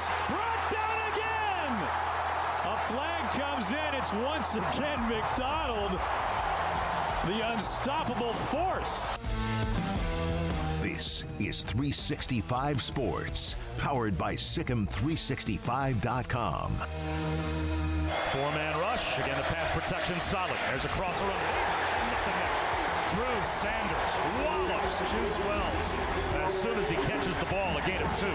Force brought down again. A flag comes in. It's once again McDonald, the unstoppable force. This is 365 Sports, powered by SicEm365.com. Four-man rush. Again, the pass protection solid. There's a crosser on the net. Drew Sanders wallops Juice Wells as soon as he catches the ball, a gain of 2.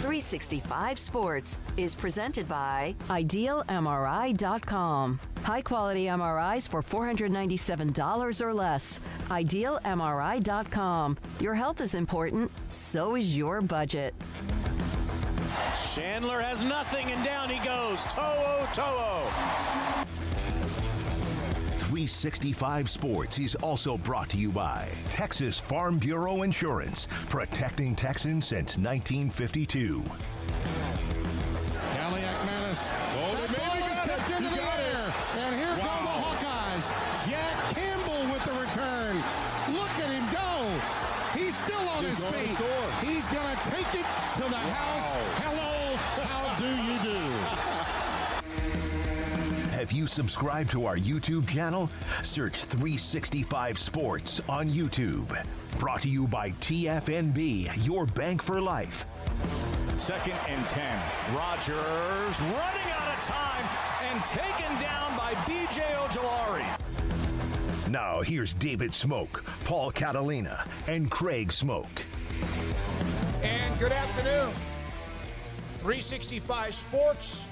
365 Sports is presented by IdealMRI.com. High-quality MRIs for $497 or less. IdealMRI.com. Your health is important, so is your budget. Chandler has nothing, and down he goes. To'o. 365 Sports is also brought to you by Texas Farm Bureau Insurance, protecting Texans since 1952. Kaliak-Manis. That ball is tipped into the air. And here go the Hawkeyes. Jack Campbell with the return. Look at him go. He's still on his feet. He's going to take it to the house. Hello, how do you do? Have you subscribed to our YouTube channel? Search 365 Sports on YouTube. Brought to you by TFNB, your bank for life. 2nd and 10. Rodgers running out of time and taken down by B.J. Ojolari. Now here's David Smoak, Paul Catalina, and Craig Smoak. And good afternoon. 365 Sports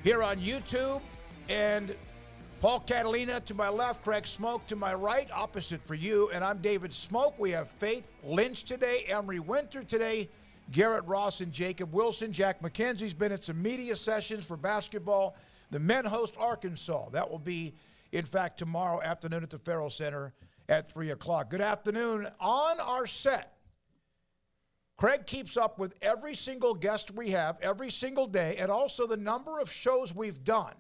here on YouTube, and Paul Catalina to my left, Craig Smoak to my right, opposite for you, and I'm David Smoak. We have Faith Lynch today, Emery Winter today, Garrett Ross and Jacob Wilson. Jack McKenzie's been at some media sessions for basketball. The men host Arkansas. That will be, in fact, tomorrow afternoon at the Farrell Center at 3 o'clock. Good afternoon. On our set, Craig keeps up with every single guest we have every single day, and also the number of shows we've done.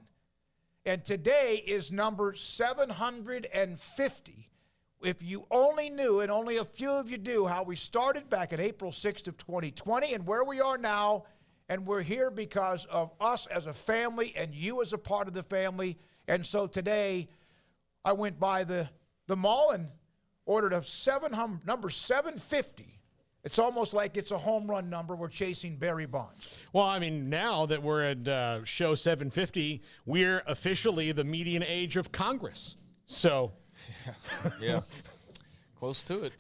And today is number 750. If you only knew, and only a few of you do, how we started back in April 6th of 2020 and where we are now. And we're here because of us as a family and you as a part of the family. And so today I went by the mall and ordered a number 750. It's almost like it's a home run number. We're chasing Barry Bonds. Well, I mean, now that we're at show 750, we're officially the median age of Congress. So, yeah, close to it.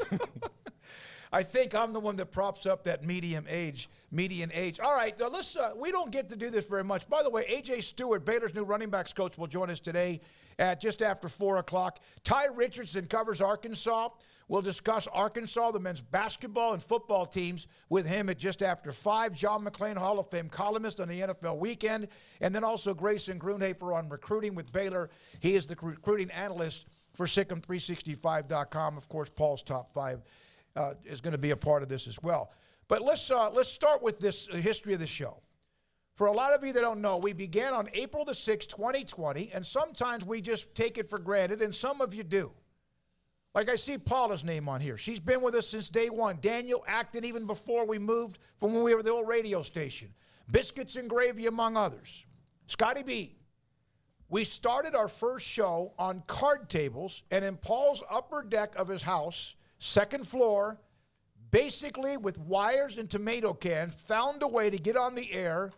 I think I'm the one that props up that median age. All right, let's. We don't get to do this very much. By the way, A.J. Stewart, Baylor's new running backs coach, will join us today at just after 4 o'clock. Ty Richardson covers Arkansas. We'll discuss Arkansas, the men's basketball and football teams, with him at just after 5. John McClain, Hall of Fame columnist on the NFL Weekend. And then also Grayson Grunhafer on recruiting with Baylor. He is the recruiting analyst for SicEm365.com. Of course, Paul's Top 5 is going to be a part of this as well. But let's start with this history of the show. For a lot of you that don't know, we began on April the 6th, 2020, and sometimes we just take it for granted, and some of you do. Like I see Paula's name on here. She's been with us since day one. Daniel acted even before we moved from when we were at the old radio station. Biscuits and Gravy, among others. Scotty B. We started our first show on card tables and in Paul's upper deck of his house, second floor, basically with wires and tomato cans, found a way to get on the air,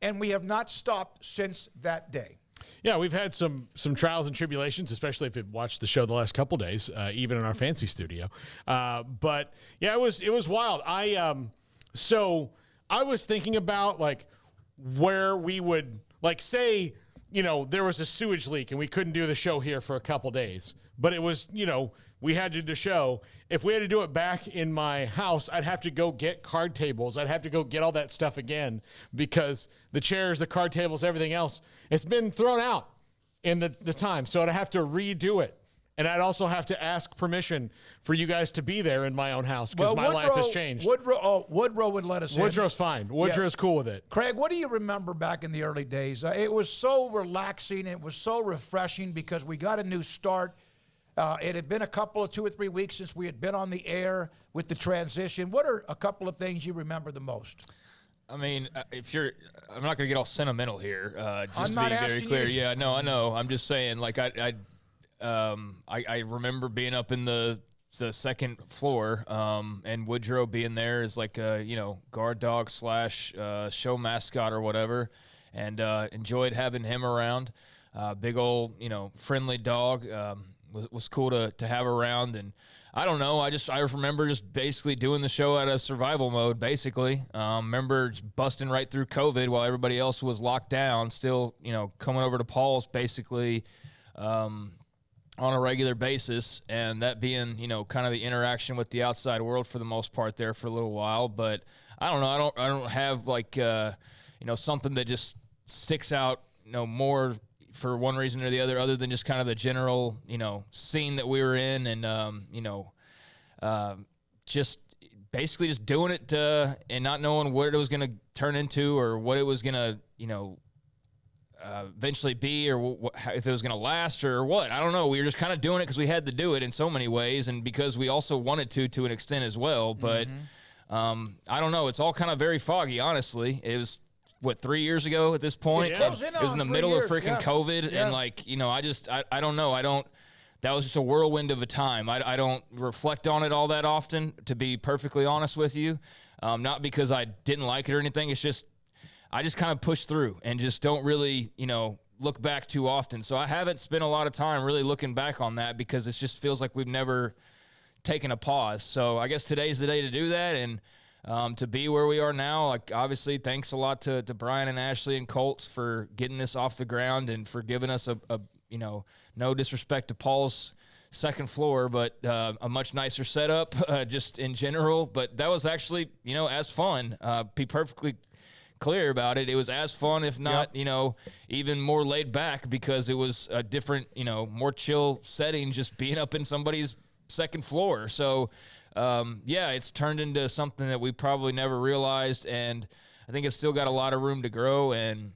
and we have not stopped since that day. Yeah, we've had some trials and tribulations, especially if you've watched the show the last couple days, even in our fancy studio. But yeah, it was wild. So I was thinking about like where we would like say, you know, there was a sewage leak and we couldn't do the show here for a couple days, but it was, you know, we had to do the show. If we had to do it back in my house, I'd have to go get card tables. I'd have to go get all that stuff again because the chairs, the card tables, everything else, it's been thrown out in the time. So I'd have to redo it. And I'd also have to ask permission for you guys to be there in my own house because my life has changed. Woodrow would let us in. Woodrow's fine. Woodrow's cool with it. Craig, what do you remember back in the early days? It was so relaxing. It was so refreshing because we got a new start. It had been a couple of 2 or 3 weeks since we had been on the air with the transition. What are a couple of ththings you remember the most? I mean, I'm not going to get all sentimental here. Just to I'm be not very asking clear. you to- Yeah, no, I know. I'm just saying, like, I remember being up in the second floor, and Woodrow being there as like a, guard dog / show mascot or whatever, and enjoyed having him around. Big old, friendly dog. Was cool to have around. And I don't know, I remember just basically doing the show out of survival mode, basically. Remember just busting right through COVID while everybody else was locked down, still, coming over to Paul's basically on a regular basis, and that being, kind of the interaction with the outside world for the most part there for a little while. But I don't know, I don't have like, something that just sticks out, more for one reason or the other than just kind of the general, scene that we were in, and, just basically just doing it and not knowing what it was going to turn into or what it was going to, eventually be, or if it was going to last or what. I don't know. We were just kind of doing it because we had to do it in so many ways, and because we also wanted to an extent as well. But I don't know. It's all kind of very foggy, honestly. It was, 3 years ago at this point? Yeah. It was in the middle of freaking COVID, and like, I don't know. That was just a whirlwind of a time. I don't reflect on it all that often, to be perfectly honest with you. Not because I didn't like it or anything. It's just, I just kind of push through and just don't really, look back too often. So I haven't spent a lot of time really looking back on that, because it just feels like we've never taken a pause. So I guess today's the day to do that, and to be where we are now. Like, obviously, thanks a lot to Brian and Ashley and Colts for getting this off the ground and for giving us a no disrespect to Paul's second floor, but a much nicer setup just in general. But that was actually, as fun. Be perfectly clear about it. It was as fun, if not, even more laid back, because it was a different, more chill setting, just being up in somebody's second floor. So, it's turned into something that we probably never realized, and I think it's still got a lot of room to grow, and,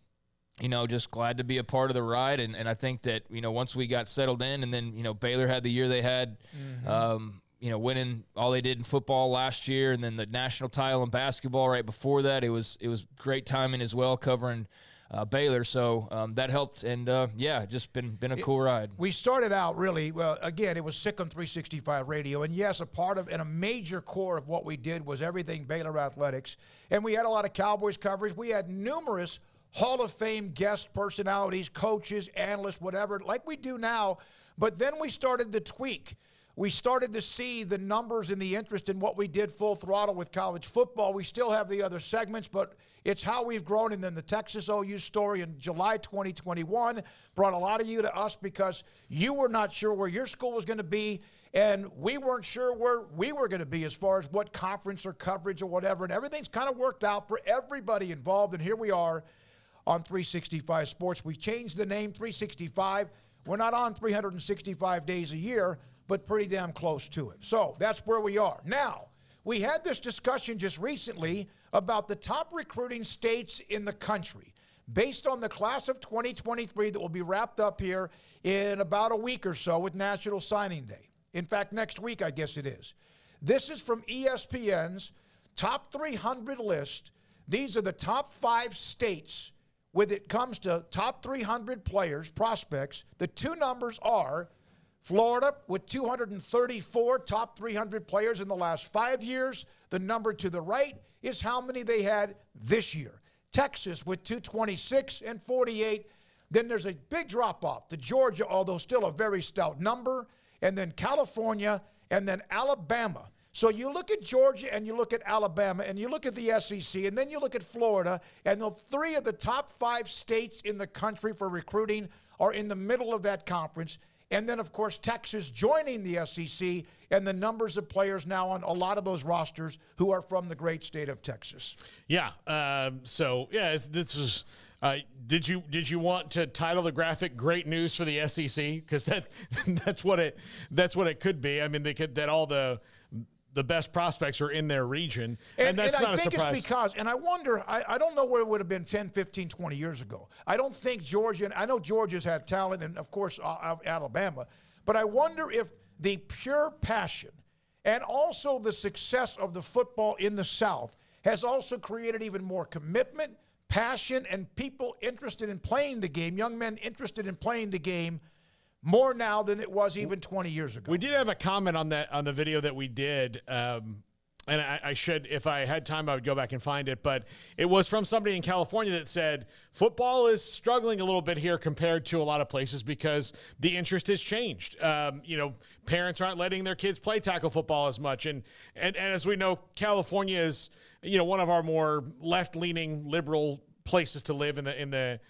just glad to be a part of the ride. And I think that, once we got settled in, and then, Baylor had the year they had, winning all they did in football last year, and then the national title in basketball right before that, it was great timing as well, covering Baylor. So that helped, and just been a cool ride. We started out really, well, again, it was Sick on 365 Radio, and yes, a part of and a major core of what we did was everything Baylor athletics, and we had a lot of Cowboys coverage. We had numerous Hall of Fame guest personalities, coaches, analysts, whatever, like we do now, but then we started to tweak. We started to see the numbers and the interest in what we did full throttle with college football. We still have the other segments, but it's how we've grown. And then the Texas OU story in July 2021 brought a lot of you to us, because you were not sure where your school was going to be, and we weren't sure where we were going to be as far as what conference or coverage or whatever. And everything's kind of worked out for everybody involved, and here we are on 365 Sports. We changed the name 365. We're not on 365 days a year, but pretty damn close to it. So that's where we are. Now, we had this discussion just recently about the top recruiting states in the country based on the class of 2023 that will be wrapped up here in about a week or so with National Signing Day. In fact, next week, I guess it is. This is from ESPN's top 300 list. These are the top 5 states when it comes to top 300 players, prospects. The two numbers are Florida with 234 top 300 players in the last 5 years. The number to the right is how many they had this year. Texas with 226 and 48. Then there's a big drop-off to Georgia, although still a very stout number. And then California, and then Alabama. So you look at Georgia, and you look at Alabama, and you look at the SEC, and then you look at Florida, and the 3 of the top 5 states in the country for recruiting are in the middle of that conference. And then, of course, Texas joining the SEC, and the numbers of players now on a lot of those rosters who are from the great state of Texas. Yeah. This is. Did you want to title the graphic "Great News for the SEC"? Because that's what it could be. I mean, they could that all the best prospects are in their region, and that's not a surprise. I think it's because, and I wonder, I don't know where it would have been 10, 15, 20 years ago. I don't think Georgia, and I know Georgia's had talent, and of course Alabama, But I wonder if the pure passion and also the success of the football in the South has also created even more commitment, passion, and people interested in playing the game, young men interested in playing the game more now than it was even 20 years ago. We did have a comment on that on the video that we did, and I should, if I had time, I would go back and find it. But it was from somebody in California that said football is struggling a little bit here compared to a lot of places because the interest has changed. Parents aren't letting their kids play tackle football as much, and as we know, California is one of our more left-leaning liberal places to live in the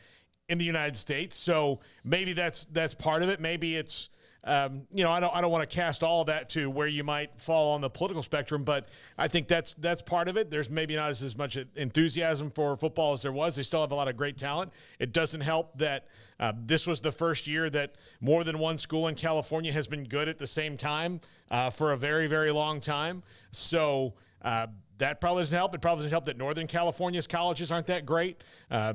United States. So maybe that's part of it. Maybe it's I don't want to cast all of that to where you might fall on the political spectrum, but I think that's part of it. There's maybe not as much enthusiasm for football as there was. They still have a lot of great talent. It doesn't help that this was the first year that more than one school in California has been good at the same time for a very, very long time. So that probably doesn't help. It probably doesn't help that Northern California's colleges aren't that great.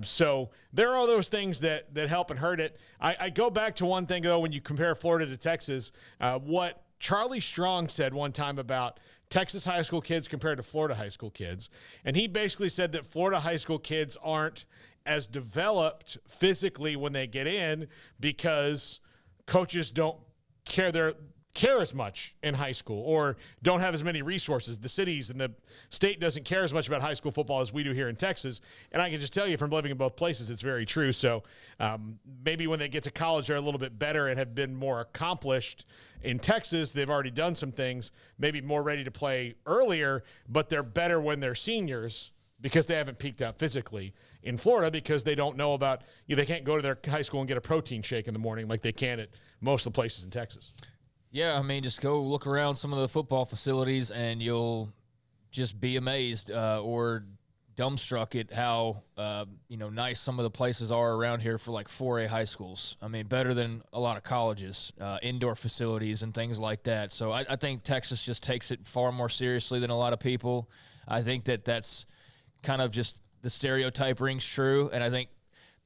So there are those things that help and hurt it. I go back to one thing, though, when you compare Florida to Texas, what Charlie Strong said one time about Texas high school kids compared to Florida high school kids. And he basically said that Florida high school kids aren't as developed physically when they get in because coaches don't care as much in high school or don't have as many resources. The cities and the state doesn't care as much about high school football as we do here in Texas. And I can just tell you from living in both places, it's very true. So maybe when they get to college, they're a little bit better and have been more accomplished. In Texas, they've already done some things, maybe more ready to play earlier, but they're better when they're seniors because they haven't peaked out physically. In Florida, because they don't know about, they can't go to their high school and get a protein shake in the morning like they can at most of the places in Texas. Yeah, I mean, just go look around some of the football facilities and you'll just be amazed or dumbstruck at how, nice some of the places are around here for like 4A high schools. I mean, better than a lot of colleges, indoor facilities and things like that. So I think Texas just takes it far more seriously than a lot of people. I think that's kind of just the stereotype rings true, and I think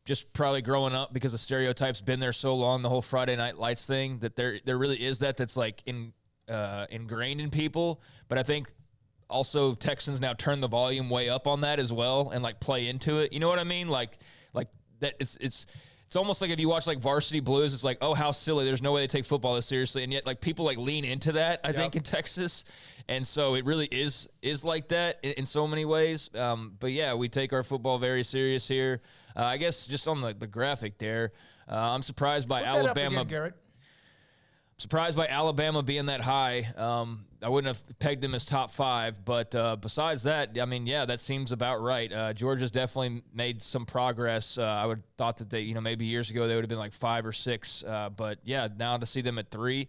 just probably growing up because the stereotype's been there so long, the whole Friday Night Lights thing, that there really is that's like ingrained in people. But I think also Texans now turn the volume way up on that as well and like play into it. You know what I mean? Like that it's almost like if you watch like Varsity Blues, it's like, oh, how silly. There's no way they take football this seriously. And yet like people like lean into that, I think, in Texas. And so it really is like that in so many ways. But yeah, we take our football very serious here. I guess just on the graphic there, I'm surprised by Alabama. That up again, Garrett. Surprised by Alabama being that high. I wouldn't have pegged them as top 5, but besides that, I mean, yeah, that seems about right. Georgia's definitely made some progress. I would thought that they, maybe years ago they would have been like 5 or 6, but yeah, now to see them at 3,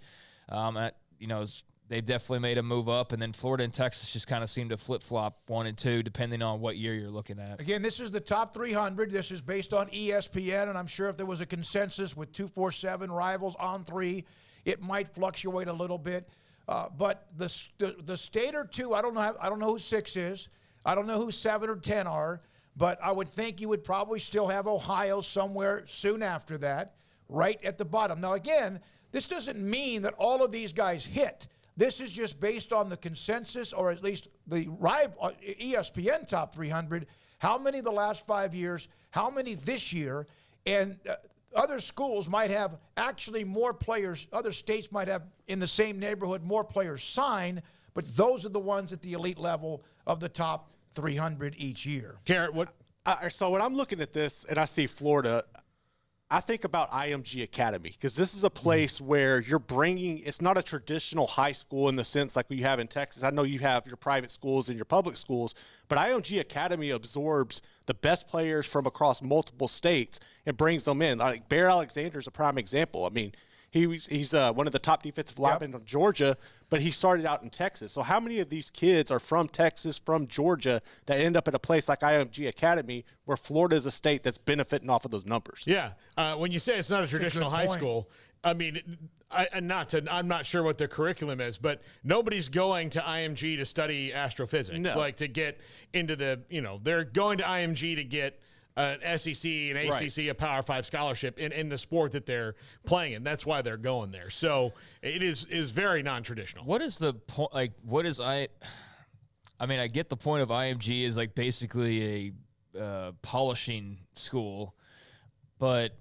they've definitely made a move up, and then Florida and Texas just kind of seem to flip-flop 1 and 2 depending on what year you're looking at. Again, this is the top 300. This is based on ESPN, and I'm sure if there was a consensus with 247 rivals on 3, it might fluctuate a little bit. But the state or 2, I don't know who 6 is. I don't know who 7 or 10 are. But I would think you would probably still have Ohio somewhere soon after that, right at the bottom. Now, again, this doesn't mean that all of these guys hit. This is just based on the consensus, or at least the ESPN top 300. How many the last 5 years? How many this year? And other schools might have actually more players. Other states might have in the same neighborhood more players sign, but those are the ones at the elite level of the top 300 each year. Garrett, what? So when I'm looking at this and I see Florida, I think about IMG Academy, because this is a place where you're bringing, it's not a traditional high school in the sense like you have in Texas. I know you have your private schools and your public schools, but IMG Academy absorbs the best players from across multiple states and brings them in. Like Bear Alexander is a prime example. I mean, he's one of the top defensive linemen of Georgia, but he started out in Texas. So how many of these kids are from Texas, from Georgia, that end up at a place like IMG Academy where Florida is a state that's benefiting off of those numbers? Yeah. When you say it's not a traditional high school, I mean, I'm not sure what their curriculum is, but nobody's going to IMG to study astrophysics, like to get into the, they're going to IMG to get an SEC, an ACC, a Power 5 scholarship in the sport that they're playing in. That's why they're going there. So it is very non-traditional. What is the point? Like, what is I mean, I get the point of IMG is like basically a polishing school, but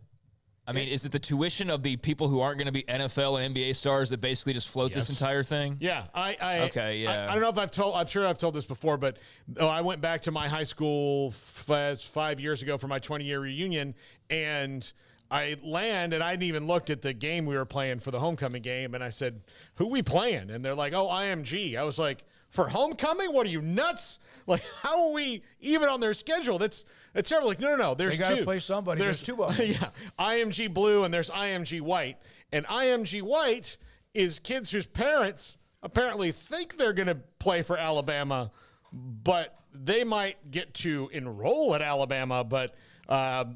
I mean, is it the tuition of the people who aren't going to be NFL and NBA stars that basically just float this entire thing? Yeah. I don't know if I'm sure I've told this before, but I went back to my high school 5 years ago for my 20-year reunion, and I land, and I hadn't even looked at the game we were playing for the homecoming game, and I said, who we playing? And they're like, oh, IMG. I was like, for homecoming? What are you, nuts? Like, how are we even on their schedule? That's terrible. Like, no. There's two. They got to play somebody. There's two of them. Yeah. IMG Blue and there's IMG White. And IMG White is kids whose parents apparently think they're going to play for Alabama, but they might get to enroll at Alabama, but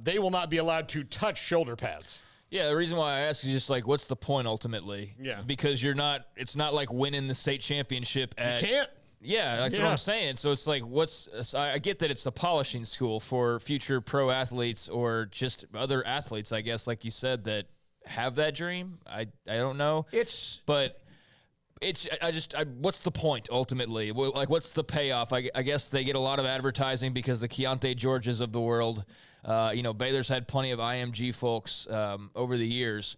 they will not be allowed to touch shoulder pads. Yeah, the reason why I ask is just like, what's the point ultimately? Yeah. Because it's not like winning the state championship at. You can't. Yeah, that's what I'm saying. So it's like, I get that it's a polishing school for future pro athletes or just other athletes, I guess, like you said, that have that dream. I don't know. What's the point ultimately? Like, what's the payoff? I guess they get a lot of advertising because the Keontae Georges of the world, Baylor's had plenty of IMG folks over the years.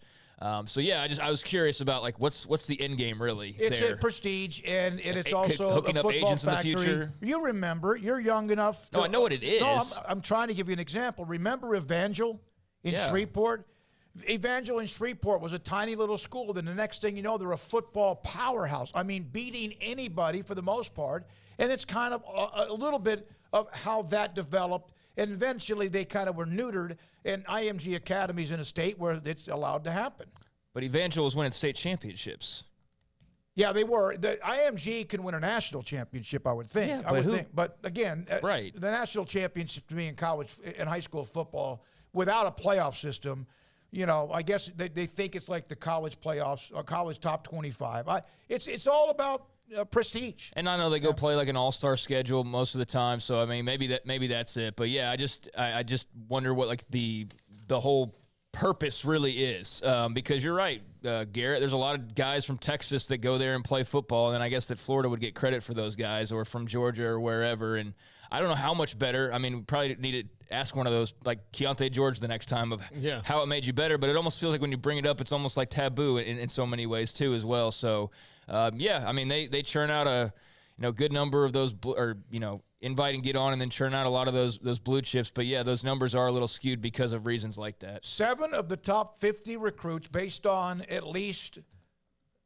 So yeah, I was curious about like what's the end game really? It's there? a prestige, and it's also hooking a up football agents factory. in the future. You remember? You're young enough. No, I know what it is. No, I'm trying to give you an example. Remember Evangel in Shreveport? Evangel in Shreveport was a tiny little school. Then the next thing you know, they're a football powerhouse. I mean, beating anybody for the most part. And it's kind of a little bit of how that developed. And eventually they kind of were neutered in IMG academies in a state where it's allowed to happen. But Evangel was winning state championships. Yeah, they were. The IMG can win a national championship, I would think. Yeah, But again, right. The national championship to me in college and high school football without a playoff system, I guess they think it's like the college playoffs or college top 25. It's all about prestige. And I know they go play like an all-star schedule most of the time, so I mean maybe that's it. But yeah, I just wonder what like the whole purpose really is, because you're right, Garrett. There's a lot of guys from Texas that go there and play football, and I guess that Florida would get credit for those guys, or from Georgia or wherever. And I don't know how much better. I mean, we probably need to ask one of those like Keontae George the next time of how it made you better. But it almost feels like when you bring it up, it's almost like taboo in so many ways too as well. So I mean they churn out a good number of those invite and get on, and then churn out a lot of those blue chips. But yeah, those numbers are a little skewed because of reasons like that. 7 of the top 50 recruits, based on at least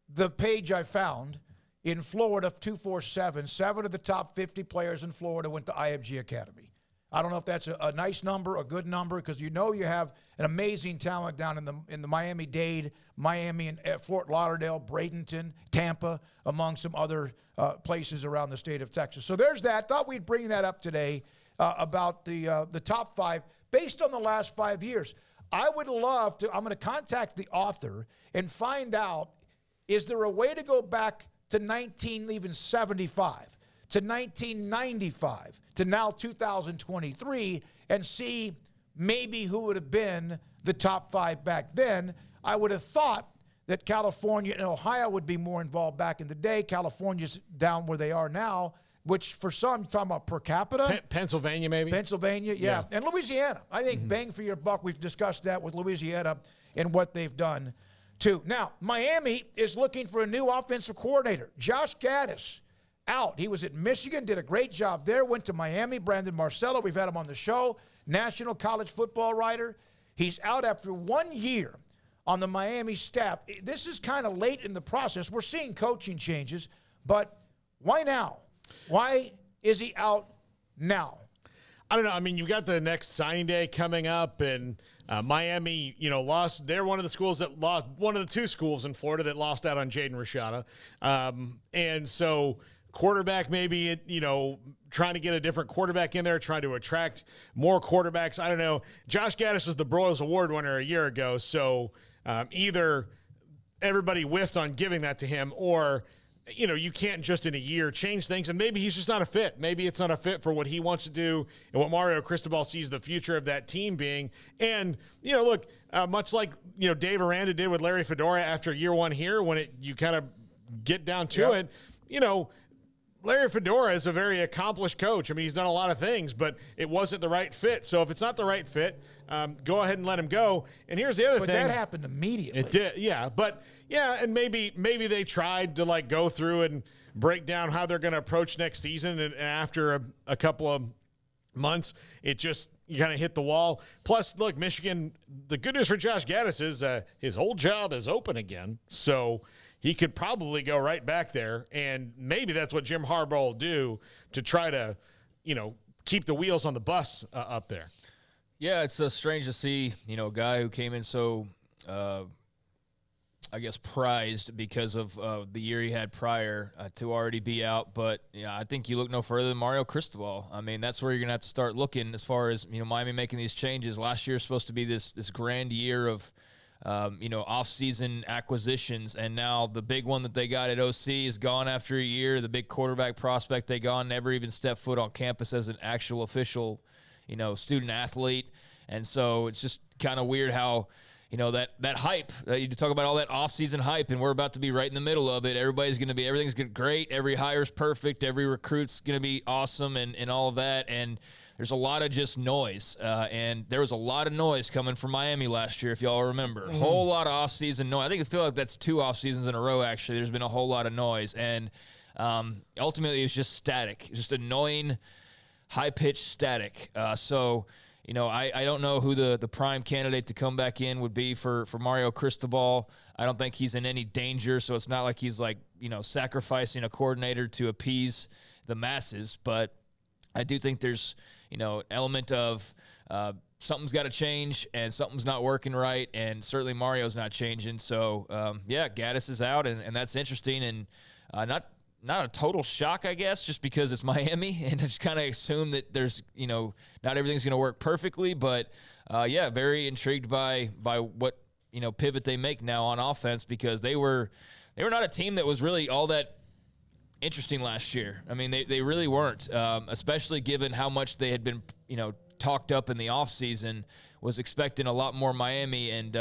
the page I found in Florida, 247, 7 of the top 50 players in Florida went to IMG Academy. I don't know if that's a nice number, a good number, because you have an amazing talent down in the Miami-Dade, Miami and Fort Lauderdale, Bradenton, Tampa, among some other places around the state of Texas. So there's that. Thought we'd bring that up today about the top 5 based on the last 5 years. I would love to. I'm going to contact the author and find out, is there a way to go back to 1975? To 1995, to now 2023, and see maybe who would have been the top 5 back then. I would have thought that California and Ohio would be more involved back in the day. California's down where they are now, which for some, you're talking about per capita. Pennsylvania, maybe? Pennsylvania, yeah. And Louisiana. I think bang for your buck. We've discussed that with Louisiana and what they've done, too. Now, Miami is looking for a new offensive coordinator. Josh Gaddis out. He was at Michigan, did a great job there, went to Miami. Brandon Marcello, we've had him on the show, national college football writer. He's out after 1 year on the Miami staff. This is kind of late in the process. We're seeing coaching changes, but why now? Why is he out now? I don't know. I mean, you've got the next signing day coming up, and Miami, lost. They're one of the schools that lost, one of the 2 schools in Florida that lost out on Jaden Rashada. And so quarterback, maybe, trying to get a different quarterback in there, trying to attract more quarterbacks. I don't know. Josh Gaddis was the Broyles Award winner a year ago, so either everybody whiffed on giving that to him, or you can't just in a year change things, and maybe he's just not a fit. Maybe it's not a fit for what he wants to do and what Mario Cristobal sees the future of that team being. And, look, much like, Dave Aranda did with Larry Fedora after year one here, when you kind of get down to it, Larry Fedora is a very accomplished coach. I mean, he's done a lot of things, but it wasn't the right fit. So if it's not the right fit, go ahead and let him go. And here's the other thing. But that happened immediately. It did, yeah. But, and maybe they tried to, go through and break down how they're going to approach next season. And after a couple of months, it just you kind of hit the wall. Plus, look, Michigan, the good news for Josh Gaddis is his old job is open again. So he could probably go right back there, and maybe that's what Jim Harbaugh will do to try to, keep the wheels on the bus up there. Yeah, it's strange to see, a guy who came in so, prized because of the year he had prior to already be out. But, I think you look no further than Mario Cristobal. I mean, that's where you're going to have to start looking as far as, Miami making these changes. Last year is supposed to be this grand year of, off-season acquisitions, and now the big one that they got at OC is gone after a year. The big quarterback prospect they got never even stepped foot on campus as an actual official, student athlete. And so it's just kind of weird how, that hype, you talk about all that off-season hype, and we're about to be right in the middle of it. Everything's going to be great. Every hire's perfect. Every recruit's going to be awesome and all of that. And there's a lot of just noise, and there was a lot of noise coming from Miami last year, if y'all remember. A whole lot of off-season noise. I feel like that's 2 off-seasons in a row, actually. There's been a whole lot of noise, and ultimately it's just static. It's just annoying, high-pitched static. So, I don't know who the prime candidate to come back in would be for Mario Cristobal. I don't think he's in any danger, so it's not like he's sacrificing a coordinator to appease the masses, but I do think there's element of something's got to change and something's not working right, and certainly Mario's not changing. So, Gaddis is out, and that's interesting, and not a total shock, I guess, just because it's Miami, and I just kind of assume that there's, not everything's going to work perfectly, but, very intrigued by what, pivot they make now on offense, because they were not a team that was really all that interesting last year. I mean, they really weren't, especially given how much they had been, talked up in the offseason. Was expecting a lot more Miami, and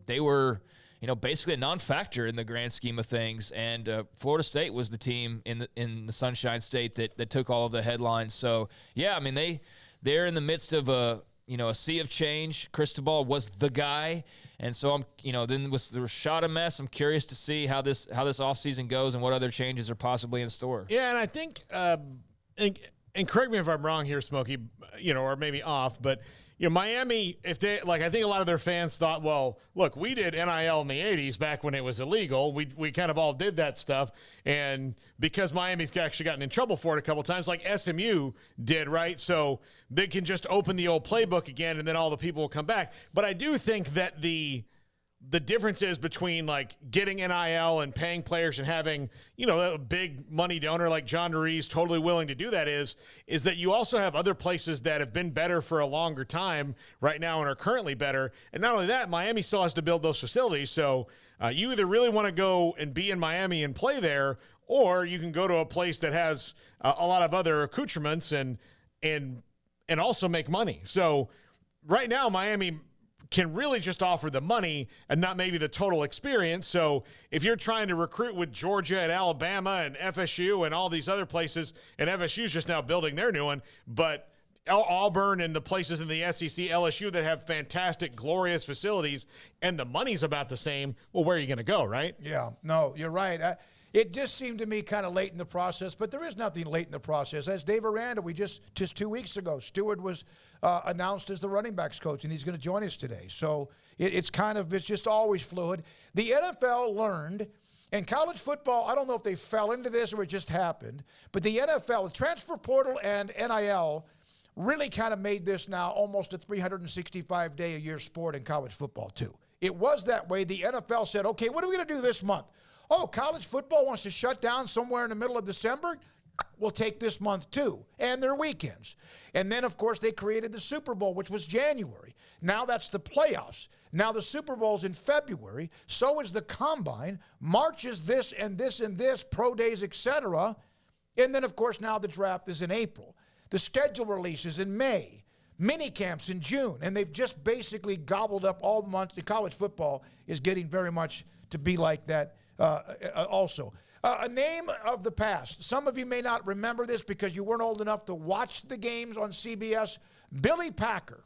they were, basically a non-factor in the grand scheme of things. And Florida State was the team in the Sunshine State that took all of the headlines. So, I mean, they're in the midst of a sea of change. Cristobal was the guy. And so I'm, then with the Rashada mess, I'm curious to see how this offseason goes and what other changes are possibly in store. Yeah, and I think, and correct me if I'm wrong here, Smokey, or maybe off, but Miami, if they I think a lot of their fans thought, well, look, we did NIL in the 80s back when it was illegal. We kind of all did that stuff, and because Miami's actually gotten in trouble for it a couple times, like SMU did, right? So they can just open the old playbook again, and then all the people will come back. But I do think that the difference is between getting NIL and paying players and having, a big money donor like John Ruiz totally willing to do that is that you also have other places that have been better for a longer time right now and are currently better. And not only that, Miami still has to build those facilities. So you either really want to go and be in Miami and play there, or you can go to a place that has a lot of other accoutrements and also make money. So right now, Miami can really just offer the money and not maybe the total experience. So if you're trying to recruit with Georgia and Alabama and FSU and all these other places, and FSU's just now building their new one, but Auburn and the places in the SEC, LSU that have fantastic, glorious facilities, and the money's about the same, well, where are you going to go, right? Yeah, no, you're right. It just seemed to me kind of late in the process, but there is nothing late in the process. As Dave Aranda, just 2 weeks ago, Stewart was announced as the running backs coach, and he's going to join us today. So it's just always fluid. The NFL learned, and college football, I don't know if they fell into this or it just happened, but the NFL, the transfer portal and NIL really kind of made this now almost a 365-day-a-year sport in college football too. It was that way. The NFL said, okay, what are we going to do this month? Oh, college football wants to shut down somewhere in the middle of December? will take this month too, and their weekends. And then, of course, they created the Super Bowl, which was January. Now that's the playoffs. Now the Super Bowl's in February. So is the Combine. March is this and this and this, pro days, etc. And then, of course, now the draft is in April. The schedule release is in May. Mini camps in June. And they've just basically gobbled up all the months. The college football is getting very much to be like that also. A name of the past. Some of you may not remember this because you weren't old enough to watch the games on CBS. Billy Packer.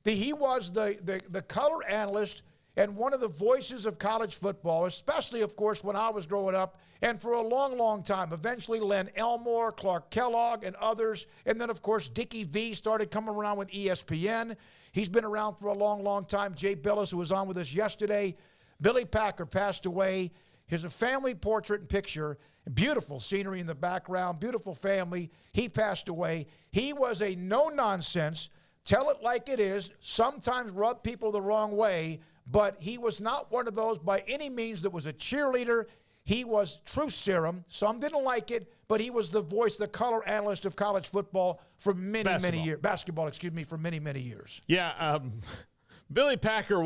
He was the color analyst and one of the voices of college football, especially, of course, when I was growing up, and for a long, long time. Eventually, Len Elmore, Clark Kellogg, and others. And then, of course, Dickie V started coming around with ESPN. He's been around for a long, long time. Jay Billis, who was on with us yesterday. Billy Packer passed away. Here's a family portrait and picture. Beautiful scenery in the background. Beautiful family. He passed away. He was a no-nonsense, tell it like it is, sometimes rub people the wrong way, but he was not one of those by any means that was a cheerleader. He was truth serum. Some didn't like it, but he was the voice, the color analyst of college football for many years. Basketball, for many, many years. Yeah, Billy Packer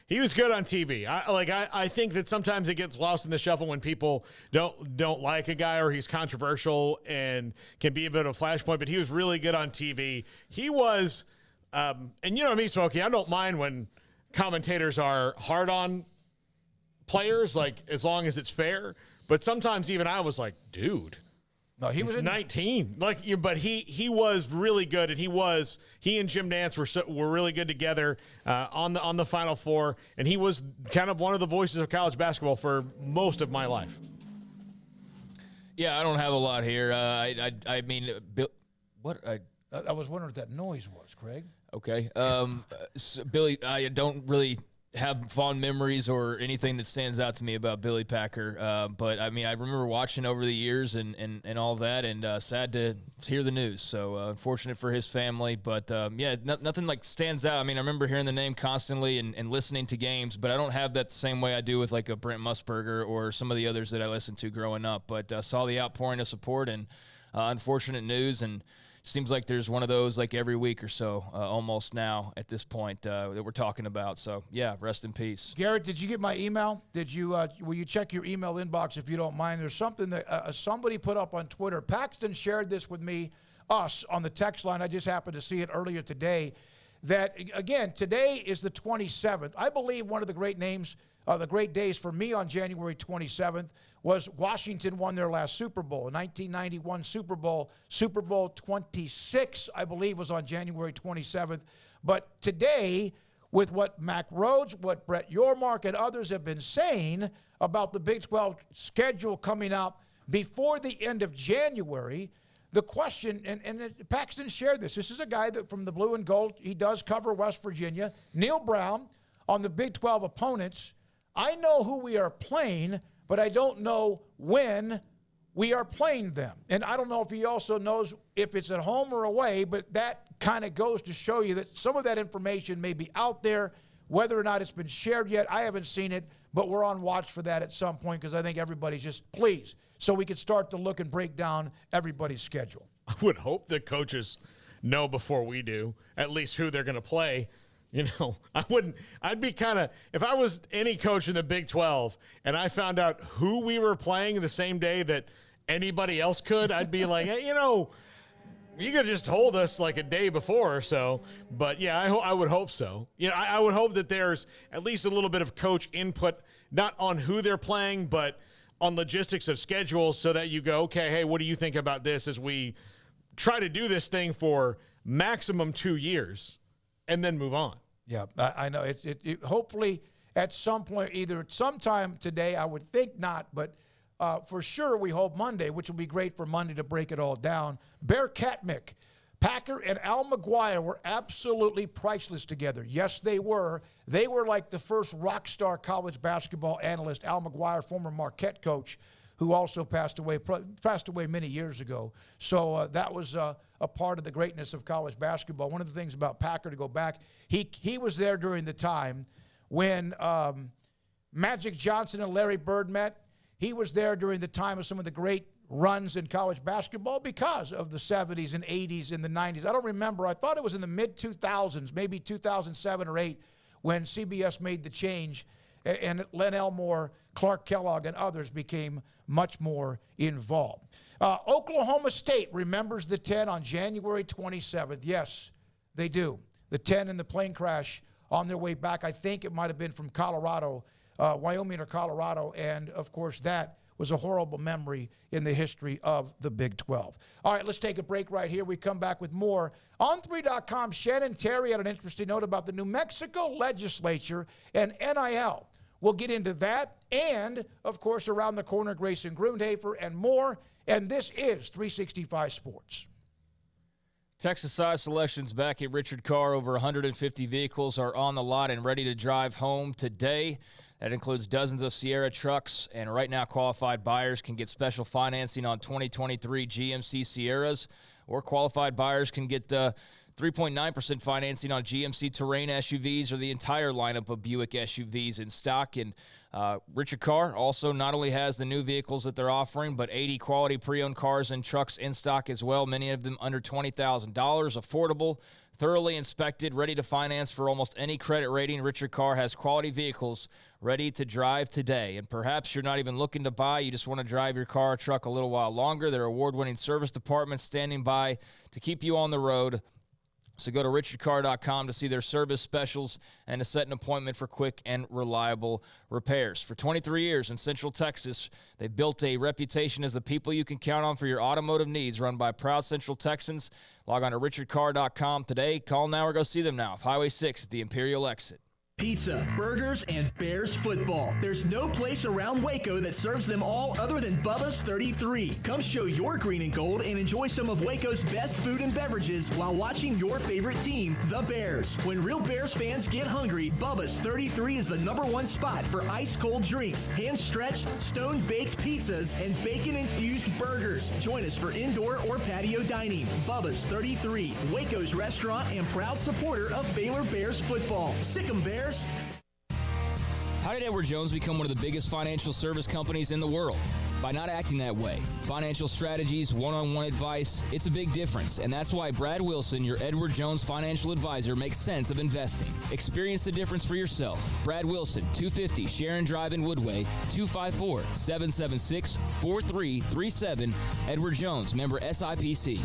he was good on TV. I think that sometimes it gets lost in the shuffle when people don't like a guy or he's controversial and can be a bit of a flashpoint, but he was really good on TV. He was, and you know me, Smokey, I don't mind when commentators are hard on players, like as long as it's fair. But sometimes even I was like, dude. No, he was 19. But he was really good, and he and Jim Nantz were really good together on the Final Four, and he was kind of one of the voices of college basketball for most of my life. Yeah, I don't have a lot here. I mean, I was wondering what that noise was, Craig. Okay, so Billy, I don't really have fond memories or anything that stands out to me about Billy Packer. But I mean, I remember watching over the years and all that, and sad to hear the news. So unfortunate for his family, but yeah, nothing like stands out. I mean, I remember hearing the name constantly and listening to games, but I don't have that the same way I do with like a Brent Musburger or some of the others that I listened to growing up. But saw the outpouring of support and unfortunate news, and seems like there's one of those like every week or so, almost now at this point that we're talking about. So yeah, rest in peace. Garrett, did you get my email? Did you? Will you check your email inbox if you don't mind? There's something that somebody put up on Twitter. Paxton shared this with us on the text line. I just happened to see it earlier today. That again, today is the 27th. I believe one of the great the great days for me on January 27th was Washington won their last Super Bowl. 1991 Super Bowl 26, I believe, was on January 27th. But today, with what Mack Rhodes, what Brett Yormark, and others have been saying about the Big 12 schedule coming up before the end of January, the question, and Paxton shared this. This is a guy that from the blue and gold, he does cover West Virginia. Neil Brown on the Big 12 opponents. I know who we are playing, but I don't know when we are playing them. And I don't know if he also knows if it's at home or away, but that kind of goes to show you that some of that information may be out there. Whether or not it's been shared yet, I haven't seen it, but we're on watch for that at some point because I think everybody's just, please, so we can start to look and break down everybody's schedule. I would hope the coaches know before we do at least who they're going to play. You know, I'd be kind of, if I was any coach in the Big 12 and I found out who we were playing the same day that anybody else could, I'd be like, hey, you know, you could just hold us like a day before or so. But yeah, I would hope so. You know, I would hope that there's at least a little bit of coach input, not on who they're playing, but on logistics of schedules so that you go, okay, hey, what do you think about this as we try to do this thing for maximum 2 years and then move on? Yeah, I know. It hopefully at some point, either sometime today, I would think not, but for sure we hope Monday, which will be great for Monday to break it all down. Bear Katmick, Packer and Al McGuire were absolutely priceless together. Yes, they were. They were like the first rock star college basketball analyst. Al McGuire, former Marquette coach, who also passed away many years ago. So that was a part of the greatness of college basketball. One of the things about Packer, to go back, he was there during the time when Magic Johnson and Larry Bird met. He was there during the time of some of the great runs in college basketball because of the 70s and 80s and the 90s. I don't remember. I thought it was in the mid-2000s, maybe 2007 or 8, when CBS made the change and Len Elmore, Clark Kellogg, and others became much more involved. Oklahoma State remembers the 10 on January 27th. Yes, they do. The 10 in the plane crash on their way back. I think it might have been from Colorado, Wyoming or Colorado, and, of course, that was a horrible memory in the history of the Big 12. All right, let's take a break right here. We come back with more. On3.com, Shannon Terry had an interesting note about the New Mexico legislature and NIL. We'll get into that and, of course, around the corner, Grayson Grundhafer and more. And this is 365 Sports. Texas size selections back at Richard Carr. Over 150 vehicles are on the lot and ready to drive home today. That includes dozens of Sierra trucks, and right now qualified buyers can get special financing on 2023 GMC Sierras, or qualified buyers can get 3.9% financing on GMC Terrain SUVs or the entire lineup of Buick SUVs in stock. And Richard Carr also not only has the new vehicles that they're offering, but 80 quality pre-owned cars and trucks in stock as well, many of them under $20,000, affordable, thoroughly inspected, ready to finance for almost any credit rating. Richard Carr has quality vehicles ready to drive today. And perhaps you're not even looking to buy, you just want to drive your car or truck a little while longer. Their award-winning service department standing by to keep you on the road. So go to richardcar.com to see their service specials and to set an appointment for quick and reliable repairs. For 23 years in Central Texas, they've built a reputation as the people you can count on for your automotive needs, run by proud Central Texans. Log on to richardcar.com today. Call now or go see them now off Highway 6 at the Imperial exit. Pizza, burgers, and Bears football. There's no place around Waco that serves them all other than Bubba's 33. Come show your green and gold and enjoy some of Waco's best food and beverages while watching your favorite team, the Bears. When real Bears fans get hungry, Bubba's 33 is the #1 spot for ice-cold drinks, hand-stretched, stone-baked pizzas, and bacon-infused burgers. Join us for indoor or patio dining. Bubba's 33, Waco's restaurant and proud supporter of Baylor Bears football. Sick 'em, Bears. How did Edward Jones become one of the biggest financial service companies in the world? By not acting that way. Financial strategies, one-on-one advice, it's a big difference. And that's why Brad Wilson, your Edward Jones financial advisor, makes sense of investing. Experience the difference for yourself. Brad Wilson, 250 Sharon Drive in Woodway, 254-776-4337. Edward Jones, member SIPC.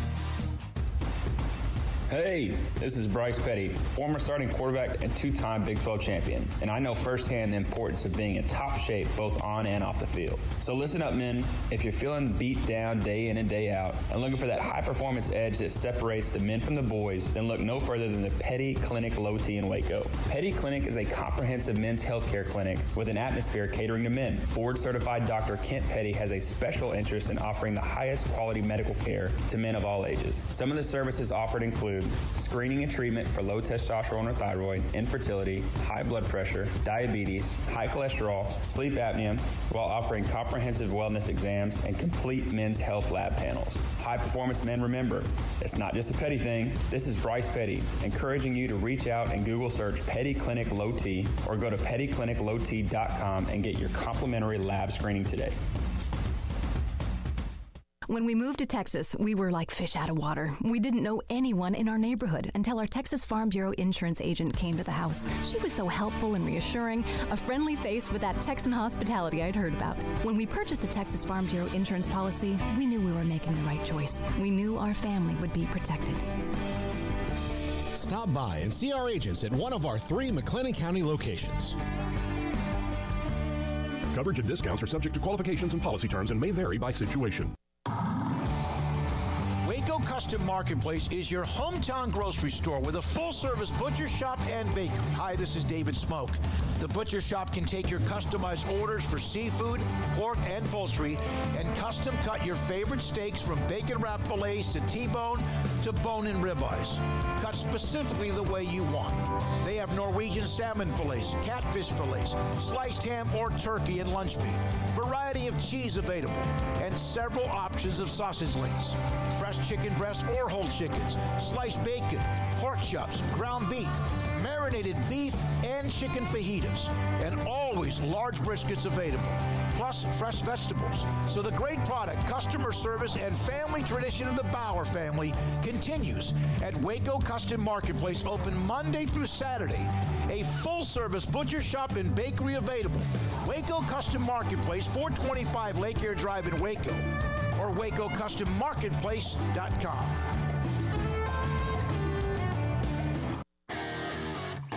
Hey, this is Bryce Petty, former starting quarterback and two-time Big 12 champion, and I know firsthand the importance of being in top shape both on and off the field. So listen up, men. If you're feeling beat down day in and day out and looking for that high-performance edge that separates the men from the boys, then look no further than the Petty Clinic Low T in Waco. Petty Clinic is a comprehensive men's healthcare clinic with an atmosphere catering to men. Board-certified Dr. Kent Petty has a special interest in offering the highest quality medical care to men of all ages. Some of the services offered include screening and treatment for low testosterone or thyroid, infertility, high blood pressure, diabetes, high cholesterol, sleep apnea, while offering comprehensive wellness exams and complete men's health lab panels. High performance men, remember, it's not just a Petty thing. This is Bryce Petty, encouraging you to reach out and Google search Petty Clinic Low T or go to pettycliniclowt.com and get your complimentary lab screening today. When we moved to Texas, we were like fish out of water. We didn't know anyone in our neighborhood until our Texas Farm Bureau insurance agent came to the house. She was so helpful and reassuring, a friendly face with that Texan hospitality I'd heard about. When we purchased a Texas Farm Bureau insurance policy, we knew we were making the right choice. We knew our family would be protected. Stop by and see our agents at one of our 3 McLennan County locations. Coverage and discounts are subject to qualifications and policy terms and may vary by situation. Waco Custom Marketplace is your hometown grocery store with a full-service butcher shop and bakery. Hi, this is David Smoak. The butcher shop can take your customized orders for seafood, pork, and poultry and custom cut your favorite steaks from bacon wrap fillets to T-bone to bone-in ribeyes. Cut specifically the way you want. They have Norwegian salmon fillets, catfish fillets, sliced ham or turkey and lunch meat, variety of cheese available, and several options of sausage links. Fresh chicken breast or whole chickens, sliced bacon, pork chops, ground beef, marinated beef and chicken fajitas, and always large briskets available, plus fresh vegetables. So the great product, customer service, and family tradition of the Bauer family continues at Waco Custom Marketplace, open Monday through Saturday. A full-service butcher shop and bakery available. Waco Custom Marketplace, 425 Lake Air Drive in Waco, or WacoCustomMarketplace.com.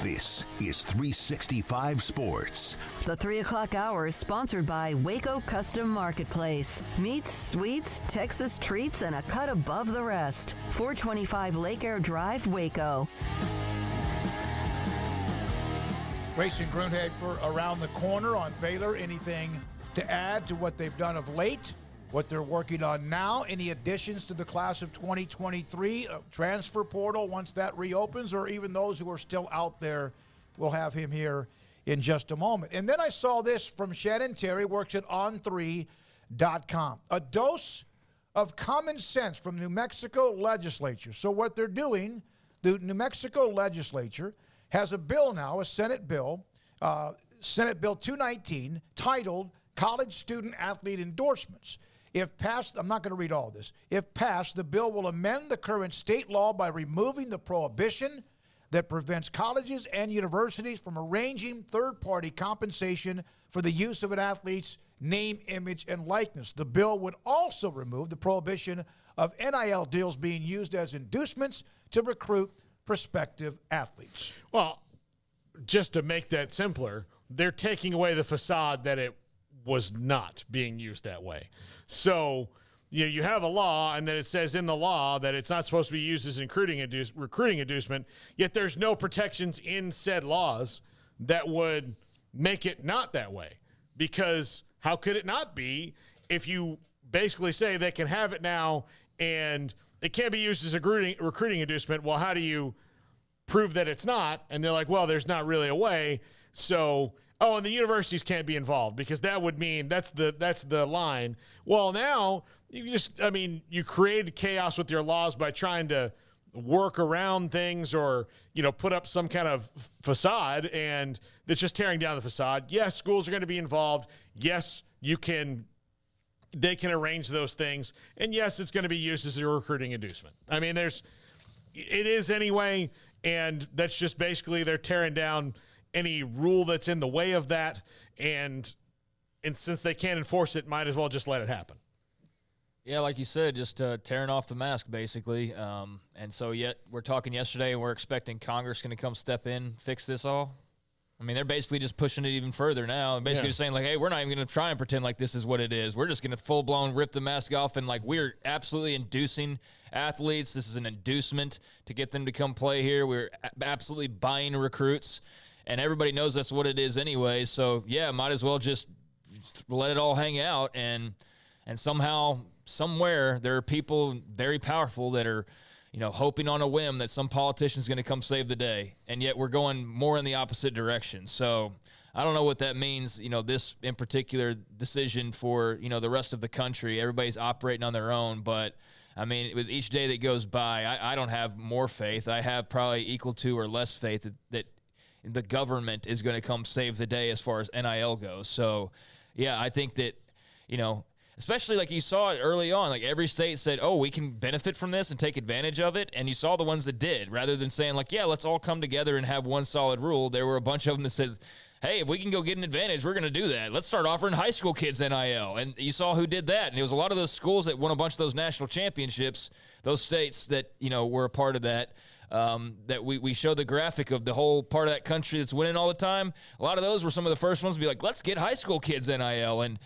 This is 365 Sports. The 3 o'clock hour is sponsored by Waco Custom Marketplace. Meats, sweets, Texas treats, and a cut above the rest. 425 Lake Air Drive, Waco. Grayson Grunhagfer around the corner on Baylor. Anything to add to what they've done of late? What they're working on now? Any additions to the class of 2023? Transfer portal once that reopens, or even those who are still out there? We'll have him here in just a moment. And then I saw this from Shannon Terry, works at on3.com. A dose of common sense from New Mexico legislature. So what they're doing, the New Mexico legislature has a bill now, a Senate Bill 219, titled College Student Athlete Endorsements. If passed, I'm not going to read all this. If passed, the bill will amend the current state law by removing the prohibition that prevents colleges and universities from arranging third-party compensation for the use of an athlete's name, image, and likeness. The bill would also remove the prohibition of NIL deals being used as inducements to recruit prospective athletes. Well, just to make that simpler, they're taking away the facade that it was not being used that way. So you have a law, and then it says in the law that it's not supposed to be used as recruiting inducement, yet there's no protections in said laws that would make it not that way. Because how could it not be if you basically say they can have it now and it can't be used as a recruiting inducement? Well, how do you prove that it's not? And they're like, well, there's not really a way. So, and the universities can't be involved because that would mean that's the line. Well, now you created chaos with your laws by trying to work around things or, put up some kind of facade, and that's just tearing down the facade. Yes, schools are going to be involved. Yes, they can arrange those things. And yes, it's going to be used as a recruiting inducement. I mean, it is anyway. And that's just basically they're tearing down any rule that's in the way of that. And since they can't enforce it, might as well just let it happen. Yeah, like you said, just tearing off the mask, basically. And so we're talking yesterday, and we're expecting Congress going to come step in, fix this all. I mean, they're basically just pushing it even further now. And basically just saying, like, hey, we're not even going to try and pretend like this is what it is. We're just going to full-blown rip the mask off, and, like, we're absolutely inducing athletes. This is an inducement to get them to come play here. We're absolutely buying recruits, and everybody knows that's what it is anyway. So, yeah, might as well just let it all hang out. And somehow, somewhere, there are people very powerful that are, hoping on a whim that some politician's going to come save the day. And yet we're going more in the opposite direction. So I don't know what that means, this in particular decision for, the rest of the country. Everybody's operating on their own. But, I mean, with each day that goes by, I don't have more faith. I have probably equal to or less faith that the government is going to come save the day as far as NIL goes. So, yeah, I think that, especially like you saw it early on, like every state said, oh, we can benefit from this and take advantage of it. And you saw the ones that did, rather than saying like, yeah, let's all come together and have one solid rule. There were a bunch of them that said, hey, if we can go get an advantage, we're going to do that. Let's start offering high school kids NIL. And you saw who did that. And it was a lot of those schools that won a bunch of those national championships, those states that, were a part of that. That we show the graphic of the whole part of that country that's winning all the time. A lot of those were some of the first ones to be like, let's get high school kids NIL. And,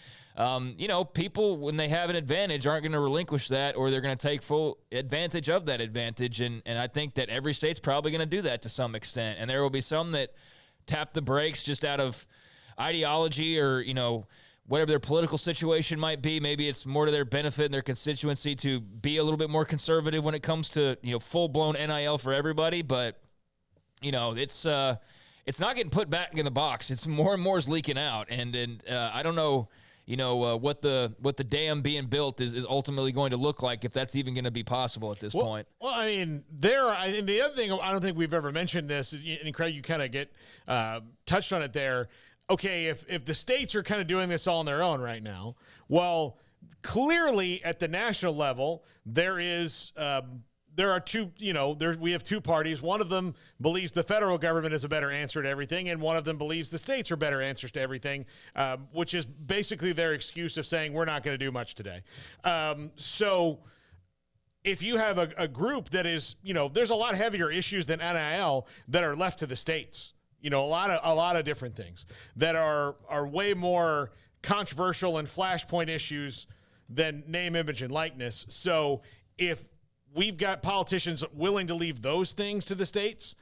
people, when they have an advantage, aren't going to relinquish that, or they're going to take full advantage of that advantage. And I think that every state's probably going to do that to some extent. And there will be some that tap the brakes just out of ideology or, whatever their political situation might be. Maybe it's more to their benefit and their constituency to be a little bit more conservative when it comes to, full-blown NIL for everybody. But, it's not getting put back in the box. It's more and more is leaking out. And I don't know what the dam being built is ultimately going to look like, if that's even going to be possible at this point. Well, I mean, the other thing, I don't think we've ever mentioned this, and Craig, you kind of get touched on it there. Okay, if the states are kind of doing this all on their own right now, well, clearly at the national level, there are two, we have two parties. One of them believes the federal government is a better answer to everything, and one of them believes the states are better answers to everything, which is basically their excuse of saying we're not going to do much today. So if you have a group that is, there's a lot heavier issues than NIL that are left to the states. A lot of different things that are way more controversial and flashpoint issues than name, image, and likeness. So if we've got politicians willing to leave those things to the states,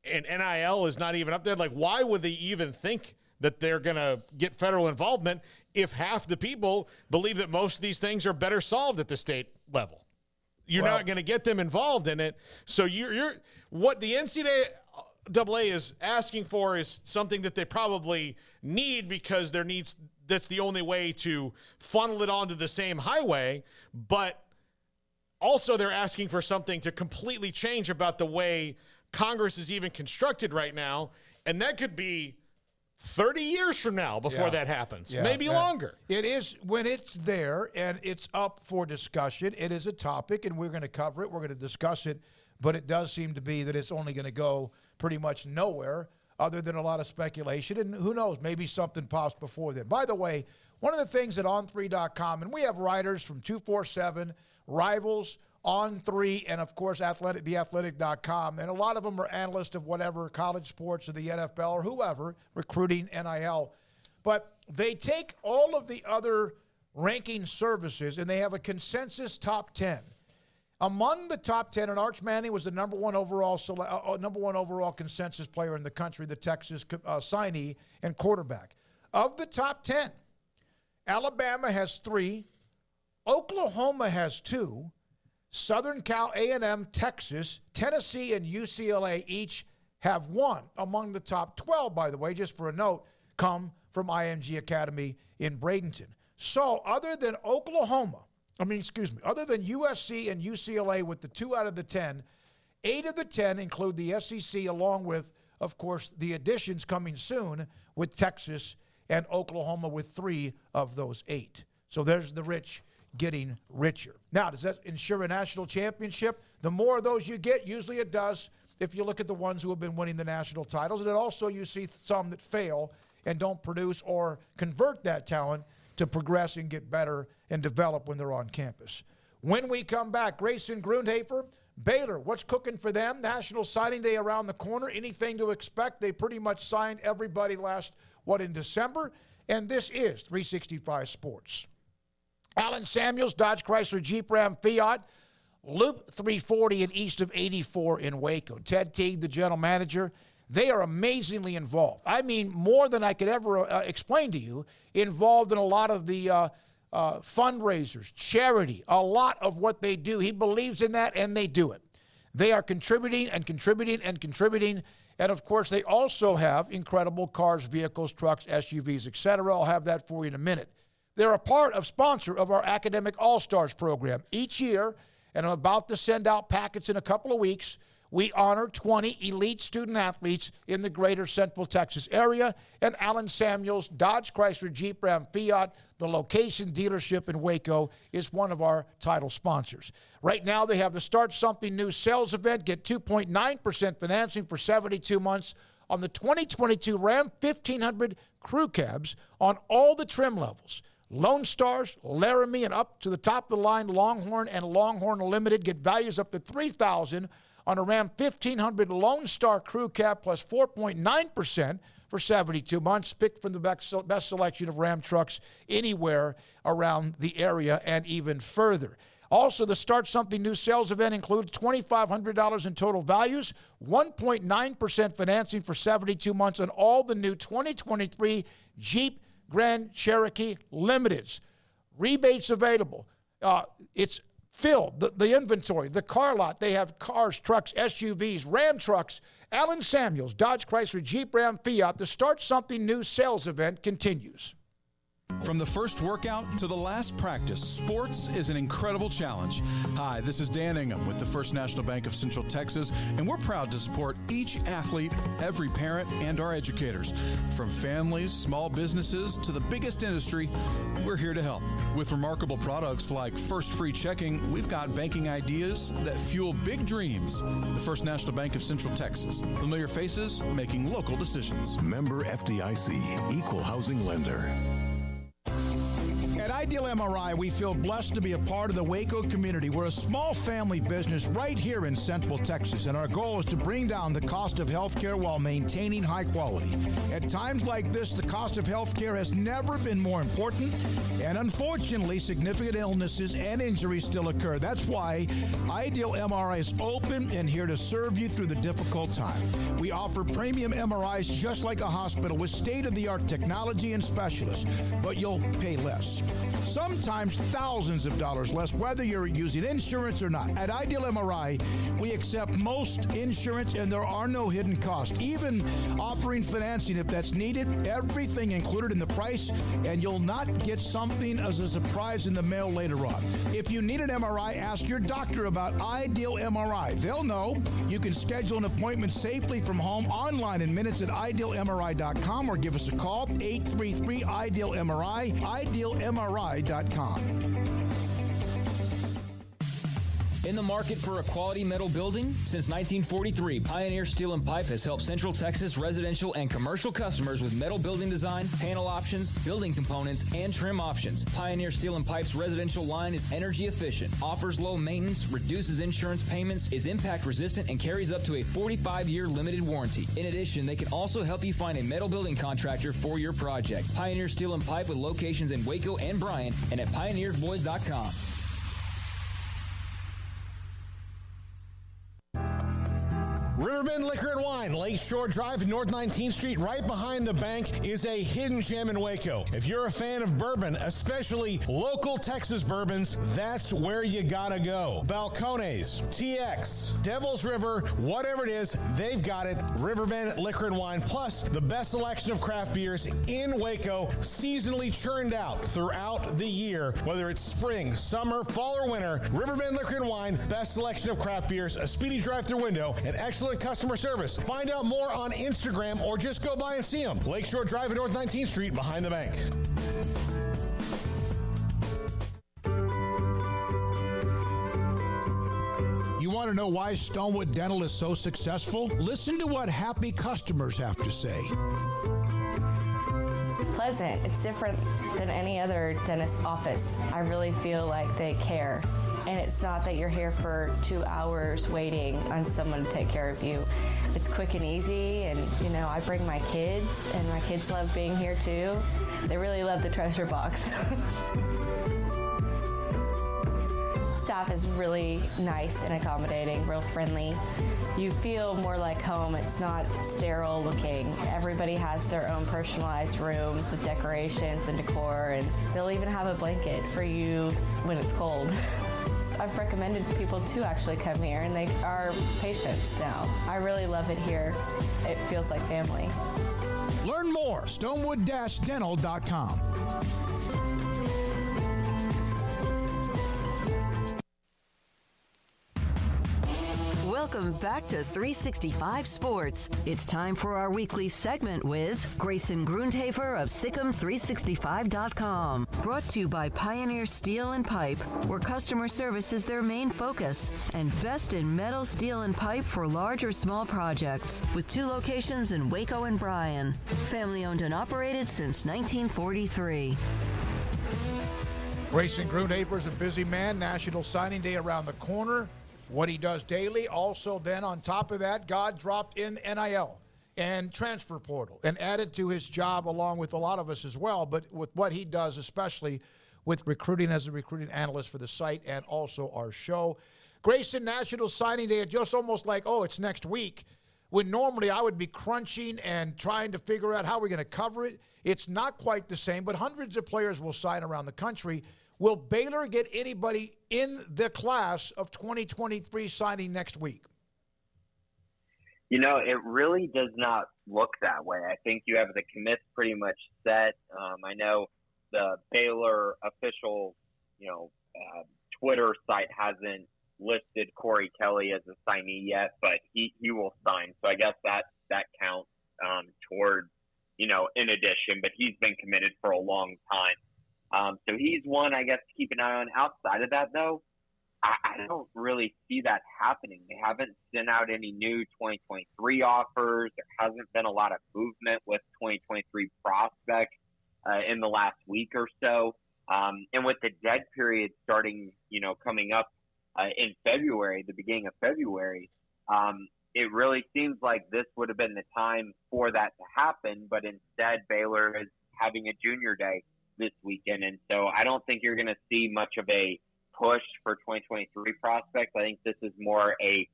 and NIL is not even up there, like, why would they even think that they're going to get federal involvement if half the people believe that most of these things are better solved at the state level? You're not going to get them involved in it. So you're what the NCAA is asking for is something that they probably need, because that's the only way to funnel it onto the same highway. But also they're asking for something to completely change about the way Congress is even constructed right now. And that could be 30 years from now before that happens, maybe longer. It is, when it's there and it's up for discussion, it is a topic, and we're going to cover it. We're going to discuss it. But it does seem to be that it's only going to go pretty much nowhere other than a lot of speculation. And who knows, maybe something pops before then. By the way, one of the things at On3.com, and we have writers from 247, Rivals, On3, and, of course, theathletic.com. And a lot of them are analysts of whatever, college sports or the NFL or whoever, recruiting, NIL. But they take all of the other ranking services, and they have a consensus top 10. Among the top 10, and Arch Manning was the number one overall consensus player in the country, the Texas signee and quarterback. Of the top 10, Alabama has 3, Oklahoma has 2, Southern Cal, A&M, Texas, Tennessee, and UCLA each have 1. Among the top 12, by the way, just for a note, come from IMG Academy in Bradenton. So other than other than USC and UCLA with the 2 out of the 10, 8 of the 10 include the SEC, along with, of course, the additions coming soon with Texas and Oklahoma with 3 of those 8. So there's the rich getting richer. Now, does that ensure a national championship? The more of those you get, usually it does, if you look at the ones who have been winning the national titles. And then also you see some that fail and don't produce or convert that talent to progress and get better and develop when they're on campus. When we come back, Grayson Grundhafer, Baylor, what's cooking for them? National Signing Day around the corner. Anything to expect? They pretty much signed everybody in December? And this is 365 Sports. Alan Samuels, Dodge Chrysler Jeep Ram Fiat, Loop 340 and east of 84 in Waco. Ted Teague, the general manager. They are amazingly involved. I mean, more than I could ever explain to you, involved in a lot of the fundraisers, charity, a lot of what they do. He believes in that, and they do it. They are contributing and contributing and contributing. And, of course, they also have incredible cars, vehicles, trucks, SUVs, etc. I'll have that for you in a minute. They're a sponsor of our Academic All-Stars program. Each year, and I'm about to send out packets in a couple of weeks, we honor 20 elite student-athletes in the greater Central Texas area. And Alan Samuels, Dodge Chrysler Jeep Ram Fiat, the location dealership in Waco, is one of our title sponsors. Right now, they have the Start Something New sales event. Get 2.9% financing for 72 months on the 2022 Ram 1500 crew cabs on all the trim levels. Lone Stars, Laramie, and up to the top of the line, Longhorn and Longhorn Limited get values up to $3,000 on a Ram 1500 Lone Star crew cab plus 4.9% for 72 months. Pick from the best selection of Ram trucks anywhere around the area and even further. Also, the Start Something New sales event includes $2,500 in total values, 1.9% financing for 72 months on all the new 2023 Jeep Grand Cherokee Limiteds. Rebates available. It's filled, the inventory, the car lot. They have cars, trucks, SUVs, Ram trucks. Alan Samuels, Dodge Chrysler Jeep Ram Fiat. The Start Something New sales event continues. From the first workout to the last practice, sports is an incredible challenge. Hi, this is Dan Ingham with the First National Bank of Central Texas, and we're proud to support each athlete, every parent, and our educators. From families, small businesses, to the biggest industry, we're here to help. With remarkable products like First Free Checking, we've got banking ideas that fuel big dreams. The First National Bank of Central Texas. Familiar faces making local decisions. Member FDIC, Equal Housing Lender. At Ideal MRI, we feel blessed to be a part of the Waco community. We're a small family business right here in Central Texas, and our goal is to bring down the cost of healthcare while maintaining high quality. At times like this, the cost of healthcare has never been more important, and unfortunately, significant illnesses and injuries still occur. That's why Ideal MRI is open and here to serve you through the difficult time. We offer premium MRIs just like a hospital with state-of-the-art technology and specialists, but you'll pay less. Sometimes thousands of dollars less, whether you're using insurance or not. At Ideal MRI, we accept most insurance and there are no hidden costs, even offering financing if that's needed. Everything included in the price, and you'll not get something as a surprise in the mail later on. If you need an MRI, ask your doctor about Ideal MRI. They'll know. You can schedule an appointment safely from home online in minutes at idealmri.com or give us a call, 833-IDEAL-MRI, idealmri.com. In the market for a quality metal building? Since 1943, Pioneer Steel & Pipe has helped Central Texas residential and commercial customers with metal building design, panel options, building components, and trim options. Pioneer Steel & Pipe's residential line is energy efficient, offers low maintenance, reduces insurance payments, is impact resistant, and carries up to a 45-year limited warranty. In addition, they can also help you find a metal building contractor for your project. Pioneer Steel & Pipe with locations in Waco and Bryan and at pioneersboys.com. Riverbend Liquor and Wine, Lakeshore Drive and North 19th Street, right behind the bank, is a hidden gem in Waco. If you're a fan of bourbon, especially local Texas bourbons, that's where you gotta go. Balcones, TX, Devil's River, whatever it is, they've got it. Riverbend Liquor and Wine, plus the best selection of craft beers in Waco, seasonally churned out throughout the year. Whether it's spring, summer, fall, or winter, Riverbend Liquor and Wine, best selection of craft beers, a speedy drive-through window, and excellent customer service. Find out more on Instagram or just go by and see them. Lakeshore Drive at North 19th Street behind the bank. You want to know why Stonewood Dental is so successful? Listen to what happy customers have to say. Pleasant. It's different than any other dentist's office. I really feel like they care. And it's not that you're here for 2 hours waiting on someone to take care of you. It's quick and easy, and you know, I bring my kids, and my kids love being here too. They really love the treasure box. Staff is really nice and accommodating, real friendly. You feel more like home. It's not sterile looking. Everybody has their own personalized rooms with decorations and decor, and they'll even have a blanket for you when it's cold. I've recommended people to actually come here, and they are patients now. I really love it here. It feels like family. Learn more, stonewood-dental.com. Welcome back to 365 Sports. It's time for our weekly segment with Grayson Grundhafer of SicEm365.com. Brought to you by Pioneer Steel and Pipe, where customer service is their main focus, and best in metal, steel, and pipe for large or small projects, with 2 locations in Waco and Bryan. Family owned and operated since 1943. Grayson Grundhafer is a busy man. National Signing Day around the corner. What he does daily. Also, then on top of that, God dropped in NIL and transfer portal and added to his job along with a lot of us as well. But with what he does, especially with recruiting as a recruiting analyst for the site and also our show. Grayson, National Signing Day, just almost like, oh, it's next week. When normally I would be crunching and trying to figure out how we're going to cover it. It's not quite the same, but hundreds of players will sign around the country. Will Baylor get anybody in the class of 2023 signing next week? You know, it really does not look that way. I think you have the commits pretty much set. I know the Baylor official, Twitter site hasn't listed Corey Kelly as a signee yet, but he will sign. So I guess that counts towards, in addition, but he's been committed for a long time. So he's one, I guess, to keep an eye on. Outside of that, though, I don't really see that happening. They haven't sent out any new 2023 offers. There hasn't been a lot of movement with 2023 prospects in the last week or so. And with the dead period starting, coming up in February, the beginning of February, it really seems like this would have been the time for that to happen. But instead, Baylor is having a junior day this weekend. And so I don't think you're going to see much of a push for 2023 prospects. I think this is more a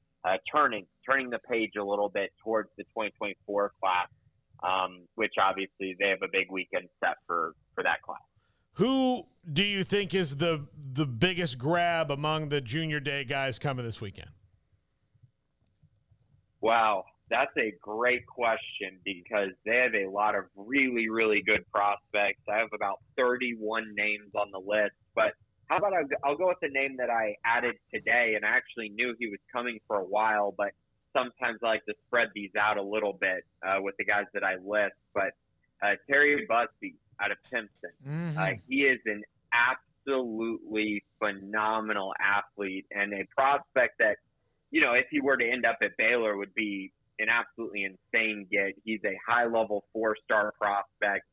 turning the page a little bit towards the 2024 class, which obviously they have a big weekend set for that class. Who do you think is the biggest grab among the junior day guys coming this weekend? Wow, that's a great question because they have a lot of really, really good prospects. I have about 31 names on the list, but how about I'll go with the name that I added today, and I actually knew he was coming for a while, but sometimes I like to spread these out a little bit with the guys that I list. But Terry Busby out of Timpson. He is an absolutely phenomenal athlete and a prospect that, if he were to end up at Baylor would be an absolutely insane get. He's a high-level 4-star prospect.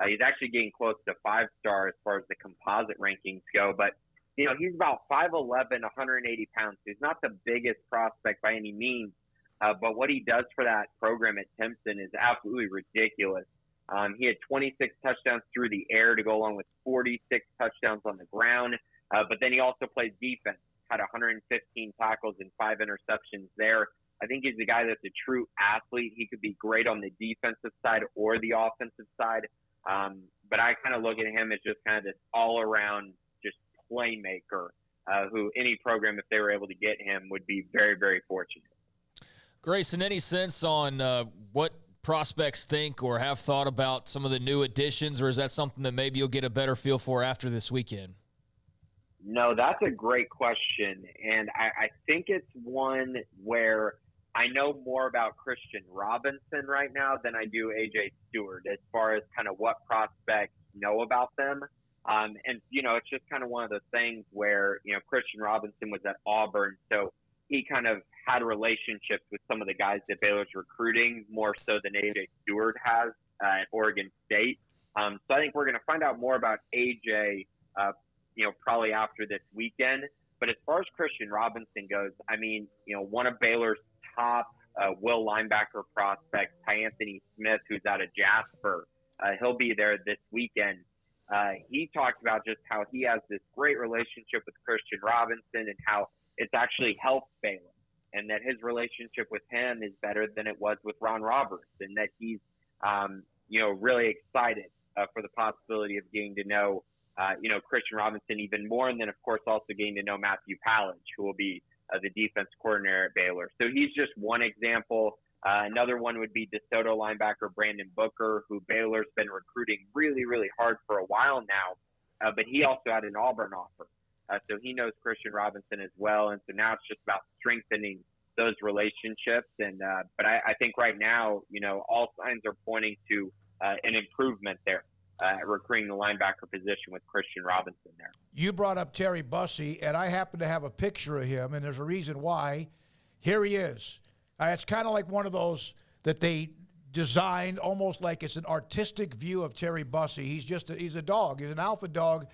He's actually getting close to 5-star as far as the composite rankings go. But, he's about 5'11", 180 pounds. He's not the biggest prospect by any means. But what he does for that program at Timpson is absolutely ridiculous. He had 26 touchdowns through the air to go along with 46 touchdowns on the ground. But then he also plays defense, had 115 tackles and 5 interceptions there. I think he's a guy that's a true athlete. He could be great on the defensive side or the offensive side. But I kind of look at him as just kind of this all-around just playmaker who any program, if they were able to get him, would be very, very fortunate. Grayson, any sense on what prospects think or have thought about some of the new additions, or is that something that maybe you'll get a better feel for after this weekend? No, that's a great question. And I think it's one where I know more about Christian Robinson right now than I do A.J. Stewart as far as kind of what prospects know about them. And, it's just kind of one of those things where, Christian Robinson was at Auburn, so he kind of had relationships with some of the guys that Baylor's recruiting more so than A.J. Stewart has at Oregon State. So I think we're going to find out more about A.J., probably after this weekend. But as far as Christian Robinson goes, one of Baylor's top will linebacker prospects, Anthony Smith, who's out of Jasper, he'll be there this weekend. He talked about just how he has this great relationship with Christian Robinson and how it's actually helped Baylor, and that his relationship with him is better than it was with Ron Roberts, and that he's, really excited for the possibility of getting to know, Christian Robinson even more, and then, of course, also getting to know Matthew Pallage, who will be the defense coordinator at Baylor. So he's just one example. Another one would be DeSoto linebacker Brandon Booker, who Baylor's been recruiting really, really hard for a while now, but he also had an Auburn offer. So he knows Christian Robinson as well, and so now it's just about strengthening those relationships. And but I think right now, all signs are pointing to an improvement there, recruiting the linebacker position with Christian Robinson there. You brought up Terry Bussey, and I happen to have a picture of him, and there's a reason why. Here he is. It's kind of like one of those that they designed almost like it's an artistic view of Terry Bussey. He's a dog. He's an alpha dog.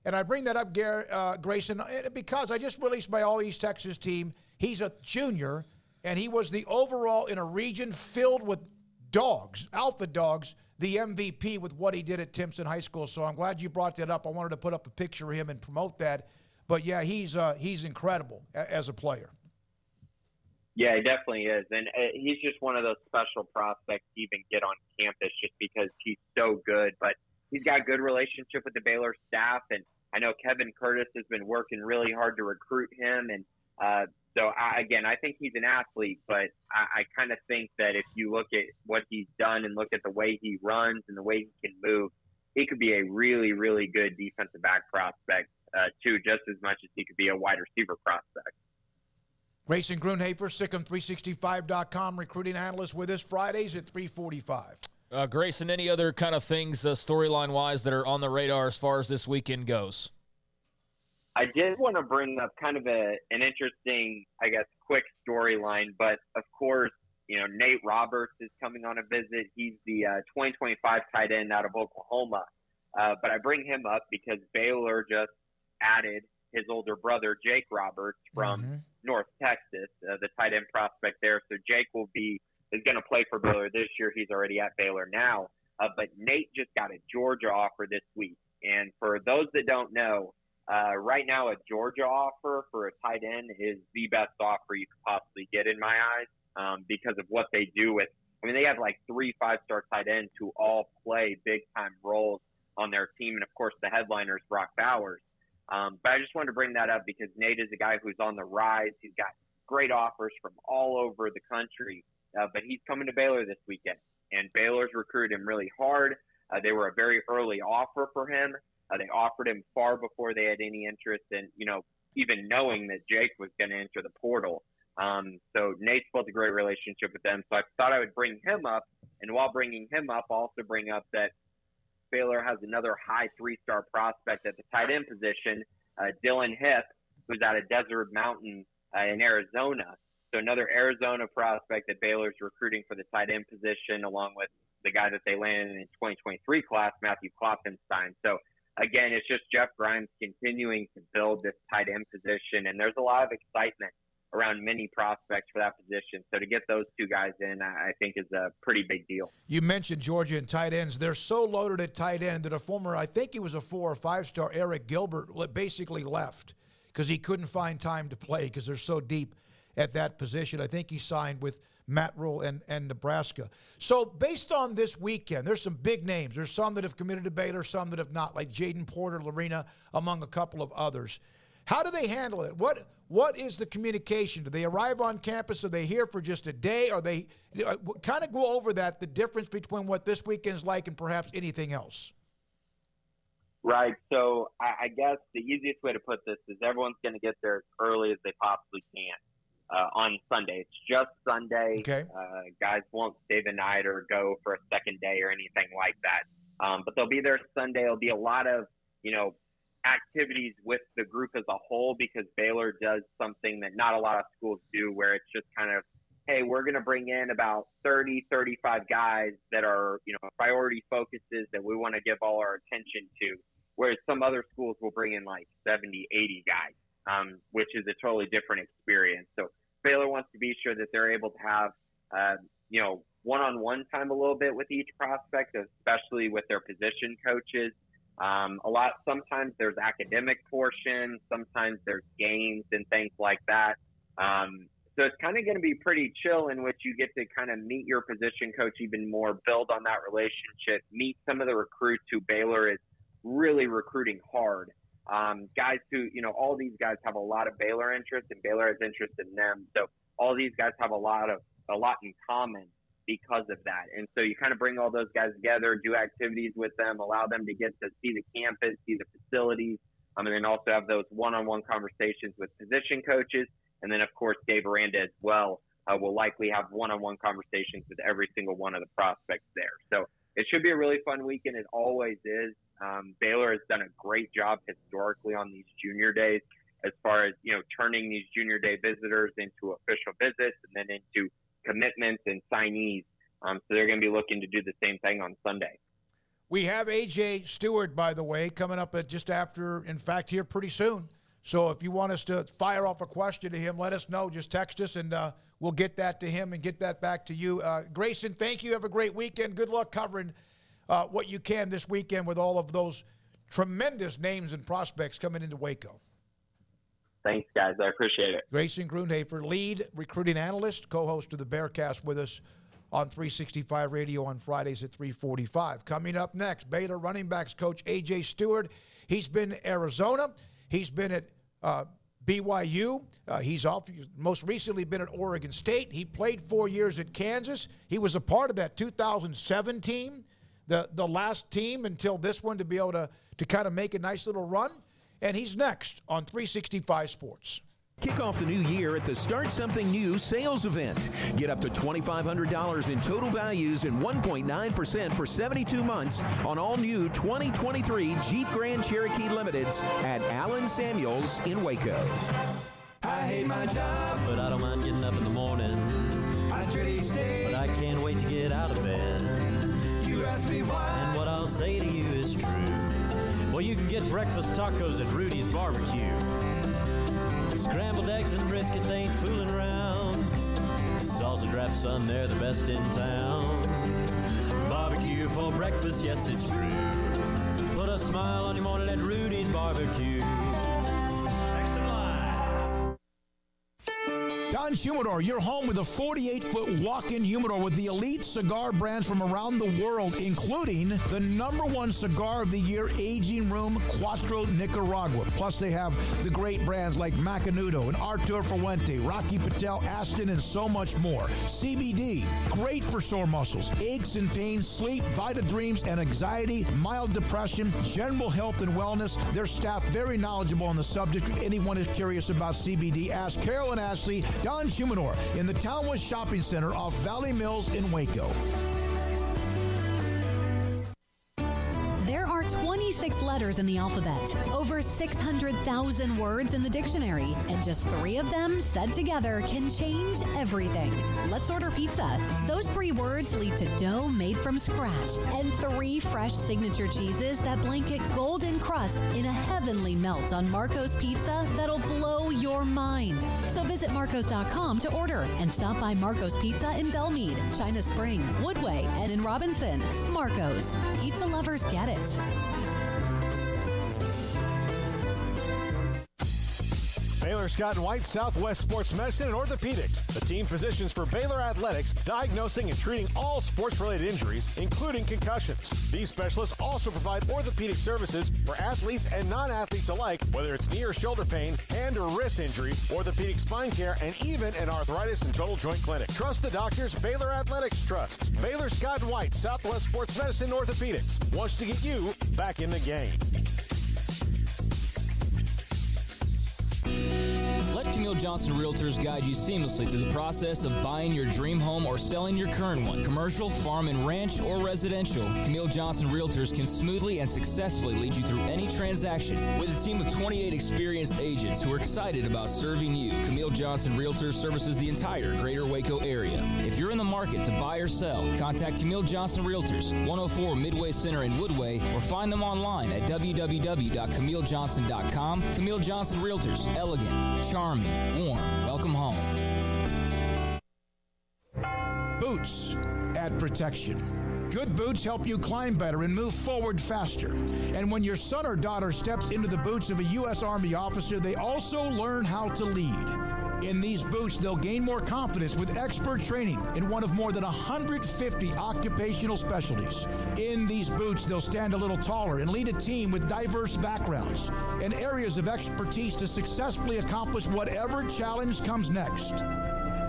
And I bring that up, Grayson, because I just released my All-East Texas team. He's a junior, and he was the overall in a region filled with dogs, alpha dogs, the MVP with what he did at Timpson High School. So I'm glad you brought that up. I wanted to put up a picture of him and promote that. But, yeah, he's incredible as a player. Yeah, he definitely is. And he's just one of those special prospects to even get on campus just because he's so good. But he's got a good relationship with the Baylor staff, and I know Kevin Curtis has been working really hard to recruit him. And so, I think he's an athlete, but I kind of think that if you look at what he's done and look at the way he runs and the way he can move, he could be a really, really good defensive back prospect too, just as much as he could be a wide receiver prospect. Grayson Grunhafer, Sikkim365.com recruiting analyst with us Fridays at 3:45. Grayson, any other kind of things storyline-wise that are on the radar as far as this weekend goes? I did want to bring up kind of an interesting, I guess, quick storyline, but of course, Nate Roberts is coming on a visit. He's the 2025 tight end out of Oklahoma. But I bring him up because Baylor just added his older brother, Jake Roberts, from North Texas, the tight end prospect there. So Jake is going to play for Baylor this year. He's already at Baylor now. But Nate just got a Georgia offer this week. And for those that don't know, right now a Georgia offer for a tight end is the best offer you could possibly get in my eyes, because of what they do with – they have like 3 5-star tight ends who all play big-time roles on their team. And, of course, the headliner is Brock Bowers. But I just wanted to bring that up because Nate is a guy who's on the rise. He's got great offers from all over the country, but he's coming to Baylor this weekend. And Baylor's recruited him really hard. They were a very early offer for him. They offered him far before they had any interest in, even knowing that Jake was going to enter the portal. So Nate's built a great relationship with them. So I thought I would bring him up. And while bringing him up, I'll also bring up that Baylor has another high 3-star prospect at the tight end position, Dylan Hip, who's out of Desert Mountain in Arizona. So another Arizona prospect that Baylor's recruiting for the tight end position, along with the guy that they landed in 2023 class, Matthew Klopfenstein. So again, it's just Jeff Grimes continuing to build this tight end position, and there's a lot of excitement around many prospects for that position. So to get those two guys in, I think is a pretty big deal. You mentioned Georgia and tight ends. They're so loaded at tight end that a former, I think he was a 4 or 5-star, Eric Gilbert, basically left because he couldn't find time to play because they're so deep at that position. I think he signed with Matt Rule and Nebraska. So based on this weekend, there's some big names. There's some that have committed to Baylor, some that have not, like Jaden Porter, Lorena, among a couple of others. How do they handle it? What is the communication? Do they arrive on campus? Are they here for just a day? Are they kind of go over that, the difference between what this weekend's like and perhaps anything else? Right. So I guess the easiest way to put this is everyone's going to get there as early as they possibly can on Sunday. It's just Sunday. Okay. Guys won't stay the night or go for a second day or anything like that. But they'll be there Sunday. There'll be a lot of, activities with the group as a whole, because Baylor does something that not a lot of schools do, where it's just kind of, hey, we're going to bring in about 30, 35 guys that are, priority focuses that we want to give all our attention to, whereas some other schools will bring in like 70, 80 guys, which is a totally different experience. So Baylor wants to be sure that they're able to have, one-on-one time a little bit with each prospect, especially with their position coaches. Sometimes there's academic portion, sometimes there's games and things like that. So it's kind of going to be pretty chill, in which you get to kind of meet your position coach even more, build on that relationship, meet some of the recruits who Baylor is really recruiting hard. Guys who, all these guys have a lot of Baylor interest, and Baylor has interest in them. So all these guys have a lot in common because of that. And so you kind of bring all those guys together, do activities with them, allow them to get to see the campus, see the facilities, and then also have those one-on-one conversations with position coaches. And then, of course, Dave Aranda as well will likely have one-on-one conversations with every single one of the prospects there. So it should be a really fun weekend. It always is. Baylor has done a great job historically on these junior days, as far as, turning these junior day visitors into official visits and then into commitments and signees. So they're going to be looking to do the same thing on Sunday. We have A.J. Stewart, by the way, coming up at just after, in fact, here pretty soon. So if you want us to fire off a question to him, let us know. Just text us, and we'll get that to him and get that back to you. Grayson, thank you. Have a great weekend. Good luck covering what you can this weekend with all of those tremendous names and prospects coming into Waco. Thanks, guys. I appreciate it. Grayson Grunhafer, lead recruiting analyst, co-host of the Bearcast, with us on 365 Radio on Fridays at 3:45. Coming up next, Baylor running backs coach A.J. Stewart. He's been at Arizona. He's been at BYU. He's most recently been at Oregon State. He played 4 years at Kansas. He was a part of that 2007 team the last team until this one to be able to kind of make a nice little run. And he's next on 365 Sports. Kick off the new year at the Start Something New sales event. Get up to $2,500 in total values and 1.9% for 72 months on all new 2023 Jeep Grand Cherokee Limiteds at Allen Samuels in Waco. I hate my job, but I don't mind getting up in the morning. I dread each day, but I can't wait to get out of bed. You ask me why, and what I'll say to you is true. Well, you can get breakfast tacos at Rudy's Barbecue. Scrambled eggs and brisket, they ain't fooling around. Salsa drap, son, they're the best in town. Barbecue for breakfast, yes, it's true. Put a smile on your morning at Rudy's Barbecue. Next in line. Don Humidor, your home with a 48-foot walk-in humidor with the elite cigar brands from around the world, including the #1 cigar of the year, Aging Room Cuatro Nicaragua. Plus, they have the great brands like Macanudo and Artur Fuente, Rocky Patel, Aston, and so much more. CBD, great for sore muscles, aches and pains, sleep, Vita Dreams, and anxiety, mild depression, general health and wellness. Their staff very knowledgeable on the subject. If anyone is curious about CBD, ask Carol and Ashley. Don Humidor in the Townwest Shopping Center off Valley Mills in Waco. There are 26 letters in the alphabet, over 600,000 words in the dictionary, and just 3 of them said together can change everything. Let's order pizza. Those 3 words lead to dough made from scratch and 3 fresh signature cheeses that blanket golden crust in a heavenly melt on Marco's Pizza that'll blow your mind. So visit Marcos.com to order and stop by Marco's Pizza in Belmead, China Spring, Woodway, and in Robinson. Marco's. Pizza lovers get it. Baylor Scott & White Southwest Sports Medicine and Orthopedics, the team physicians for Baylor Athletics, diagnosing and treating all sports-related injuries, including concussions. These specialists also provide orthopedic services for athletes and non-athletes alike, whether it's knee or shoulder pain, hand or wrist injuries, orthopedic spine care, and even an arthritis and total joint clinic. Trust the doctors Baylor Athletics trusts. Baylor Scott & White Southwest Sports Medicine and Orthopedics wants to get you back in the game. Let Camille Johnson Realtors guide you seamlessly through the process of buying your dream home or selling your current one. Commercial, farm and ranch, or residential, Camille Johnson Realtors can smoothly and successfully lead you through any transaction. With a team of 28 experienced agents who are excited about serving you, Camille Johnson Realtors services the entire greater Waco area. If you're in the market to buy or sell, contact Camille Johnson Realtors, 104 Midway Center in Woodway, or find them online at www.camillejohnson.com. Camille Johnson Realtors, elegant, charming, warm. Welcome home. Boots add protection. Good boots help you climb better and move forward faster. And when your son or daughter steps into the boots of a U.S. Army officer, they also learn how to lead. In these boots, they'll gain more confidence with expert training in one of more than 150 occupational specialties. In these boots, they'll stand a little taller and lead a team with diverse backgrounds and areas of expertise to successfully accomplish whatever challenge comes next.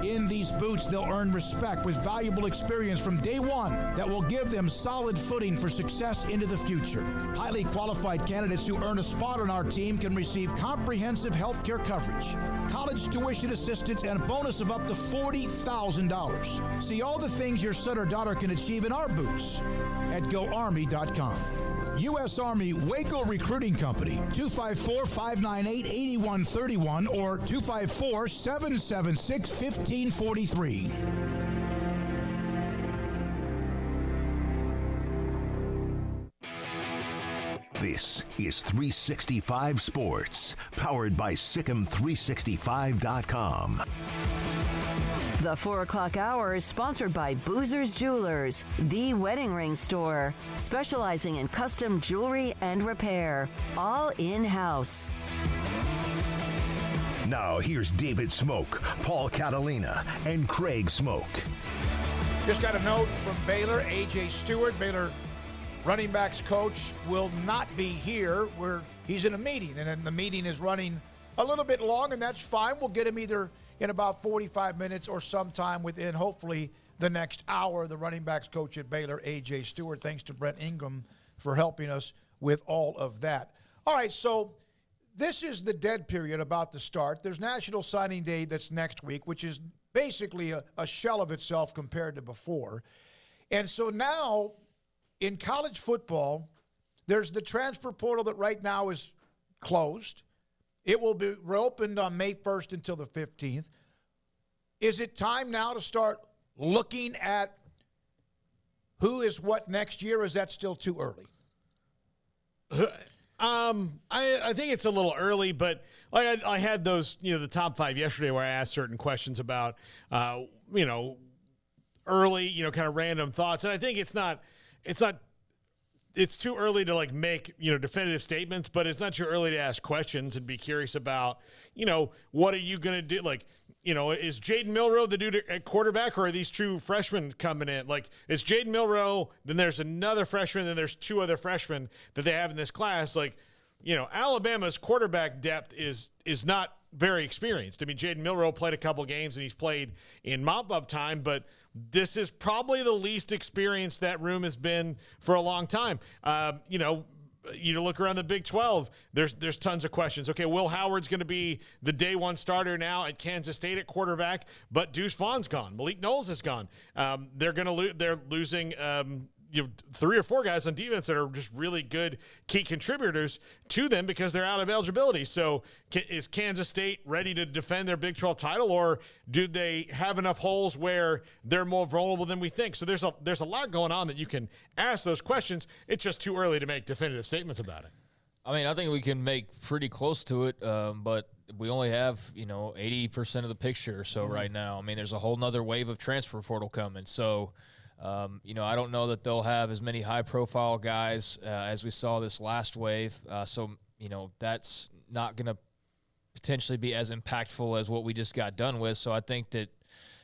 In these boots, they'll earn respect with valuable experience from day one that will give them solid footing for success into the future. Highly qualified candidates who earn a spot on our team can receive comprehensive health care coverage, college tuition assistance, and a bonus of up to $40,000. See all the things your son or daughter can achieve in our boots at GoArmy.com. U.S. Army Waco Recruiting Company, 254-598-8131 or 254-776-1543. This is 365 Sports, powered by Sikkim365.com. The 4 o'clock hour is sponsored by Boozer's Jewelers, the wedding ring store, specializing in custom jewelry and repair, all in-house. Now here's David Smoak, Paul Catalina, and Craig Smoak. Just got a note from Baylor, A.J. Stewart, Baylor running backs coach, will not be here. He's in a meeting, and then the meeting is running a little bit long, and that's fine. We'll get him either in about 45 minutes or sometime within, hopefully, the next hour. The running backs coach at Baylor, A.J. Stewart. Thanks to Brent Ingram for helping us with all of that. All right, so this is the dead period about to start. There's National Signing Day that's next week, which is basically a shell of itself compared to before. And so now in college football, there's the transfer portal that right now is closed. It will be reopened on May 1st until the 15th. Is it time now to start looking at who is what next year, or is that still too early? I think it's a little early, but like I had those, the top 5 yesterday where I asked certain questions about, early, kind of random thoughts. And I think it's too early to like make, definitive statements, but it's not too early to ask questions and be curious about, what are you going to do? Like, is Jaden Milroe the dude at quarterback, or are these true freshmen coming in? Like, it's Jaden Milroe, then there's another freshman, then there's 2 other freshmen that they have in this class. Like, Alabama's quarterback depth is not very experienced. I mean, Jaden Milroe played a couple games and he's played in mop-up time, but this is probably the least experienced that room has been for a long time. You look around the Big 12, there's tons of questions. Okay, Will Howard's going to be the day one starter now at Kansas State at quarterback, but Deuce Vaughn's gone. Malik Knowles is gone. They're losing 3 or 4 guys on defense that are just really good key contributors to them because they're out of eligibility. So is Kansas State ready to defend their Big 12 title, or do they have enough holes where they're more vulnerable than we think? So there's a lot going on that you can ask those questions. It's just too early to make definitive statements about it. I mean, I think we can make pretty close to it, but we only have, 80% of the picture or so right now. I mean, there's a whole nother wave of transfer portal coming. So, I don't know that they'll have as many high-profile guys as we saw this last wave. So, that's not going to potentially be as impactful as what we just got done with. So I think that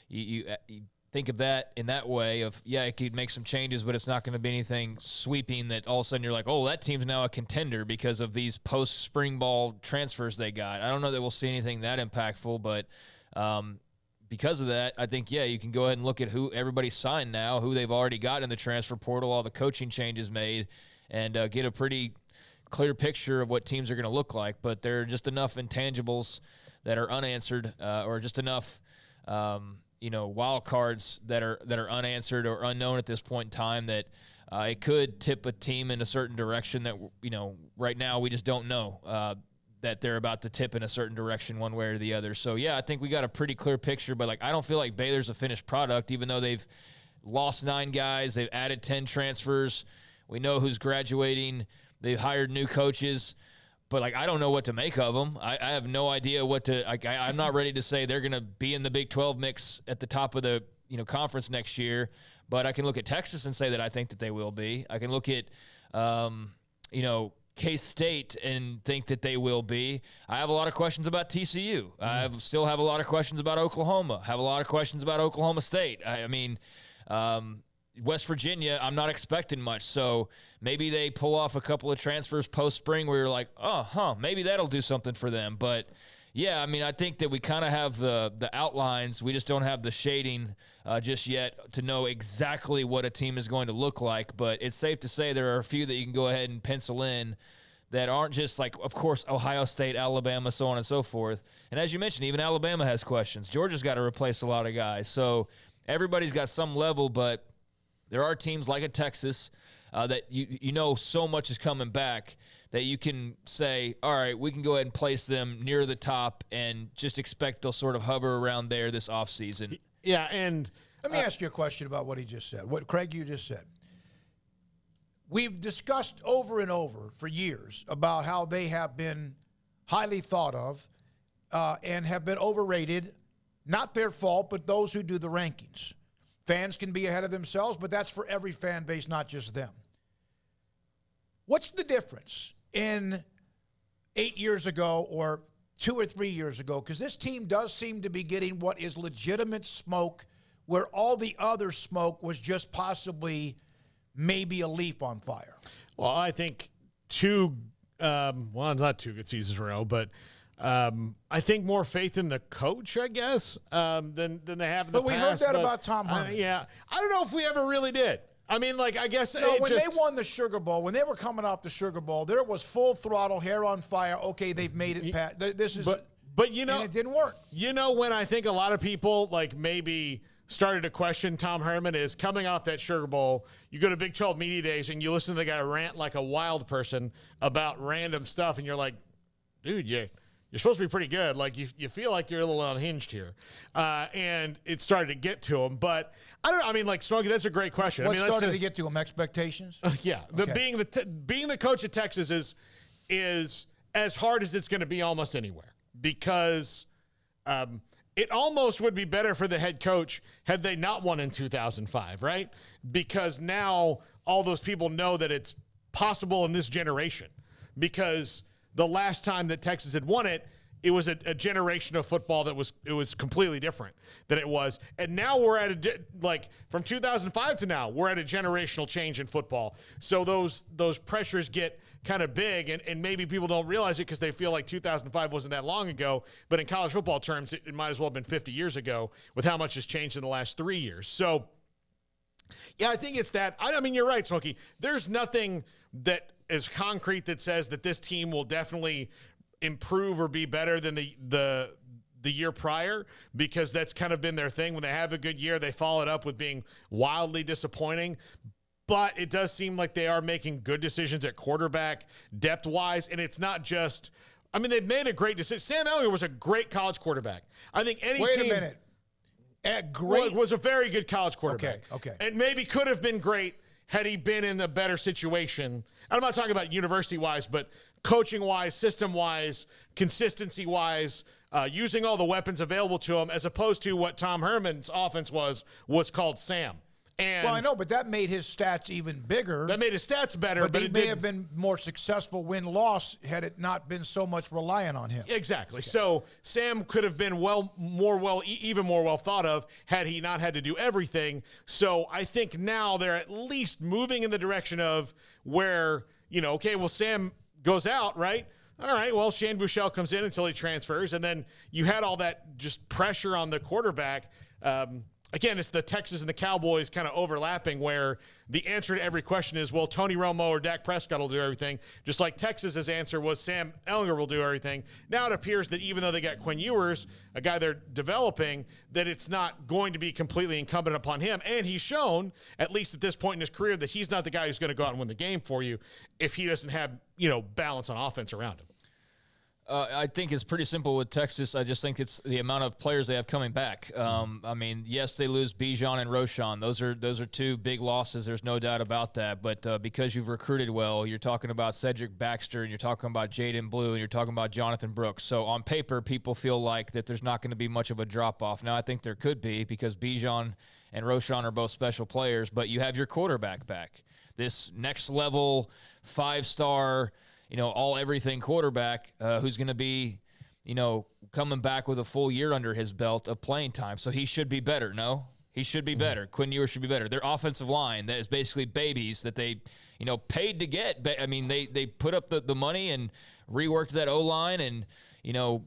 you think of that in that way of, it could make some changes, but it's not going to be anything sweeping that all of a sudden you're like, oh, that team's now a contender because of these post-spring ball transfers they got. I don't know that we'll see anything that impactful, but because of that, I think, you can go ahead and look at who everybody signed now, who they've already got in the transfer portal, all the coaching changes made, and get a pretty clear picture of what teams are going to look like. But there are just enough intangibles that are unanswered, or just enough, wild cards that are unanswered or unknown at this point in time that it could tip a team in a certain direction that, right now we just don't know. That they're about to tip in a certain direction one way or the other. So, I think we got a pretty clear picture, but, I don't feel like Baylor's a finished product, even though they've lost 9 guys. They've added 10 transfers. We know who's graduating. They've hired new coaches. But, I don't know what to make of them. I have no idea what to I'm not ready to say they're going to be in the Big 12 mix at the top of the, conference next year. But I can look at Texas and say that I think that they will be. I can look at, K-State and think that they will be. I have a lot of questions about TCU. I still have a lot of questions about Oklahoma. Have a lot of questions about Oklahoma State. I mean, West Virginia, I'm not expecting much. So maybe they pull off a couple of transfers post-spring where you're like, maybe that'll do something for them. But, I think that we kind of have the outlines. We just don't have the shading just yet to know exactly what a team is going to look like. But it's safe to say there are a few that you can go ahead and pencil in that aren't just like, of course, Ohio State, Alabama, so on and so forth. And as you mentioned, even Alabama has questions. Georgia's got to replace a lot of guys. So everybody's got some level, but there are teams like a Texas that so much is coming back that you can say, all right, we can go ahead and place them near the top and just expect they'll sort of hover around there this offseason. Yeah, and let me ask you a question about what he just said, what Craig, you just said. We've discussed over and over for years about how they have been highly thought of and have been overrated. Not their fault, but those who do the rankings. Fans can be ahead of themselves, but that's for every fan base, not just them. What's the difference in 8 years ago or 2 or 3 years ago? Because this team does seem to be getting what is legitimate smoke, where all the other smoke was just possibly maybe a leaf on fire. Well, I think not 2 good seasons in a row, but I think, more faith in the coach, I guess, than they have in the past. But we heard that about Tom Herman. Yeah. I don't know if we ever really did. I mean, like, I guess no. When they won the Sugar Bowl, when they were coming off the Sugar Bowl, there was full throttle, hair on fire. Okay, they've made it past. This is. But you know, and it didn't work. You know, when I think a lot of people like maybe started to question Tom Herman is coming off that Sugar Bowl. You go to Big 12 media days and you listen to the guy rant like a wild person about random stuff, and you're like, dude, you're supposed to be pretty good. Like, you feel like you're a little unhinged here. And it started to get to him. But I don't know. I mean, like, Smoky, that's a great question. What I mean, started to get to him? Expectations? Yeah. Okay. Being the coach at Texas is as hard as it's going to be almost anywhere, because it almost would be better for the head coach had they not won in 2005, right? Because now all those people know that it's possible in this generation, because the last time that Texas had won it, it was a generation of football that was completely different than it was. And now we're at from 2005 to now, we're at a generational change in football. So those pressures get kind of big, and maybe people don't realize it because they feel like 2005 wasn't that long ago. But in college football terms, it might as well have been 50 years ago with how much has changed in the last 3 years. So, yeah, I think it's that. I mean, you're right, Smokey. There's nothing that is concrete that says that this team will definitely improve or be better than the year prior, because that's kind of been their thing. When they have a good year, they follow it up with being wildly disappointing. But it does seem like they are making good decisions at quarterback, depth-wise, and it's not just – I mean, they've made a great decision. Sam Ellinger was a great college quarterback. I think any team – Wait a minute. Was a very good college quarterback. Okay. And maybe could have been great had he been in a better situation. And I'm not talking about university-wise, but coaching-wise, system-wise, consistency-wise, using all the weapons available to him, as opposed to what Tom Herman's offense was called Sam. And well, I know, but that made his stats even bigger. That made his stats better. But he may have been more successful win-loss had it not been so much reliant on him. Exactly. Okay. So Sam could have been even more well thought of had he not had to do everything. So I think now they're at least moving in the direction of where, okay, well, Sam goes out, right? All right, well, Shane Buechele comes in until he transfers, and then you had all that just pressure on the quarterback. Again, it's the Texas and the Cowboys kind of overlapping, where the answer to every question is, well, Tony Romo or Dak Prescott will do everything, just like Texas's answer was Sam Ellinger will do everything. Now it appears that even though they got Quinn Ewers, a guy they're developing, that it's not going to be completely incumbent upon him. And he's shown, at least at this point in his career, that he's not the guy who's going to go out and win the game for you if he doesn't have, balance on offense around him. I think it's pretty simple with Texas. I just think it's the amount of players they have coming back. I mean, yes, they lose Bijan and Roschon. Those are two big losses. There's no doubt about that. But because you've recruited well, you're talking about Cedric Baxter, and you're talking about Jaden Blue, and you're talking about Jonathan Brooks. So on paper, people feel like that there's not going to be much of a drop-off. Now, I think there could be, because Bijan and Roschon are both special players, but you have your quarterback back. This next-level, five-star, all-everything quarterback who's going to be, coming back with a full year under his belt of playing time. So he should be better, no? He should be better. Quinn Ewers should be better. Their offensive line, that is basically babies that they, paid to get. I mean, they put up the money and reworked that O-line and,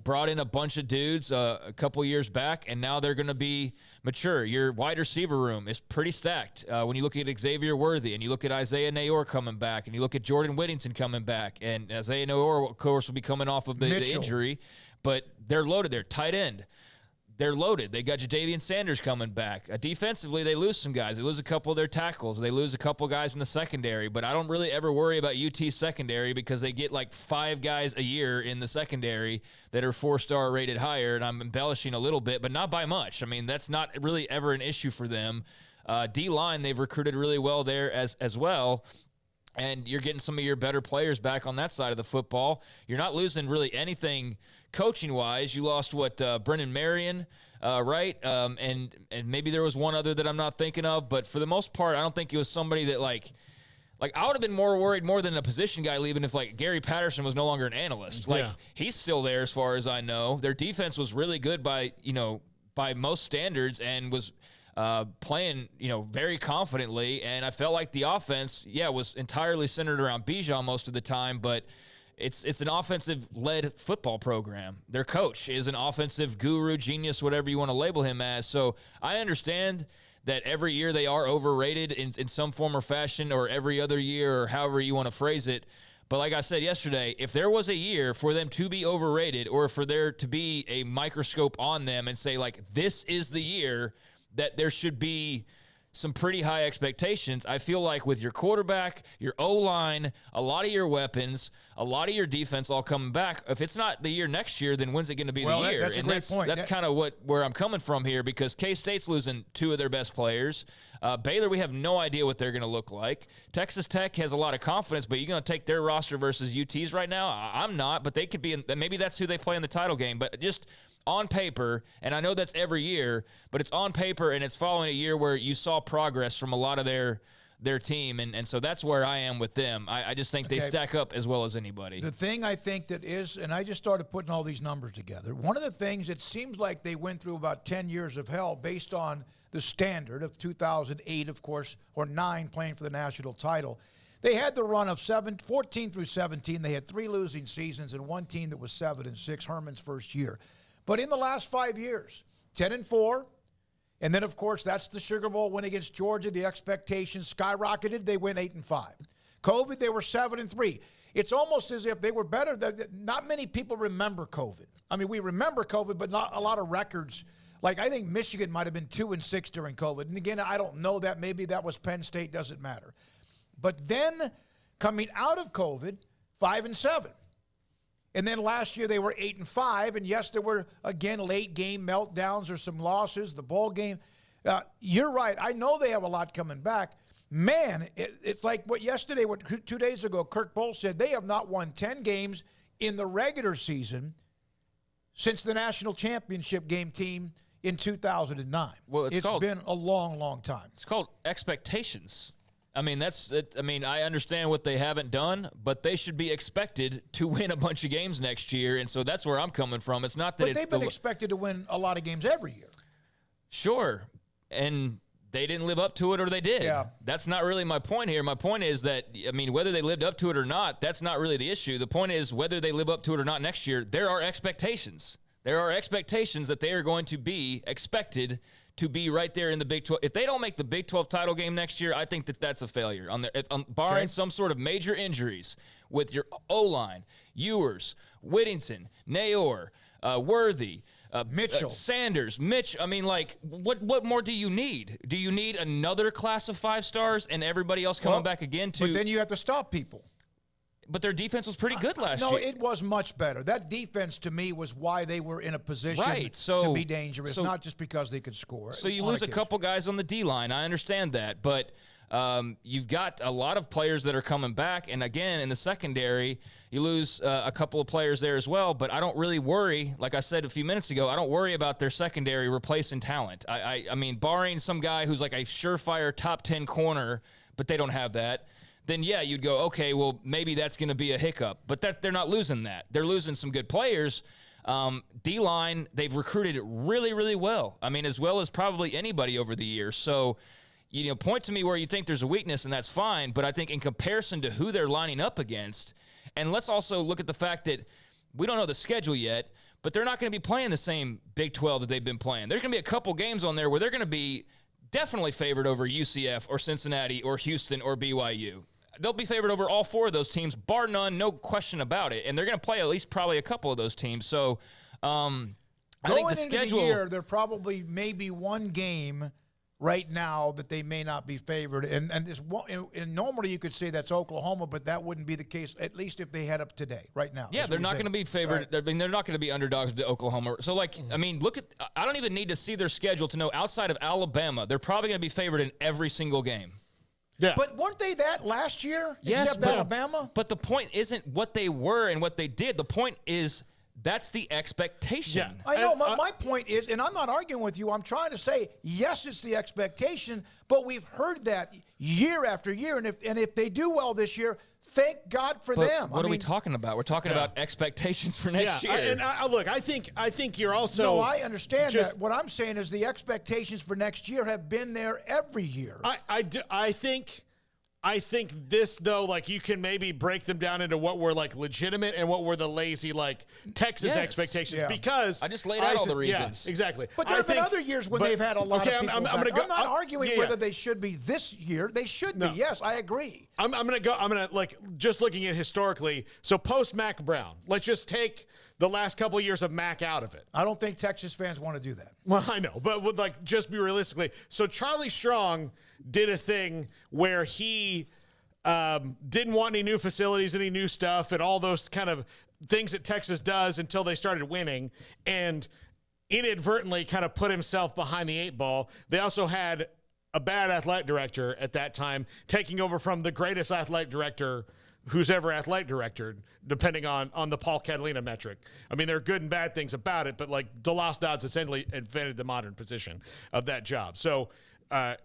brought in a bunch of dudes a couple years back, and now they're going to be mature. Your wide receiver room is pretty stacked. When you look at Xavier Worthy, and you look at Isaiah Nayor coming back, and you look at Jordan Whittington coming back, and Isaiah Nayor, of course, will be coming off of the injury, but they're loaded. They're tight end. They're loaded. They got Jadavian Sanders coming back. Defensively, they lose some guys. They lose a couple of their tackles. They lose a couple guys in the secondary. But I don't really ever worry about UT's secondary, because they get like 5 guys a year in the secondary that are 4-star rated higher. And I'm embellishing a little bit, but not by much. I mean, that's not really ever an issue for them. D-line, they've recruited really well there as well. And you're getting some of your better players back on that side of the football. You're not losing really anything coaching-wise. You lost, Brennan Marion, right? And maybe there was one other that I'm not thinking of. But for the most part, I don't think it was somebody that, like I would have been more worried more than a position guy leaving if, Gary Patterson was no longer an analyst. He's still there as far as I know. Their defense was really good by most standards, and was playing, very confidently. And I felt like the offense, was entirely centered around Bijan most of the time, but it's an offensive-led football program. Their coach is an offensive guru, genius, whatever you want to label him as. So I understand that every year they are overrated in some form or fashion, or every other year, or however you want to phrase it. But like I said yesterday, if there was a year for them to be overrated, or for there to be a microscope on them and say, like, this is the year that there should be some pretty high expectations, I feel like with your quarterback, your O-line, a lot of your weapons, a lot of your defense all coming back, if it's not the year next year, then when's it going to be the year? That's a great point. That's kind of where I'm coming from here, because K-State's losing 2 of their best players. Baylor, we have no idea what they're going to look like. Texas Tech has a lot of confidence, but you're going to take their roster versus UT's right now? I'm not, but they could be maybe that's who they play in the title game. But just on paper, and I know that's every year, but it's on paper, and it's following a year where you saw progress from a lot of their team, and so that's where I am with them. I just think they stack up as well as anybody. The thing I think that is, and I just started putting all these numbers together, one of the things, it seems like they went through about 10 years of hell based on the standard of 2008, of course, or 9, playing for the national title. They had the run of 14 through 17. They had 3 losing seasons and 1 team that was 7-6, Herman's first year. But in the last 5 years, 10-4, and then, of course, that's the Sugar Bowl win against Georgia. The expectations skyrocketed. They went 8-5. COVID, they were 7-3. It's almost as if they were better. Not many people remember COVID. I mean, we remember COVID, but not a lot of records. Like, I think Michigan might have been 2-6 during COVID. And again, I don't know that. Maybe that was Penn State. Doesn't matter. But then, coming out of COVID, 5-7. And then last year they were 8-5, and yes, there were, again, late game meltdowns or some losses, the bowl game. You're right. I know they have a lot coming back. Man, it's like what 2 days ago, Kirk Bohl said, they have not won 10 games in the regular season since the national championship game team in 2009. Well, it's been a long, long time. It's called expectations. I mean, I understand what they haven't done, but they should be expected to win a bunch of games next year, and so that's where I'm coming from. It's not that but they've been expected to win a lot of games every year. Sure, and they didn't live up to it, or they did. Yeah. That's not really my point here. My point is that, I mean, whether they lived up to it or not, that's not really the issue. The point is whether they live up to it or not next year, there are expectations. There are expectations that they are going to be expected to be right there in the Big 12. If they don't make the Big 12 title game next year, I think that's a failure. Barring some sort of major injuries with your O-line, Ewers, Whittington, Nayor, Worthy, Mitchell, Sanders, Mitch. I mean, like, what more do you need? Do you need another class of 5 stars and everybody else coming back again? But then you have to stop people. But their defense was pretty good last year. No, it was much better. That defense, to me, was why they were in a position to be dangerous, not just because they could score. So you lose a couple guys on the D-line. I understand that. But you've got a lot of players that are coming back. And, again, in the secondary, you lose a couple of players there as well. But I don't really worry. Like I said a few minutes ago, I don't worry about their secondary replacing talent. I mean, barring some guy who's like a surefire top 10 corner, but they don't have that, then, yeah, you'd go, okay, well, maybe that's going to be a hiccup. But they're not losing that. They're losing some good players. D-line, they've recruited really, really well. I mean, as well as probably anybody over the years. So, point to me where you think there's a weakness, and that's fine. But I think in comparison to who they're lining up against, and let's also look at the fact that we don't know the schedule yet, but they're not going to be playing the same Big 12 that they've been playing. There's going to be a couple games on there where they're going to be definitely favored over UCF or Cincinnati or Houston or BYU. They'll be favored over all 4 of those teams, bar none, no question about it. And they're going to play at least probably a couple of those teams. So I think the schedule. Into the year, there probably maybe one game right now that they may not be favored. And normally you could say that's Oklahoma, but that wouldn't be the case, at least if they head up today, right now. Yeah, they're not going to be favored. Right. I mean, they're not going to be underdogs to Oklahoma. So, I mean, I don't even need to see their schedule to know outside of Alabama, they're probably going to be favored in every single game. Yeah. But weren't they that last year? Yes, except Alabama? But the point isn't what they were and what they did. The point is that's the expectation. Yeah. I know. My point is, and I'm not arguing with you, I'm trying to say, yes, it's the expectation, but we've heard that year after year. And if they do well this year, thank God for them. What are we talking about? We're talking about expectations for next year. Look, I think you're also. No, I understand that. What I'm saying is the expectations for next year have been there every year. I think I think this, though, like you can maybe break them down into what were like legitimate and what were the lazy, like Texas expectations. Yeah. Because I just laid out all the reasons. Yeah, exactly. But there have been other years when they've had a lot of people. I'm not arguing whether they should be this year. They should be. Yes, I agree. I'm going to like just looking at historically. So post Mac Brown, let's just take the last couple of years of Mac out of it. I don't think Texas fans want to do that. Well, I know, but would like just be realistically. So Charlie Strong did a thing where he didn't want any new facilities, any new stuff, and all those kind of things that Texas does until they started winning, and inadvertently kind of put himself behind the 8 ball. They also had a bad athletic director at that time, taking over from the greatest athletic director who's ever athletic director, depending on the Paul Catalina metric. I mean, there are good and bad things about it, but like DeLoss Dodds essentially invented the modern position of that job. So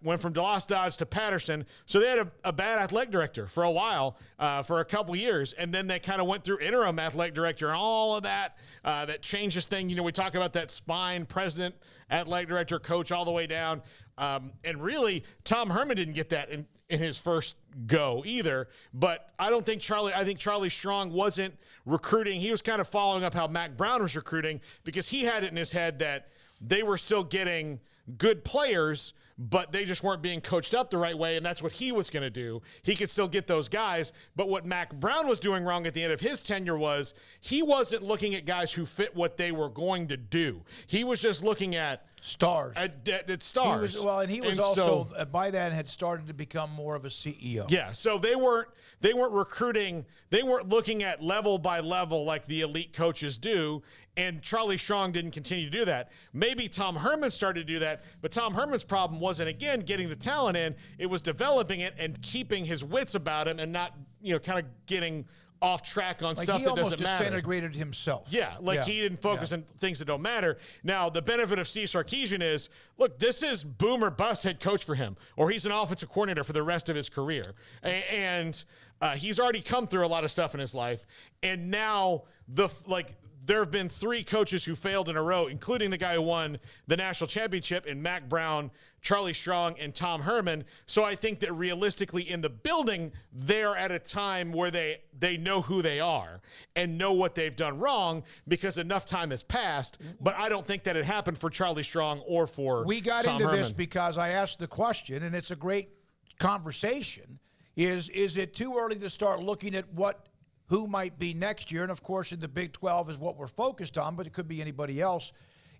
went from DeLoss Dodds to Patterson. So they had a bad athletic director for a while, for a couple years, and then they kind of went through interim athletic director and all of that. That changes thing. You know, we talk about that spine, president, athletic director, coach, all the way down. And really, Tom Herman didn't get that in his first go either. But I think Charlie Strong wasn't recruiting. He was kind of following up how Mac Brown was recruiting, because he had it in his head that they were still getting good players, but they just weren't being coached up the right way, and that's what he was going to do. He could still get those guys, but what Mac Brown was doing wrong at the end of his tenure was he wasn't looking at guys who fit what they were going to do. He was just looking at stars. At stars. He was also by then had started to become more of a CEO. Yeah, so they weren't recruiting. They weren't looking at level by level like the elite coaches do. And Charlie Strong didn't continue to do that. Maybe Tom Herman started to do that, but Tom Herman's problem wasn't, again, getting the talent in. It was developing it and keeping his wits about him and not, kind of getting off track on stuff that doesn't matter. He almost disintegrated himself. Yeah, he didn't focus on things that don't matter. Now, the benefit of Steve Sarkisian is, look, this is boom or bust head coach for him, or he's an offensive coordinator for the rest of his career. And he's already come through a lot of stuff in his life. And now, there have been 3 coaches who failed in a row, including the guy who won the national championship in Mac Brown, Charlie Strong, and Tom Herman. So I think that realistically in the building, they're at a time where they know who they are and know what they've done wrong because enough time has passed. But I don't think that it happened for Charlie Strong or for We got Tom into Herman. this because I asked the question, and it's a great conversation, is it too early to start looking at who might be next year? And, of course, in the Big 12 is what we're focused on, but it could be anybody else.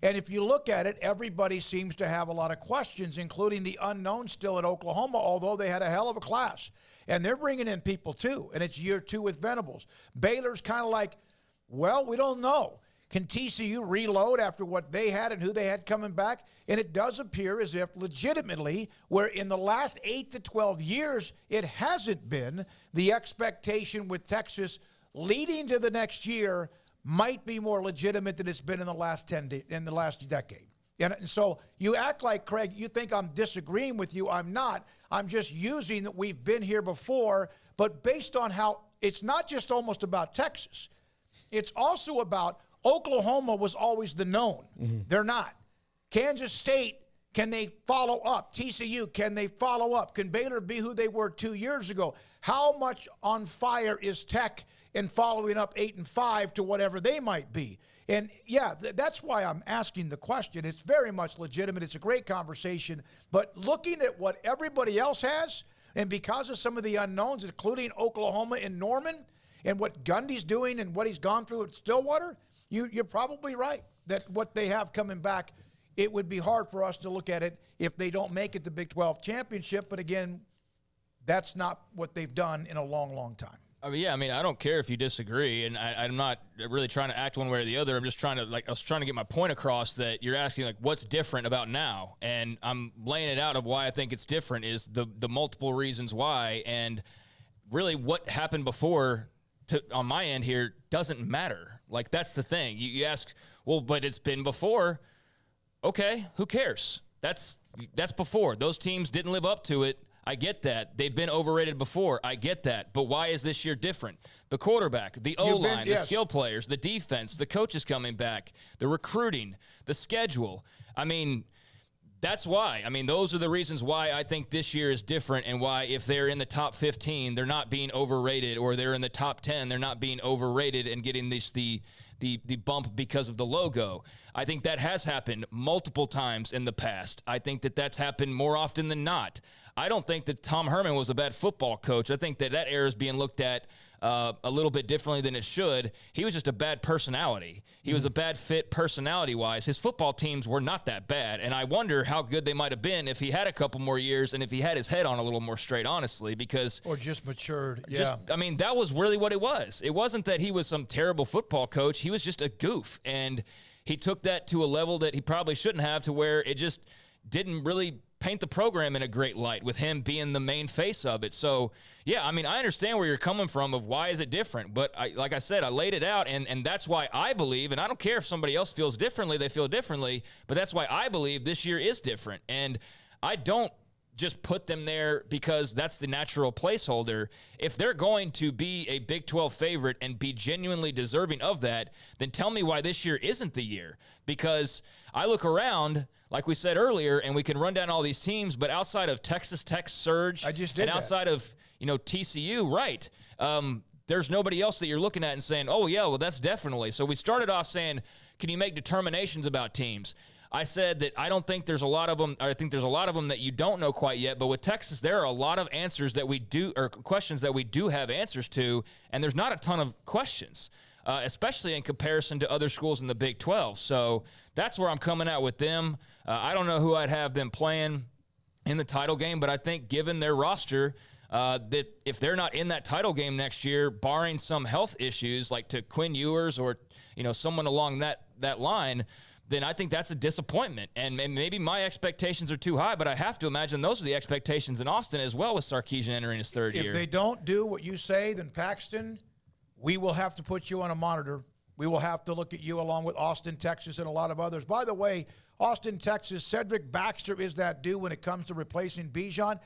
And if you look at it, everybody seems to have a lot of questions, including the unknown still at Oklahoma, although they had a hell of a class. And they're bringing in people, too, and it's year 2 with Venables. Baylor's kind of like, well, we don't know. Can TCU reload after what they had and who they had coming back? And it does appear as if legitimately, where in the last 8 to 12 years, it hasn't been, the expectation with Texas leading to the next year might be more legitimate than it's been in the last decade. And so you act like, Craig, you think I'm disagreeing with you. I'm not. I'm just using that we've been here before, but based on how it's not just almost about Texas. It's also about Oklahoma was always the known. Mm-hmm. They're not. Kansas State, can they follow up? TCU, can they follow up? Can Baylor be who they were 2 years ago? How much on fire is Tech in following up 8-5 to whatever they might be? And, yeah, that's why I'm asking the question. It's very much legitimate. It's a great conversation. But looking at what everybody else has, and because of some of the unknowns, including Oklahoma and Norman, and what Gundy's doing and what he's gone through at Stillwater, you're probably right that what they have coming back, it would be hard for us to look at it if they don't make it the Big 12 championship. But again, that's not what they've done in a long, long time. I don't care if you disagree, and I'm not really trying to act one way or the other. I'm just trying to, I was trying to get my point across that you're asking, what's different about now? And I'm laying it out of why I think it's different is the multiple reasons why, and really what happened before on my end here doesn't matter. That's the thing. You ask, well, but it's been before. Okay, who cares? That's before. Those teams didn't live up to it. I get that. They've been overrated before. I get that. But why is this year different? The quarterback, the O-line, the skill players, the defense, the coaches coming back, the recruiting, the schedule. That's why. I mean, those are the reasons why I think this year is different, and why if they're in the top 15, they're not being overrated, or they're in the top 10, they're not being overrated and getting the bump because of the logo. I think that has happened multiple times in the past. I think that that's happened more often than not. I don't think that Tom Herman was a bad football coach. I think that era is being looked at a little bit differently than it should. He was just a bad personality. He was a bad fit personality-wise. His football teams were not that bad, and I wonder how good they might have been if he had a couple more years and if he had his head on a little more straight, honestly, because... Or just matured, I mean, that was really what it was. It wasn't that he was some terrible football coach. He was just a goof, and he took that to a level that he probably shouldn't have, to where it just didn't really paint the program in a great light with him being the main face of it. So, yeah, I mean, I understand where you're coming from of why is it different. But like I said, I laid it out, and that's why I believe, and I don't care if somebody else feels differently, they feel differently, but that's why I believe this year is different. And I don't just put them there because that's the natural placeholder. If they're going to be a Big 12 favorite and be genuinely deserving of that, then tell me why this year isn't the year. Because I look around, like we said earlier, and we can run down all these teams, but outside of Texas Tech, Surge, outside of TCU, right, there's nobody else that you're looking at and saying, oh, yeah, well, that's definitely. So we started off saying, can you make determinations about teams? I said that I don't think there's a lot of them. I think there's a lot of them that you don't know quite yet. But with Texas, there are a lot of answers that we do, or questions that we do have answers to, and there's not a ton of questions, especially in comparison to other schools in the Big 12. So that's where I'm coming out with them. I don't know who I'd have them playing in the title game, but I think given their roster, that if they're not in that title game next year, barring some health issues like to Quinn Ewers or someone along that line, then I think that's a disappointment. And maybe my expectations are too high, but I have to imagine those are the expectations in Austin as well, with Sarkisian entering his third year. If they don't do what you say, then Paxton, we will have to put you on a monitor. We will have to look at you along with Austin, Texas, and a lot of others. By the way, Austin, Texas, Cedric Baxter is that dude when it comes to replacing Bijan.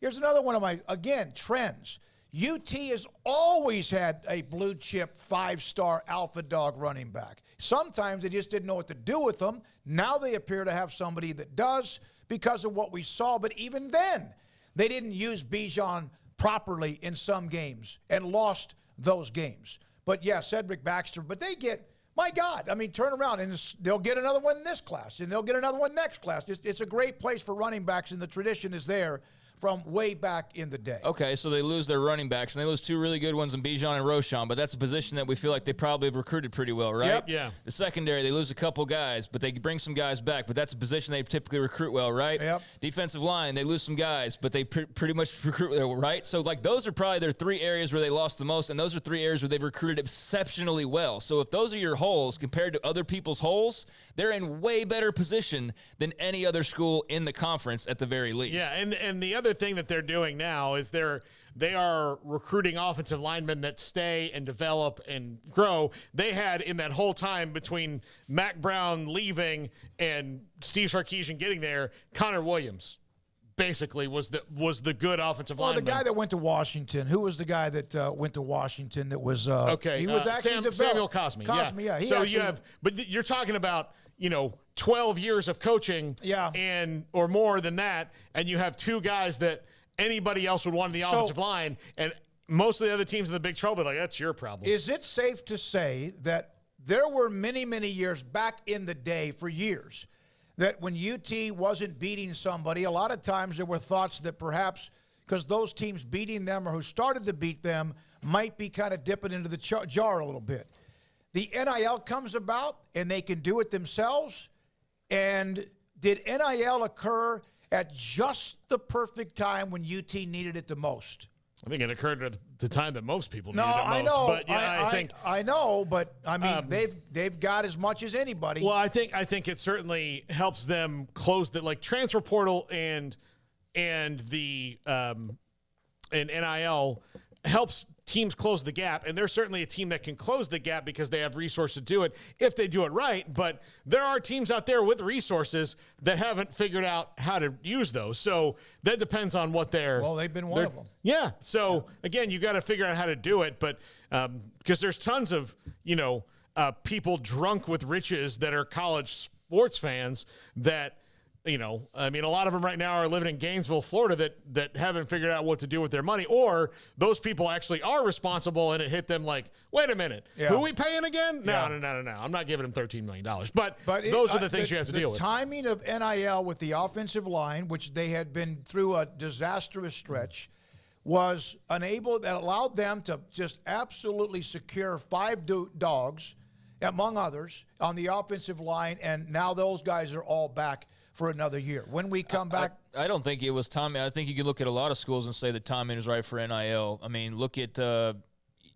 Here's another one of my, again, trends. UT has always had a blue-chip, five-star alpha dog running back. Sometimes they just didn't know what to do with them. Now they appear to have somebody that does because of what we saw. But even then, they didn't use Bijan properly in some games and lost those games. But, yeah, Cedric Baxter. But they get, my God, I mean, turn around, and they'll get another one in this class, and they'll get another one next class. It's a great place for running backs, and the tradition is there from way back in the day. Okay, so they lose their running backs, and they lose two really good ones in Bijan and Roschon, but that's a position that we feel like they probably have recruited pretty well, right? Yep. Yeah. The secondary, they lose a couple guys, but they bring some guys back, but that's a position they typically recruit well, right? Yep. Defensive line, they lose some guys, but they pretty much recruit well, right? So, like, those are probably their three areas where they lost the most, and those are three areas where they've recruited exceptionally well. So if those are your holes compared to other people's holes, they're in way better position than any other school in the conference at the very least. Yeah, and the other thing that they're doing now is they are recruiting offensive linemen that stay and develop and grow. They had, in that whole time between Mac Brown leaving and Steve Sarkisian getting there, Connor Williams basically was the good offensive lineman. Well, the guy that went to Washington, who was the guy that went to Washington that was he was actually Samuel Cosme. Cosme, yeah. So but you're talking about 12 years of coaching, and or more than that, and you have two guys that anybody else would want in the offensive line, and most of the other teams in the Big 12 are like, that's your problem. Is it safe to say that there were many, many years back in the day, for years, that when UT wasn't beating somebody, a lot of times there were thoughts that perhaps because those teams beating them or who started to beat them might be kind of dipping into the jar a little bit. The NIL comes about, and they can do it themselves. And did NIL occur at just the perfect time when UT needed it the most? I think it occurred at the time that most people needed it most. I know. But yeah, I know, but I mean, they've got as much as anybody. Well, I think it certainly helps them close the transfer portal and the and NIL helps teams close the gap, and they're certainly a team that can close the gap because they have resources to do it if they do it right. But there are teams out there with resources that haven't figured out how to use those. So that depends on what they're. Well, they've been one of them. Yeah. So again, you got to figure out how to do it, but because there's tons of people drunk with riches that are college sports fans that I mean, a lot of them right now are living in Gainesville, Florida, that haven't figured out what to do with their money, or those people actually are responsible, and it hit them like, wait a minute, who are we paying again? No, I'm not giving them $13 million. But those are the things you have to deal with. The timing of NIL with the offensive line, which they had been through a disastrous stretch, was unable, that allowed them to just absolutely secure 5 dogs, among others, on the offensive line, and now those guys are all back for another year. When we come back, I don't think it was timing. I think you can look at a lot of schools and say the timing is right for NIL. I mean, look at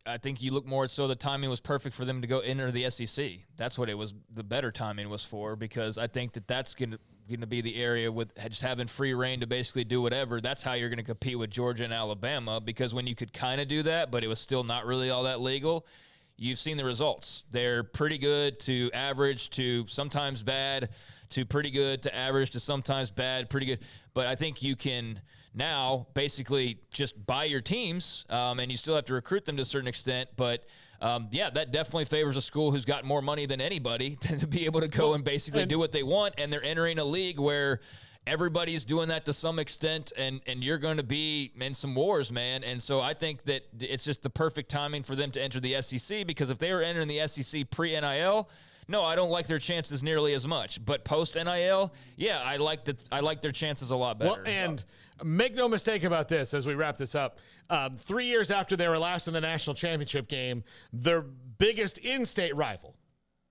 I think you look more so the timing was perfect for them to go enter the SEC. That's what it was. The better timing was for, because I think that's going to be the area with just having free reign to basically do whatever. That's how you're going to compete with Georgia and Alabama, because when you could kind of do that, but it was still not really all that legal. You've seen the results. They're pretty good to average to sometimes bad to pretty good to average to sometimes bad, pretty good. But I think you can now basically just buy your teams, and you still have to recruit them to a certain extent. But, that definitely favors a school who's got more money than anybody to be able to go and basically do what they want. And they're entering a league where everybody's doing that to some extent, and you're going to be in some wars, man. And so I think that it's just the perfect timing for them to enter the SEC, because if they were entering the SEC pre-NIL, no, I don't like their chances nearly as much. But post-NIL, I like their chances a lot better. Well, and make no mistake about this as we wrap this up. 3 years after they were last in the national championship game, their biggest in-state rival,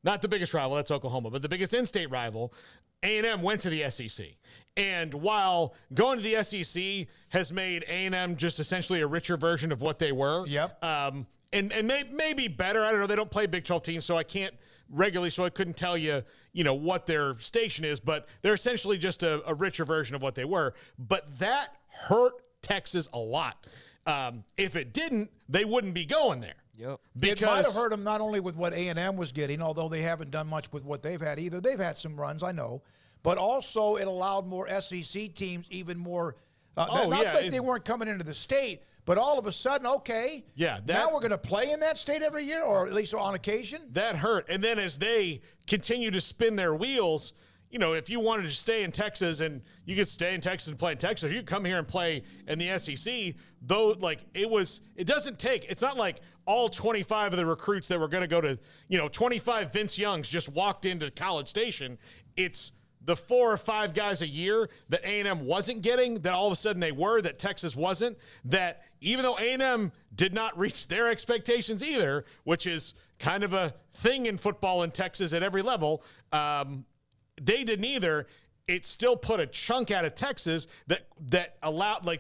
not the biggest rival, that's Oklahoma, but the biggest in-state rival, A&M, went to the SEC. And while going to the SEC has made A&M just essentially a richer version of what they were, and maybe better. I don't know. They don't play Big 12 teams, so I can't regularly, so I couldn't tell you, what their station is, but they're essentially just a richer version of what they were. But that hurt Texas a lot. If it didn't, they wouldn't be going there. Yep. It might have hurt them not only with what A&M was getting, although they haven't done much with what they've had either. They've had some runs, I know. But also it allowed more SEC teams even more. They weren't coming into the state, but all of a sudden, now we're going to play in that state every year, or at least on occasion. That hurt. And then as they continue to spin their wheels, if you wanted to stay in Texas, and you could stay in Texas and play in Texas, or you could come here and play in the SEC, though, it's not like all 25 of the recruits that were going to go to, 25 Vince Youngs just walked into College Station. It's the 4 or 5 guys a year that A&M wasn't getting, that all of a sudden they were, that Texas wasn't, that even though A&M did not reach their expectations either, which is kind of a thing in football in Texas at every level, they didn't either. It still put a chunk out of Texas that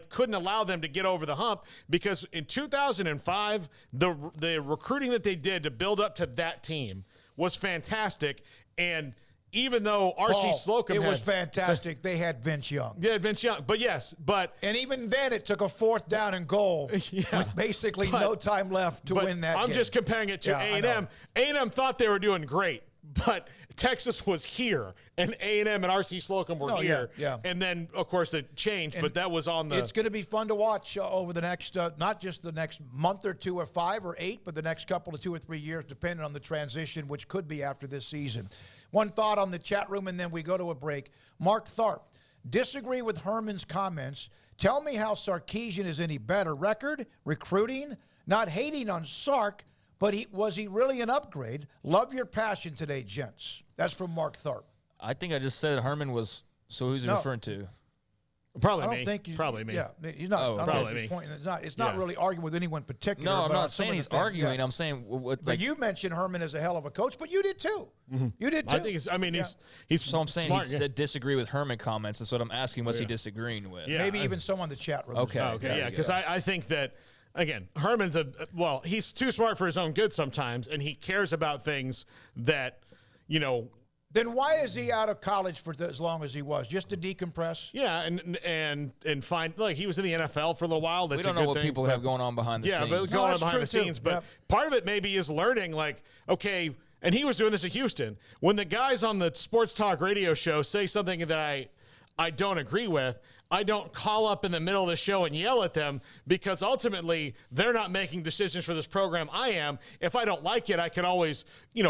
couldn't allow them to get over the hump, because in 2005, the recruiting that they did to build up to that team was fantastic. And even though R.C. Slocum was fantastic. They had Vince Young. Yeah, Vince Young. And even then, it took a 4th down and goal with basically no time left to win that game. I'm just comparing it to A&M. A&M thought they were doing great, but Texas was here, and A&M and R.C. Slocum were here. Yeah. And then, of course, it changed, but that was on the... It's going to be fun to watch over the next, not just the next month or 2 or 5 or 8, but the next couple of 2 or 3 years, depending on the transition, which could be after this season. One thought on the chat room, and then we go to a break. Mark Tharp, disagree with Herman's comments. Tell me how Sarkisian is any better. Record, recruiting, not hating on Sark, but was he really an upgrade? Love your passion today, gents. That's from Mark Tharp. I think I just said Herman was, so who's he referring to? Probably me. Probably me. Yeah, he's not. Probably me. It's not really arguing with anyone particular. No, I'm not saying he's arguing. Yeah. I'm saying but you mentioned Herman as a hell of a coach, but you did too. Mm-hmm. You did too. I think he's. So I'm saying smart, he said disagree with Herman comments. That's what I'm asking. What's he disagreeing with? Yeah, maybe even someone in the chat room. Okay. Yeah, because I think that, again, Herman's he's too smart for his own good sometimes, and he cares about things that, Then why is he out of college for as long as he was? Just to decompress? Yeah, and find, he was in the NFL for a little while. That's we don't know what people have going on behind the scenes. Yeah, but going on behind the scenes. But part of it maybe is learning, and he was doing this at Houston. When the guys on the sports talk radio show say something that I don't agree with, I don't call up in the middle of the show and yell at them, because ultimately they're not making decisions for this program. I am. If I don't like it, I can always,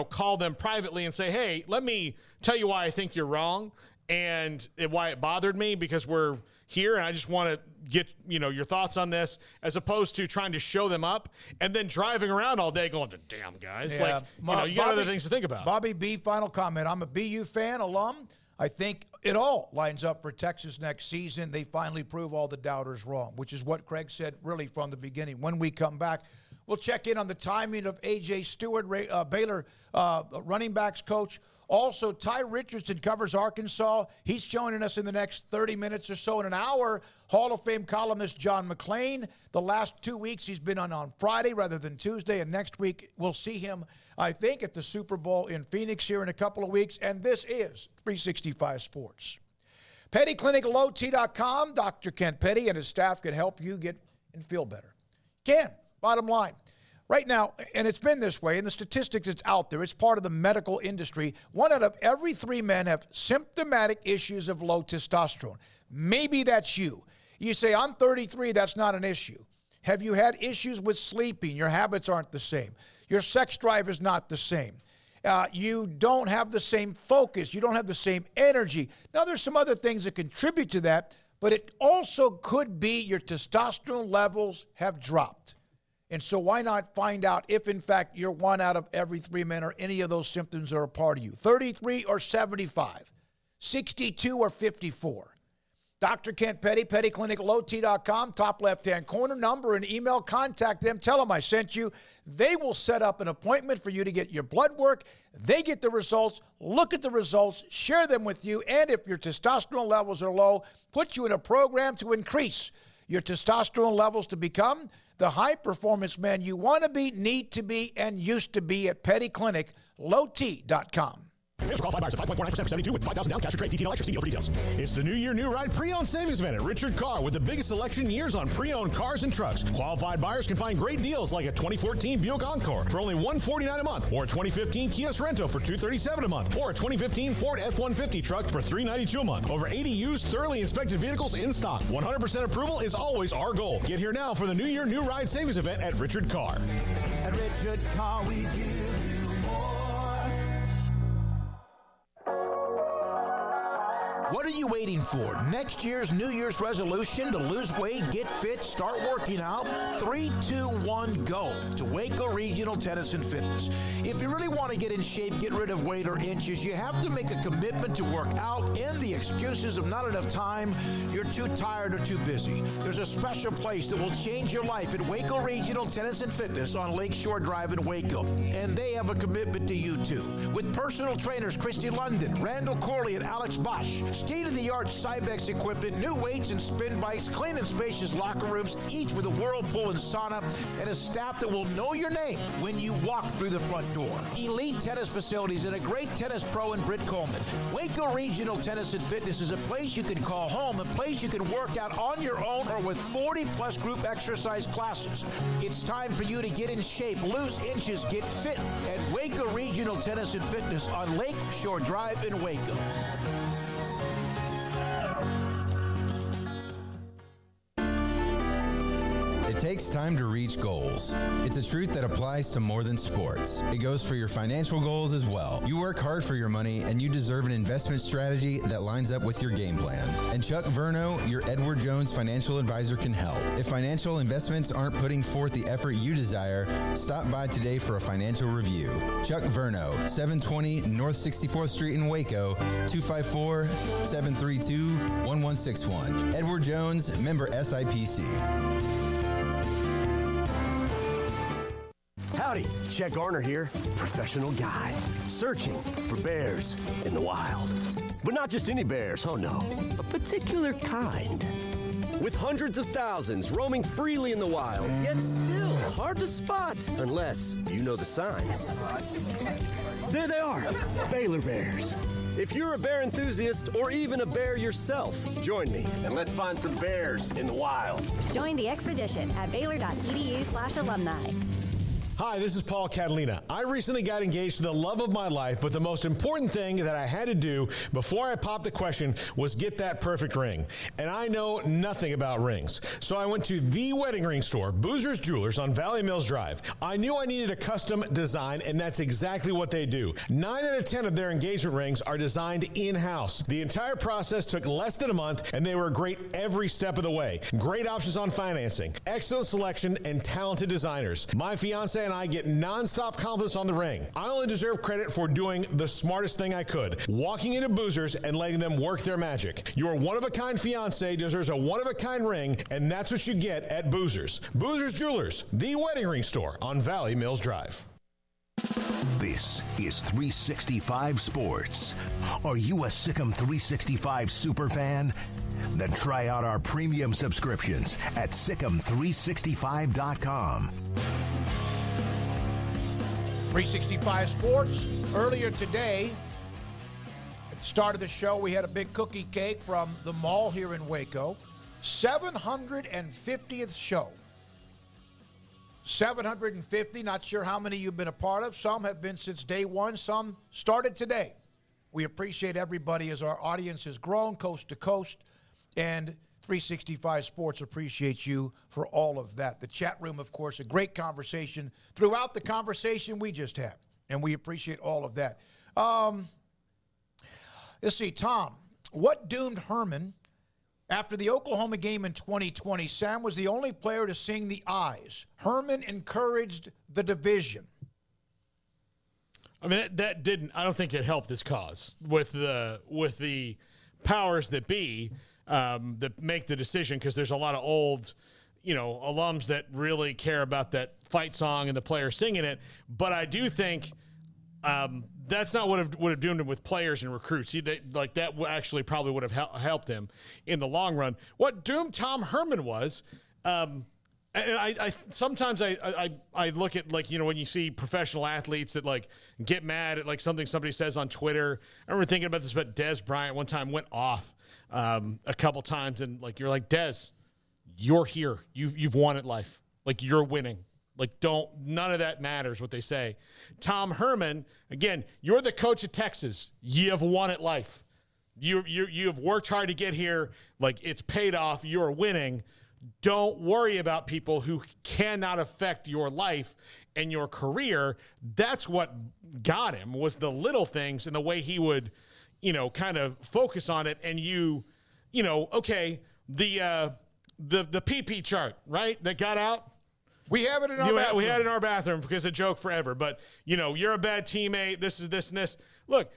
call them privately and say, hey, let me tell you why I think you're wrong. and why it bothered me, because we're here and I just want to get, your thoughts on this, as opposed to trying to show them up and then driving around all day going, damn guys. Yeah. You got other things to think about. Bobby B, final comment. I'm a BU fan, alum. I think it all lines up for Texas next season. They finally prove all the doubters wrong, which is what Craig said really from the beginning. When we come back, we'll check in on the timing of A.J. Stewart, Baylor running backs coach. Also, Ty Richardson covers Arkansas. He's joining us in the next 30 minutes or so. In an hour, Hall of Fame columnist John McClain. The last 2 weeks he's been on Friday rather than Tuesday, and next week we'll see him, I think, at the Super Bowl in Phoenix here in a couple of weeks. And this is 365 Sports. PettyClinicLowT.com. Dr. Kent Petty and his staff can help you get and feel better. Bottom line. Right now, and it's been this way, and the statistics it's out there, it's part of the medical industry, 1 out of every 3 men have symptomatic issues of low testosterone. Maybe that's you. You say, I'm 33, that's not an issue. Have you had issues with sleeping? Your habits aren't the same. Your sex drive is not the same. You don't have the same focus. You don't have the same energy. Now, there's some other things that contribute to that, but it also could be your testosterone levels have dropped. And so why not find out if, in fact, you're 1 out of every 3 men or any of those symptoms are a part of you? 33 or 75, 62 or 54. Dr. Kent Petty, PettyClinicLowT.com, top left-hand corner, number and email. Contact them. Tell them I sent you. They will set up an appointment for you to get your blood work. They get the results, look at the results, share them with you, and if your testosterone levels are low, put you in a program to increase your testosterone levels to become the high-performance man you want to be, need to be, and used to be at PettyClinicLowT.com. Fans for qualified buyers at 5.49% for 72 with 5,000 down, cash or trade, TT and electric. See deal for details. It's the New Year, New Ride pre-owned savings event at Richard Carr with the biggest selection in years on pre-owned cars and trucks. Qualified buyers can find great deals like a 2014 Buick Encore for only $149 a month, or a 2015 Kia Sorento for $237 a month, or a 2015 Ford F-150 truck for $392 a month. Over 80 used, thoroughly inspected vehicles in stock. 100% approval is always our goal. Get here now for the New Year, New Ride savings event at Richard Carr. At Richard Carr, we give you more. What are you waiting for? Next year's New Year's resolution to lose weight, get fit, start working out? 3, 2, 1, go to Waco Regional Tennis and Fitness. If you really want to get in shape, get rid of weight or inches, you have to make a commitment to work out, and the excuses of not enough time, you're too tired or too busy. There's a special place that will change your life at Waco Regional Tennis and Fitness on Lakeshore Drive in Waco, and they have a commitment to you too. With personal trainers Christy London, Randall Corley, and Alex Bosch, state-of-the-art Cybex equipment, new weights and spin bikes, clean and spacious locker rooms, each with a whirlpool and sauna, and a staff that will know your name when you walk through the front door. Elite tennis facilities and a great tennis pro in Britt Coleman. Waco Regional Tennis and Fitness is a place you can call home, a place you can work out on your own or with 40-plus group exercise classes. It's time for you to get in shape, lose inches, get fit at Waco Regional Tennis and Fitness on Lake Shore Drive in Waco. It takes time to reach goals. It's a truth that applies to more than sports. It goes for your financial goals as well. You work hard for your money, and you deserve an investment strategy that lines up with your game plan. And Chuck Verno, your Edward Jones financial advisor, can help. If financial investments aren't putting forth the effort you desire, stop by today for a financial review. Chuck Verno, 720 North 64th Street in Waco, 254-732-1161. Edward Jones, member SIPC. Howdy, Chet Garner here, professional guide, searching for bears in the wild. But not just any bears, oh no, a particular kind. With hundreds of thousands roaming freely in the wild, yet still hard to spot unless you know the signs. There they are, Baylor bears. If you're a bear enthusiast or even a bear yourself, join me and let's find some bears in the wild. Join the expedition at Baylor.edu/alumni. Hi, this is Paul Catalina. I recently got engaged to the love of my life, but the most important thing that I had to do before I popped the question was get that perfect ring. And I know nothing about rings. So I went to the wedding ring store, Boozer's Jewelers on Valley Mills Drive. I knew I needed a custom design, and that's exactly what they do. 9 out of 10 of their engagement rings are designed in-house. The entire process took less than a month, and they were great every step of the way. Great options on financing, excellent selection, and talented designers. My fiance and I get nonstop compliments on the ring. I only deserve credit for doing the smartest thing I could, walking into Boozer's and letting them work their magic. Your one-of-a-kind fiance deserves a one-of-a-kind ring, and that's what you get at Boozer's. Boozer's Jewelers, the wedding ring store on Valley Mills Drive. This is 365 Sports. Are you a Sikkim 365 super fan? Then try out our premium subscriptions at Sikkim365.com. 365 Sports. Earlier today, at the start of the show, we had a big cookie cake from the mall here in Waco. 750th show. 750, not sure how many you've been a part of. Some have been since day one. Some started today. We appreciate everybody as our audience has grown coast to coast. And 365 Sports appreciates you for all of that. The chat room, of course, a great conversation throughout the conversation we just had. And we appreciate all of that. Let's see, Tom, what doomed Herman after the Oklahoma game in 2020? Sam was the only player to sing the Eyes. Herman encouraged the division. I mean, that didn't. I don't think it helped this cause with the powers that be that make the decision, because there's a lot of old, alums that really care about that fight song and the player singing it. But I do think that's not what would have doomed him with players and recruits. That actually probably would have helped him in the long run. What doomed Tom Herman was. And I sometimes I look at, when you see professional athletes that get mad at something somebody says on Twitter. I remember thinking about this, but Des Bryant one time went off a couple times, and you're like, Des, you're here. You've won at life. You're winning. None of that matters what they say. Tom Herman, again, you're the coach of Texas. You have won at life. You have worked hard to get here. It's paid off. You're winning. Don't worry about people who cannot affect your life and your career. That's what got him, was the little things and the way he would, kind of focus on it. And okay, the PP chart, right, that got out. We have it in our bathroom. We had it in our bathroom because a joke forever. But, you're a bad teammate. This is this and this. Look,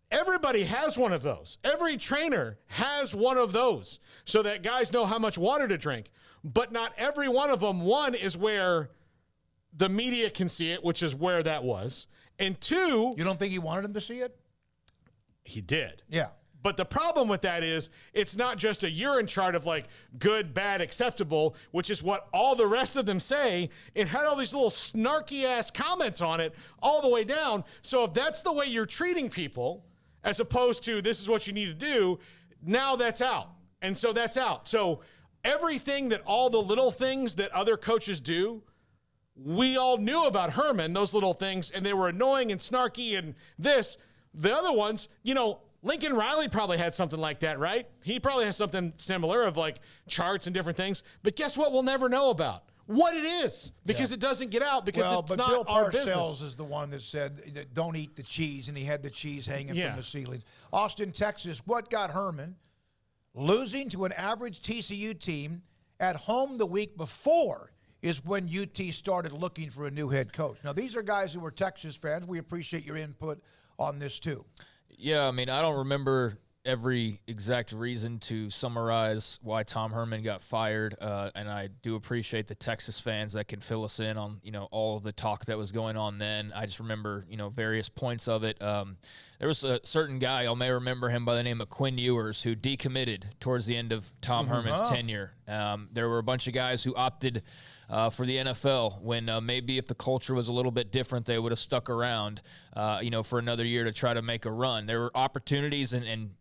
everybody has one of those. Every trainer has one of those so that guys know how much water to drink. But not every one of them, one, is where the media can see it, which is where that was. And two... You don't think he wanted them to see it? He did. Yeah. But the problem with that is it's not just a urine chart of good, bad, acceptable, which is what all the rest of them say. It had all these little snarky ass comments on it all the way down. So if that's the way you're treating people, as opposed to this is what you need to do, now that's out. And so that's out. So everything that all the little things that other coaches do, we all knew about Herman, those little things, and they were annoying and snarky and this. The other ones, Lincoln Riley probably had something like that, right? He probably has something similar of charts and different things. But guess what? We'll never know about what it is because it doesn't get out because it's not Bill our Parcells business. is the one that said, don't eat the cheese, and he had the cheese hanging from the ceilings. Austin, Texas, what got Herman losing to an average TCU team at home the week before is when UT started looking for a new head coach. Now, these are guys who were Texas fans. We appreciate your input on this, too. Yeah, I mean, I don't remember every exact reason to summarize why Tom Herman got fired, and I do appreciate the Texas fans that can fill us in on, all of the talk that was going on then. I just remember, various points of it. There was a certain guy, I may remember him by the name of Quinn Ewers, who decommitted towards the end of Tom Herman's tenure. There were a bunch of guys who opted for the NFL when maybe if the culture was a little bit different, they would have stuck around, for another year to try to make a run. There were opportunities and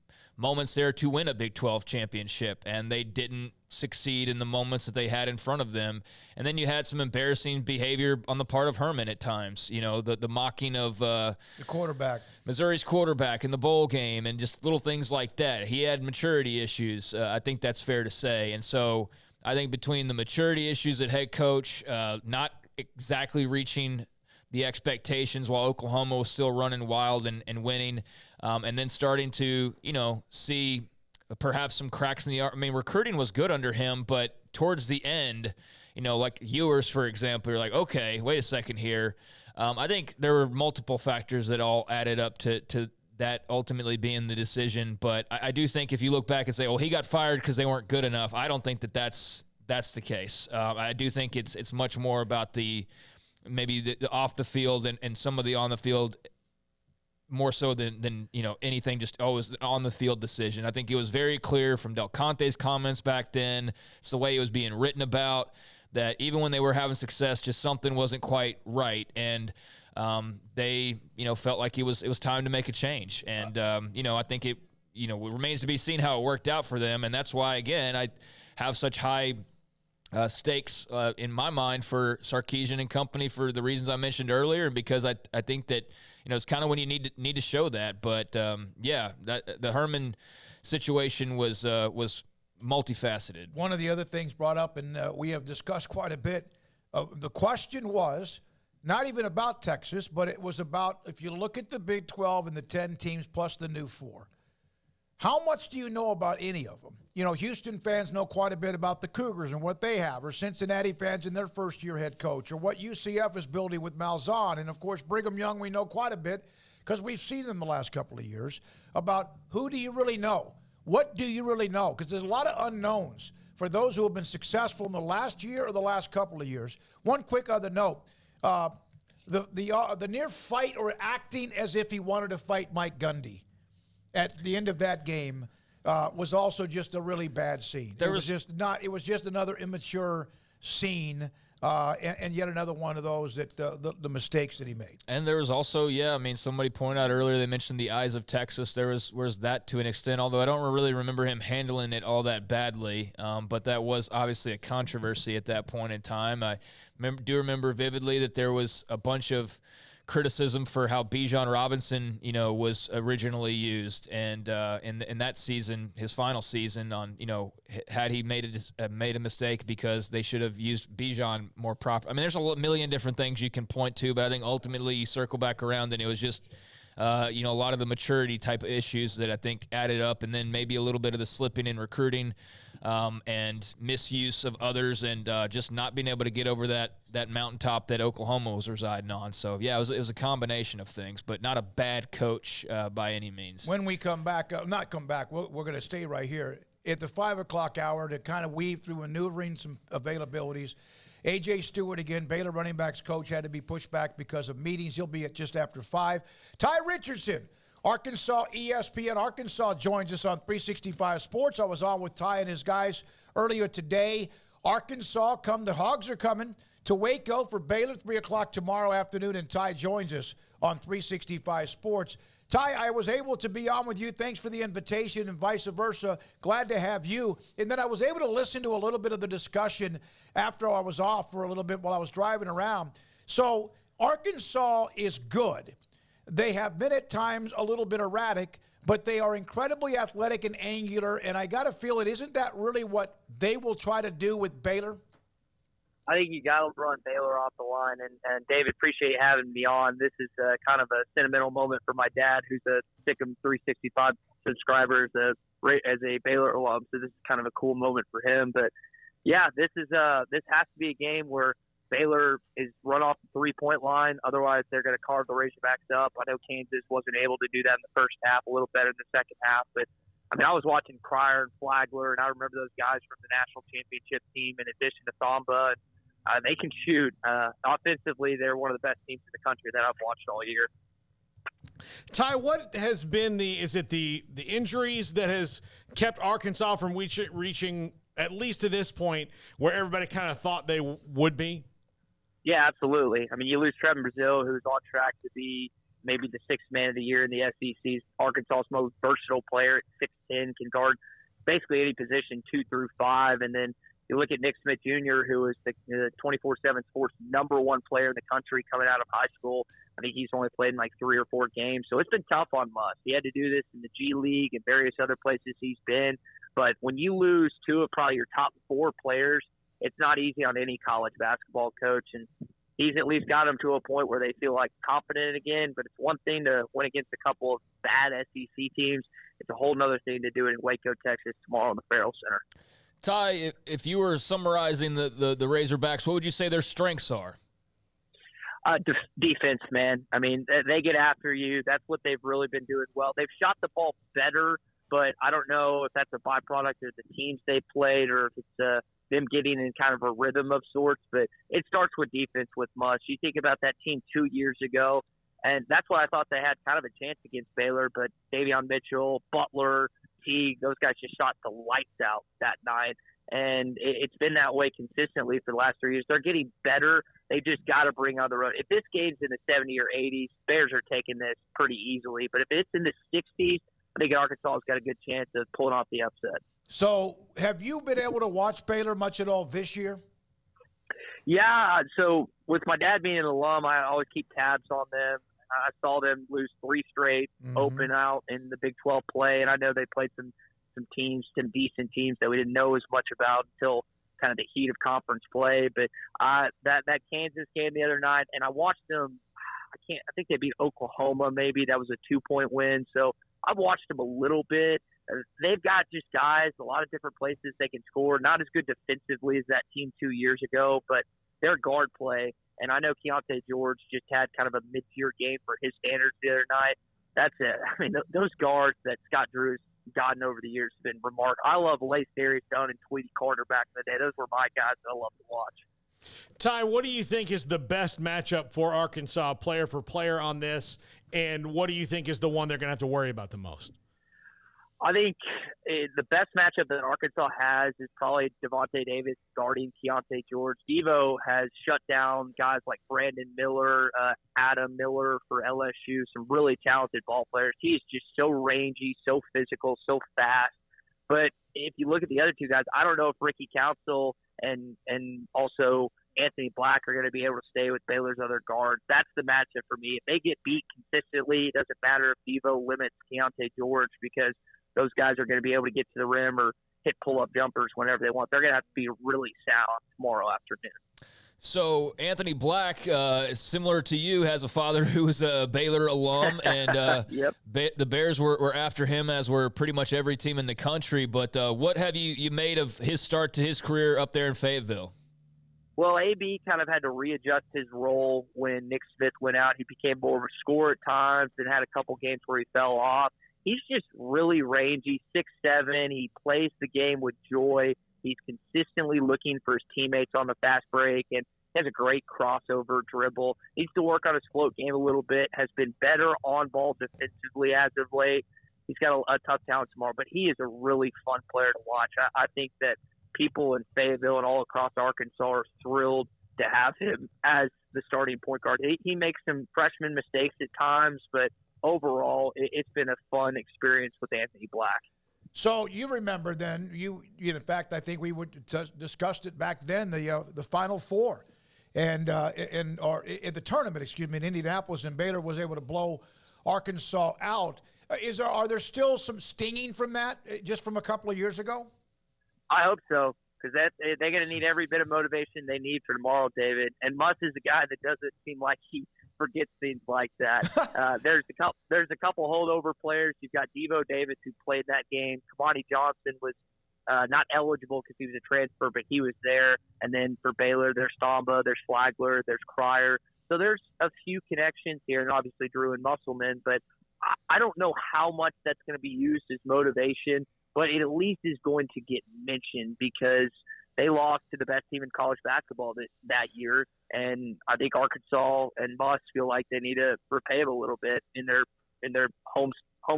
moments there to win a Big 12 championship, and they didn't succeed in the moments that they had in front of them. And then you had some embarrassing behavior on the part of Herman at times, the mocking of the quarterback, Missouri's quarterback in the bowl game, and just little things like that. He had maturity issues. I think that's fair to say. And so I think between the maturity issues at head coach, not exactly reaching the expectations while Oklahoma was still running wild and winning, and then starting to, see perhaps some cracks in the – I mean, recruiting was good under him, but towards the end, like Ewers, for example, you're like, okay, wait a second here. I think there were multiple factors that all added up to that ultimately being the decision. But I do think if you look back and say, he got fired because they weren't good enough, I don't think that's the case. I do think it's much more about maybe the off the field and some of the on the field more so than anything, just always an on the field decision. I think it was very clear from Del Conte's comments back then. It's the way it was being written about, that even when they were having success, just something wasn't quite right. And they, felt like it was time to make a change. And, I think it remains to be seen how it worked out for them. And that's why, again, I have such high stakes in my mind for Sarkisian and company for the reasons I mentioned earlier, because I think that, it's kind of when you need to show that. But, that the Herman situation was multifaceted. One of the other things brought up, and we have discussed quite a bit, the question was not even about Texas, but it was about, if you look at the Big 12 and the 10 teams plus the new 4, how much do you know about any of them? Houston fans know quite a bit about the Cougars and what they have, or Cincinnati fans in their first-year head coach, or what UCF is building with Malzahn. And, of course, Brigham Young, we know quite a bit because we've seen them the last couple of years about who do you really know? What do you really know? Because there's a lot of unknowns for those who have been successful in the last year or the last couple of years. One quick other note, the near fight or acting as if he wanted to fight Mike Gundy at the end of that game was also just a really bad scene. It was just another immature scene, and yet another one of those that the mistakes that he made. And there was also, somebody pointed out earlier, they mentioned the eyes of Texas. There was that to an extent, although I don't really remember him handling it all that badly. But that was obviously a controversy at that point in time. I do remember vividly that there was a bunch of criticism for how Bijan Robinson, was originally used, and in that season, his final season, on had he made a mistake because they should have used Bijan more proper. I mean, there's a million different things you can point to, but I think ultimately you circle back around, and it was just a lot of the maturity type of issues that I think added up, and then maybe a little bit of the slipping in recruiting. And misuse of others, and just not being able to get over that mountaintop that Oklahoma was residing on. So, it was a combination of things, but not a bad coach by any means. When we come back, we're going to stay right here at the 5 o'clock hour to kind of weave through maneuvering some availabilities. A.J. Stewart, again, Baylor running backs coach, had to be pushed back because of meetings. He'll be at just after 5. Ty Richardson, Arkansas, ESPN Arkansas, joins us on 365 Sports. I was on with Ty and his guys earlier today. Arkansas, the Hogs are coming to Waco for Baylor, 3 o'clock tomorrow afternoon, and Ty joins us on 365 Sports. Ty, I was able to be on with you. Thanks for the invitation, and vice versa. Glad to have you. And then I was able to listen to a little bit of the discussion after I was off for a little bit while I was driving around. So Arkansas is good. They have been at times a little bit erratic, but they are incredibly athletic and angular, and I got to feel isn't that really what they will try to do with Baylor? I think you got to run Baylor off the line. And David, appreciate you having me on. This is kind of a sentimental moment for my dad, who's a Sikkim 365 subscriber as a Baylor alum. So this is kind of a cool moment for him. But, this has to be a game where Baylor is run off the 3-point line. Otherwise, they're going to carve the Razorbacks up. I know Kansas wasn't able to do that in the first half, a little better in the second half. But, I was watching Cryer and Flagler, and I remember those guys from the national championship team in addition to Thamba. And they can shoot. Offensively, they're one of the best teams in the country that I've watched all year. Ty, what has been is it the injuries that has kept Arkansas from reaching, at least to this point, where everybody kind of thought they would be? Yeah, absolutely. You lose Trevin Brazile, who's on track to be maybe the 6th man of the year in the SEC's Arkansas' most versatile player at 6'10", can guard basically any position 2 through 5. And then you look at Nick Smith Jr., who is the 24/7 Sports #1 player in the country coming out of high school. I think he's only played in like 3 or 4 games. So it's been tough on Muss. He had to do this in the G League and various other places he's been. But when you lose 2 of probably your top 4 players, it's not easy on any college basketball coach. And he's at least got them to a point where they feel like confident again. But it's one thing to win against a couple of bad SEC teams. It's a whole other thing to do it in Waco, Texas tomorrow in the Farrell Center. Ty, if you were summarizing the Razorbacks, what would you say their strengths are? Defense, man. I mean, they get after you. That's what they've really been doing well. They've shot the ball better, but I don't know if that's a byproduct of the teams they played or if it's them getting in kind of a rhythm of sorts. But it starts with defense with Muss. You think about that team 2 years ago, and that's why I thought they had kind of a chance against Baylor. But Davion Mitchell, Butler, Teague, those guys just shot the lights out that night. And it's been that way consistently for the last 3 years. They're getting better. They just got to bring on the road. If this game's in the 70s or 80s, Bears are taking this pretty easily. But if it's in the 60s, I think Arkansas has got a good chance of pulling off the upset. So have you been able to watch Baylor much at all this year? Yeah. So with my dad being an alum, I always keep tabs on them. I saw them lose 3 straight open out in the Big 12 play, and I know they played some teams, some decent teams that we didn't know as much about until kind of the heat of conference play. But that Kansas game the other night, and I watched them. I think they beat Oklahoma. Maybe that was a 2-point win. So I've watched them a little bit. They've got just guys, a lot of different places they can score. Not as good defensively as that team 2 years ago, but their guard play. And I know Keontae George just had kind of a mid-tier game for his standards the other night. That's it. I mean, those guards that Scott Drew has gotten over the years have been remarkable. I love Lace Darius Dunn and Tweety Carter back in the day. Those were my guys that I love to watch. Ty, what do you think is the best matchup for Arkansas player for player on this, and what do you think is the one they're going to have to worry about the most? I think the best matchup that Arkansas has is probably Devontae Davis guarding Keontae George. Devo has shut down guys like Brandon Miller, Adam Miller for LSU, some really talented ball players. He is just so rangy, so physical, so fast. But if you look at the other 2 guys, I don't know if Ricky Council and also Anthony Black are going to be able to stay with Baylor's other guards. That's the matchup for me. If they get beat consistently, it doesn't matter if Devo limits Keontae George because those guys are going to be able to get to the rim or hit pull-up jumpers whenever they want. They're going to have to be really sound tomorrow afternoon. So Anthony Black, similar to you, has a father who is a Baylor alum, and yep. The Bears were after him, as were pretty much every team in the country. But what have you made of his start to his career up there in Fayetteville? Well, AB kind of had to readjust his role when Nick Smith went out. He became more of a scorer at times and had a couple games where he fell off. He's just really rangy, 6'7". He plays the game with joy. He's consistently looking for his teammates on the fast break and has a great crossover dribble. Needs to work on his float game a little bit. Has been better on ball defensively as of late. He's got a tough talent tomorrow, but he is a really fun player to watch. I think that people in Fayetteville and all across Arkansas are thrilled to have him as the starting point guard. He makes some freshman mistakes at times, but overall, it's been a fun experience with Anthony Black. So you remember then, in fact, I think we discussed it back then, the Final Four, and in the tournament, in Indianapolis, and Baylor was able to blow Arkansas out. Are there still some stinging from that, just from a couple of years ago? I hope so, because they're going to need every bit of motivation they need for tomorrow, David. And Muss is a guy that doesn't seem like he forgets things like that. There's a couple holdover players. You've got Devo Davis, who played that game. Kamani Johnson was not eligible because he was a transfer, but he was there. And then for Baylor, there's Stamba, there's Flagler, there's Cryer. So there's a few connections here, and obviously Drew and Musselman. But I don't know how much that's going to be used as motivation, but it at least is going to get mentioned because they lost to the best team in college basketball that year. And I think Arkansas and Muss feel like they need to repay them a little bit in their home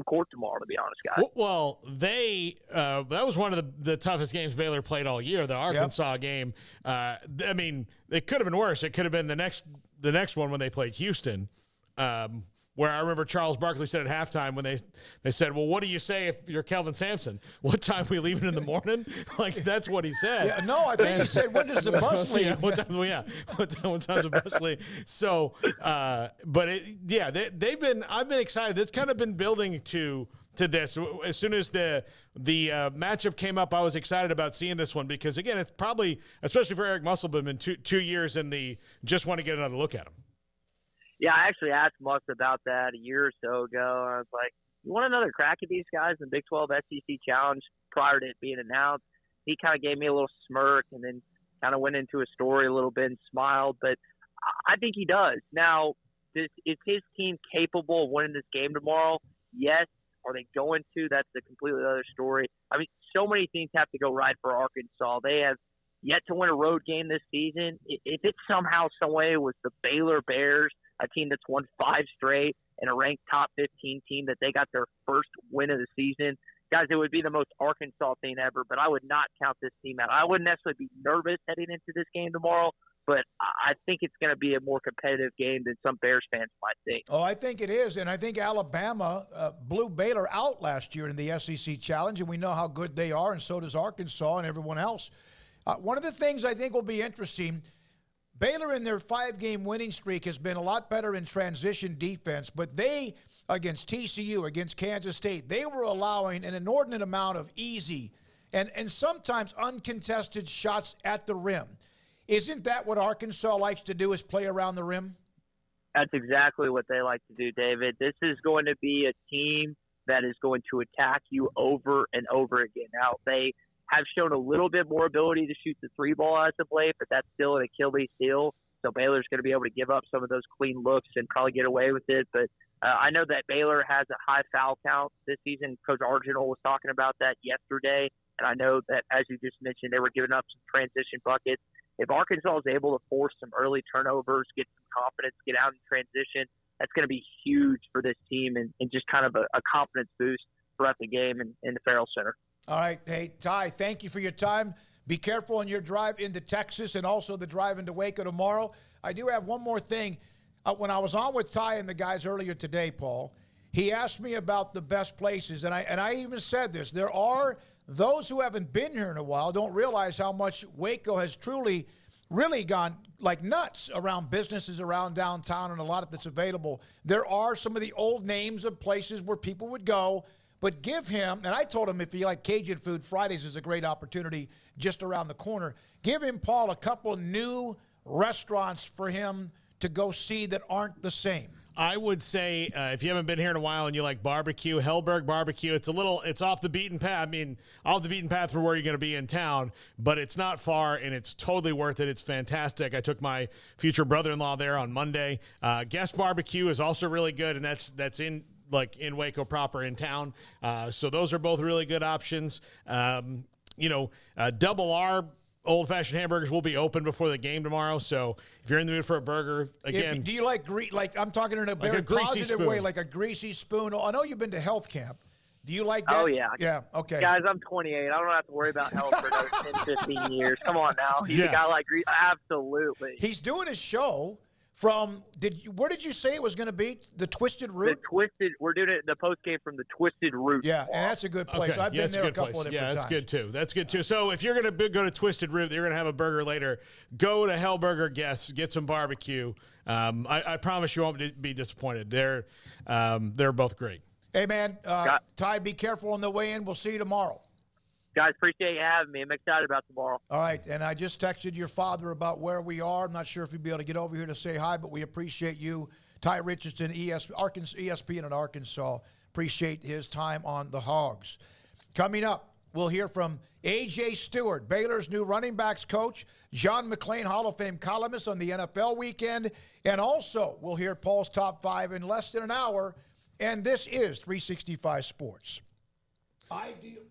court tomorrow, to be honest, guys. Well, that was one of the toughest games Baylor played all year, the Arkansas game. I mean, it could have been worse. It could have been the next one when they played Houston, where I remember Charles Barkley said at halftime when they said, well, what do you say if you're Kelvin Sampson? What time are we leaving in the morning? Like, that's what he said. Yeah, no, I think he said, when does the bus leave? Yeah, what time's the bus leave? So, but I've been excited. It's kind of been building to this. As soon as the matchup came up, I was excited about seeing this one because, again, it's probably, especially for Eric Musselman, been 2 years in the just want to get another look at him. Yeah, I actually asked Muss about that a year or so ago. I was like, you want another crack at these guys in the Big 12 SEC Challenge prior to it being announced? He kind of gave me a little smirk and then kind of went into a story a little bit and smiled. But I think he does. Now, is his team capable of winning this game tomorrow? Yes. Are they going to? That's a completely other story. I mean, so many things have to go right for Arkansas. They have yet to win a road game this season. If it somehow, some way was the Baylor Bears, a team that's won 5 straight and a ranked top 15 team, that they got their first win of the season, guys, it would be the most Arkansas thing ever. But I would not count this team out. I wouldn't necessarily be nervous heading into this game tomorrow, but I think it's going to be a more competitive game than some Bears fans might think. Oh, I think it is, and I think Alabama blew Baylor out last year in the SEC Challenge, and we know how good they are, and so does Arkansas and everyone else. One of the things I think will be interesting, Baylor in their 5-game winning streak has been a lot better in transition defense, but they, against TCU, against Kansas State, they were allowing an inordinate amount of easy and sometimes uncontested shots at the rim. Isn't that what Arkansas likes to do, is play around the rim? That's exactly what they like to do, David. This is going to be a team that is going to attack you over and over again. Now, they have shown a little bit more ability to shoot the 3-ball as of late, but that's still an Achilles heel. So Baylor's going to be able to give up some of those clean looks and probably get away with it. But I know that Baylor has a high foul count this season. Coach Arginal was talking about that yesterday. And I know that, as you just mentioned, they were giving up some transition buckets. If Arkansas is able to force some early turnovers, get some confidence, get out in transition, that's going to be huge for this team and just kind of a confidence boost throughout the game in the Farrell Center. All right. Hey, Ty, thank you for your time. Be careful on your drive into Texas and also the drive into Waco tomorrow. I do have one more thing. When I was on with Ty and the guys earlier today, Paul, he asked me about the best places, and I even said this. There are those who haven't been here in a while don't realize how much Waco has truly really gone like nuts around businesses around downtown and a lot of that's available. There are some of the old names of places where people would go, but give him, and I told him if you like Cajun food, Fridays is a great opportunity just around the corner. Give him, Paul, a couple of new restaurants for him to go see that aren't the same. I would say if you haven't been here in a while and you like barbecue, Hellberg Barbecue, it's off the beaten path. I mean, off the beaten path for where you're going to be in town, but it's not far and it's totally worth it. It's fantastic. I took my future brother-in-law there on Monday. Guest Barbecue is also really good, and that's in Waco proper in town. So those are both really good options. Double R old-fashioned hamburgers will be open before the game tomorrow. So if you're in the mood for a burger, again. Do you like I'm talking in a very positive way, like a greasy spoon? I know you've been to health camp. Do you like that? Oh, yeah. Yeah, okay. Guys, I'm 28. I don't have to worry about health for another 10, 15 years. Come on now. He's a guy like grease. Absolutely. He's doing a show from where did you say it was going to be? The Twisted Root? We're doing it the post game from the Twisted Root. Yeah, and that's a good place. Okay. I've been there a couple of different times. Yeah, that's good too. So if you're going to go to Twisted Root, you're going to have a burger later. Go to Hellburger Guests, get some barbecue. I promise you won't be disappointed. They're both great. Hey man, Ty, be careful on the way in. We'll see you tomorrow. Guys, appreciate you having me. I'm excited about tomorrow. All right, and I just texted your father about where we are. I'm not sure if he'll be able to get over here to say hi, but we appreciate you. Ty Richardson, ESPN in Arkansas. Appreciate his time on the Hogs. Coming up, we'll hear from A.J. Stewart, Baylor's new running backs coach, John McClain, Hall of Fame columnist on the NFL weekend, and also we'll hear Paul's top 5 in less than an hour, and this is 365 Sports. Ideal.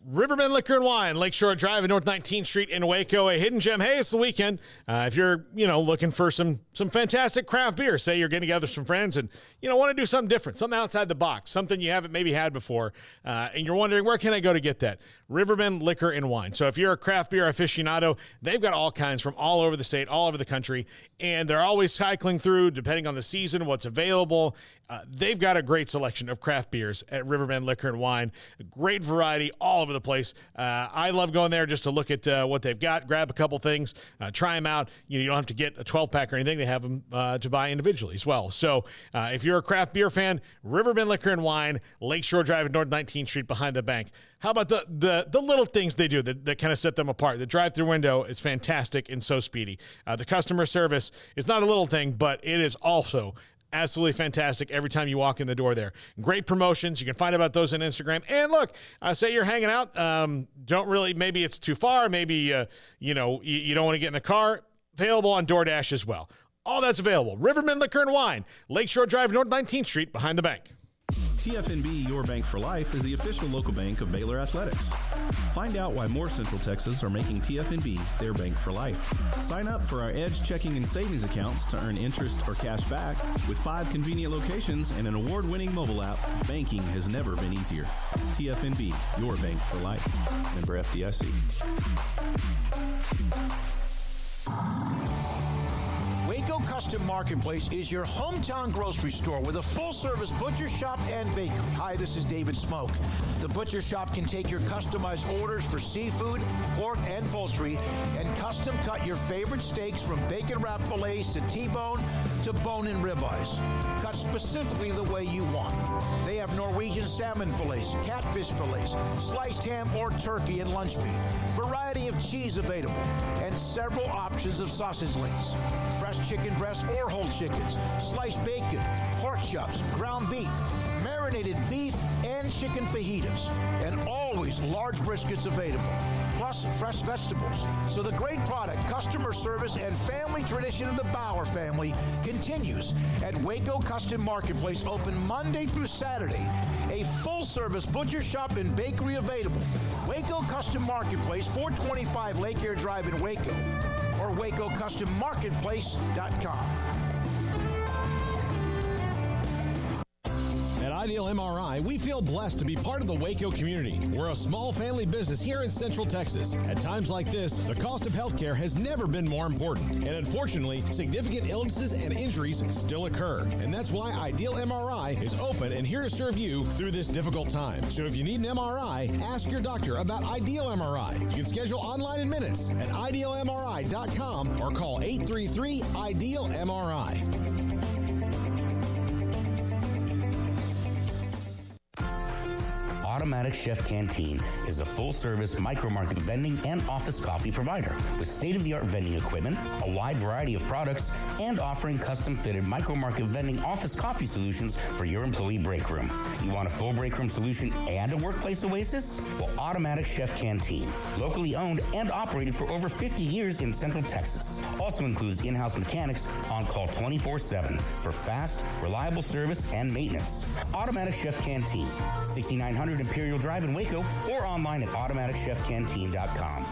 Riverbend Liquor and Wine, Lakeshore Drive and North 19th Street in Waco, a hidden gem. Hey, it's the weekend. If you're, looking for some fantastic craft beer, say you're getting together with some friends and, want to do something different, something outside the box, something you haven't maybe had before, and you're wondering, where can I go to get that? Riverbend Liquor and Wine. So if you're a craft beer aficionado, they've got all kinds from all over the state, all over the country, and they're always cycling through, depending on the season, what's available. They've got a great selection of craft beers at Riverbend Liquor and Wine. Great variety all over the place. I love going there just to look at what they've got, grab a couple things, try them out. You don't have to get a 12-pack or anything. They have them to buy individually as well. So if you're a craft beer fan, Riverbend Liquor and Wine, Lakeshore Drive and North 19th Street behind the bank. How about the little things they do that kind of set them apart? The drive-through window is fantastic and so speedy. The customer service is not a little thing, but it is also absolutely fantastic every time you walk in the door there. Great promotions. You can find about those on Instagram. And look, say you're hanging out. Maybe it's too far. Maybe, you don't want to get in the car. Available on DoorDash as well. All that's available. Riverbend Liquor and Wine, Lakeshore Drive, North 19th Street, behind the bank. TFNB, your bank for life, is the official local bank of Baylor Athletics. Find out why more Central Texas are making TFNB their bank for life. Sign up for our Edge checking and savings accounts to earn interest or cash back. With 5 convenient locations and an award-winning mobile app, banking has never been easier. TFNB, your bank for life. Member FDIC. Waco Custom Marketplace is your hometown grocery store with a full-service butcher shop and bakery. Hi, this is David Smoak. The butcher shop can take your customized orders for seafood, pork, and poultry and custom cut your favorite steaks from bacon wrap fillets to T-bone to bone-in ribeyes. Cut specifically the way you want. They have Norwegian salmon fillets, catfish fillets, sliced ham or turkey and lunch meat, variety of cheese available, and several options of sausage links. Fresh chicken breast or whole chickens, sliced bacon, pork chops, ground beef, marinated beef, and chicken fajitas, and always large briskets available, plus fresh vegetables. So the great product, customer service, and family tradition of the Bauer family continues at Waco Custom Marketplace, open Monday through Saturday. A full-service butcher shop and bakery available. Waco Custom Marketplace, 425 Lake Air Drive in Waco, or WacoCustomMarketplace.com. At Ideal MRI, we feel blessed to be part of the Waco community. We're a small family business here in Central Texas. At times like this, the cost of healthcare has never been more important. And unfortunately, significant illnesses and injuries still occur. And that's why Ideal MRI is open and here to serve you through this difficult time. So if you need an MRI, ask your doctor about Ideal MRI. You can schedule online in minutes at idealmri.com or call 833-IDEAL-MRI. Automatic Chef Canteen is a full-service micro-market vending and office coffee provider with state-of-the-art vending equipment, a wide variety of products, and offering custom-fitted micro-market vending office coffee solutions for your employee break room. You want a full break room solution and a workplace oasis? Well, Automatic Chef Canteen, locally owned and operated for over 50 years in Central Texas, also includes in-house mechanics on call 24/7 for fast, reliable service and maintenance. Automatic Chef Canteen, 6900 Imperial Drive in Waco, or online at automaticchefcanteen.com.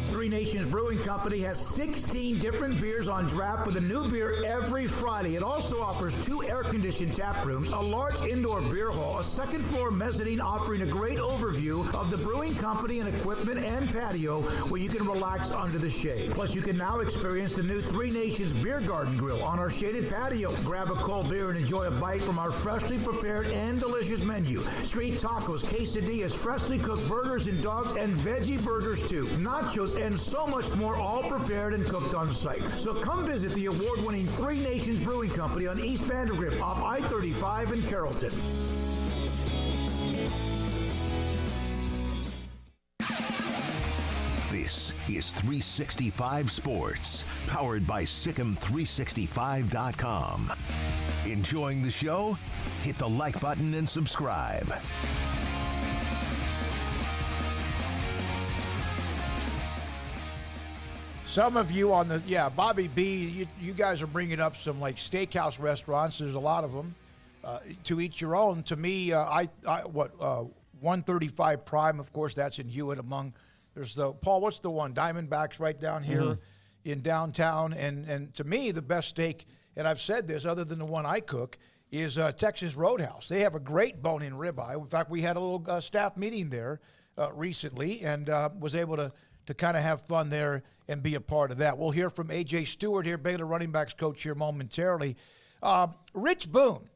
Three Nations Brewing Company has 16 different beers on draft with a new beer every Friday. It also offers 2 air-conditioned tap rooms, a large indoor beer hall, a second-floor mezzanine offering a great overview of the brewing company and equipment and patio where you can relax under the shade. Plus, you can now experience the new Three Nations Beer Garden Grill on our shaded patio. Grab a cold beer and enjoy a bite from our freshly prepared and delicious menu. Street tacos, quesadillas, freshly cooked burgers and dogs, and veggie burgers too. Nachos and so much more, all prepared and cooked on site. So come visit the award-winning Three Nations Brewing Company on East Vandergrift off I-35 in Carrollton. This is 365 Sports, powered by Sikkim365.com. Enjoying the show? Hit the like button and subscribe. Some of you on the, Bobby B, you guys are bringing up some like steakhouse restaurants. There's a lot of them. to each your own. To me, 135 Prime, of course, that's in Hewitt. Among there's the Paul. What's the one? Diamondbacks right down here in downtown. And to me, the best steak, and I've said this, other than the one I cook, is Texas Roadhouse. They have a great bone-in ribeye. In fact, we had a little staff meeting there recently, and was able to kind of have fun there and be a part of that. We'll hear from A.J. Stewart here, Baylor running backs coach here momentarily. Rich Boone.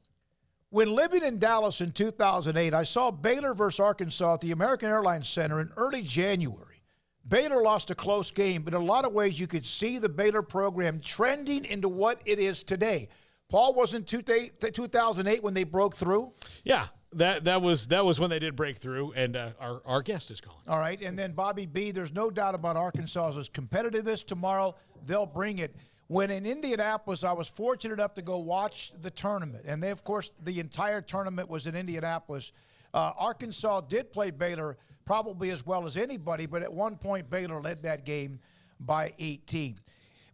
When living in Dallas in 2008, I saw Baylor versus Arkansas at the American Airlines Center in early January. Baylor lost a close game, but in a lot of ways you could see the Baylor program trending into what it is today. Paul, wasn't 2008 when they broke through? Yeah, that was when they did break through, and our guest is calling. All right, and then Bobby B., there's no doubt about Arkansas's competitiveness tomorrow. They'll bring it. When in Indianapolis, I was fortunate enough to go watch the tournament. And they, of course, the entire tournament was in Indianapolis. Arkansas did play Baylor probably as well as anybody, but at one point Baylor led that game by 18.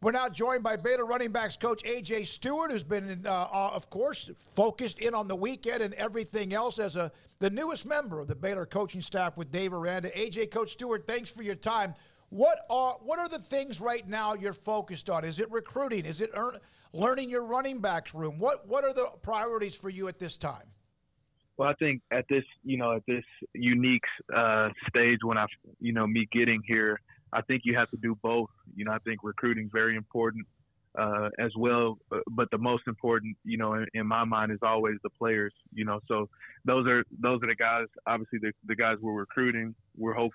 We're now joined by Baylor running backs coach A.J. Stewart, who's been, of course, focused in on the weekend and everything else as the newest member of the Baylor coaching staff with Dave Aranda. A.J. Coach Stewart, thanks for your time. What are the things right now you're focused on? Is it recruiting? Is it learning your running backs room? What are the priorities for you at this time? Well, I think at this unique stage when me getting here, I think you have to do both. I think recruiting is very important as well, but the most important, in my mind, is always the players. So those are the guys. Obviously, the guys we're recruiting.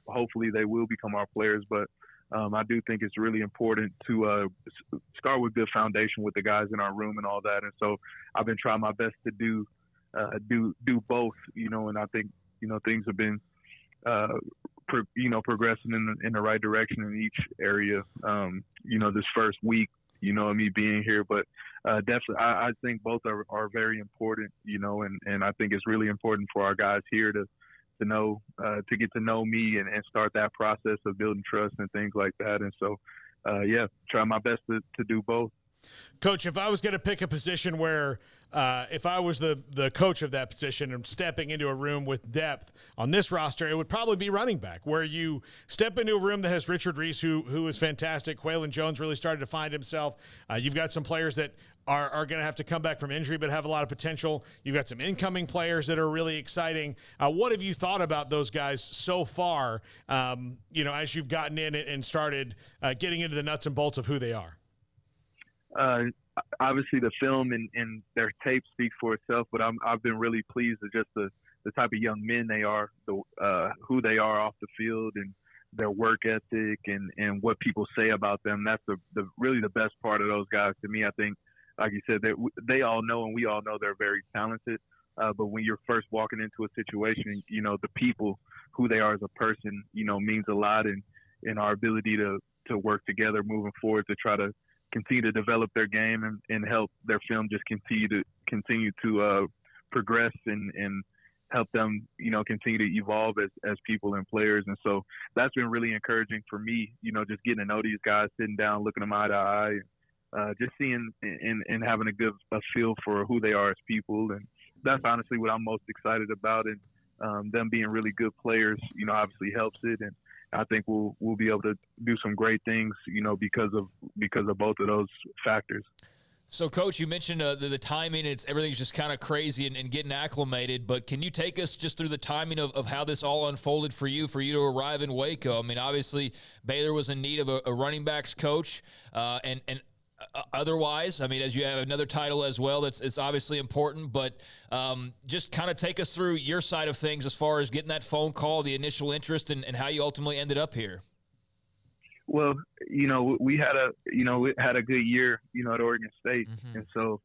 Hopefully they will become our players, but I do think it's really important to start with good foundation with the guys in our room and all that. And so I've been trying my best to do both. And I think things have been progressing in the right direction in each area. This first week, me being here, but definitely I think both are very important, and I think it's really important for our guys here to know, to get to know me and start that process of building trust and things like that. And so, try my best to do both. Coach, if I was going to pick a position where if I was the coach of that position and stepping into a room with depth on this roster, it would probably be running back, where you step into a room that has Richard Reese, who is fantastic. Quaylen Jones really started to find himself. You've got some players that are going to have to come back from injury but have a lot of potential. You've got some incoming players that are really exciting. What have you thought about those guys so far, as you've gotten in and started getting into the nuts and bolts of who they are? Obviously the film and their tape speaks for itself, but I've been really pleased with just the type of young men they are, who they are off the field, and their work ethic and what people say about them. That's the really the best part of those guys to me. I think, like you said, they all know, and we all know they're very talented. But when you're first walking into a situation, the people, who they are as a person, means a lot in our ability to work together moving forward to try to continue to develop their game and help their film just continue to progress and help them, continue to evolve as people and players. And so that's been really encouraging for me, just getting to know these guys, sitting down, looking them eye to eye, just seeing and having a feel for who they are as people. And that's honestly what I'm most excited about. And them being really good players, obviously helps it. And I think we'll be able to do some great things, because of both of those factors. So, Coach, you mentioned the timing. Everything's just kind of crazy and getting acclimated. But can you take us just through the timing of how this all unfolded for you to arrive in Waco? I mean, obviously, Baylor was in need of a running backs coach, and otherwise, I mean, as you have another title as well, it's obviously important. But just kind of take us through your side of things as far as getting that phone call, the initial interest, and how you ultimately ended up here. Well, we had a good year, at Oregon State. Mm-hmm. And so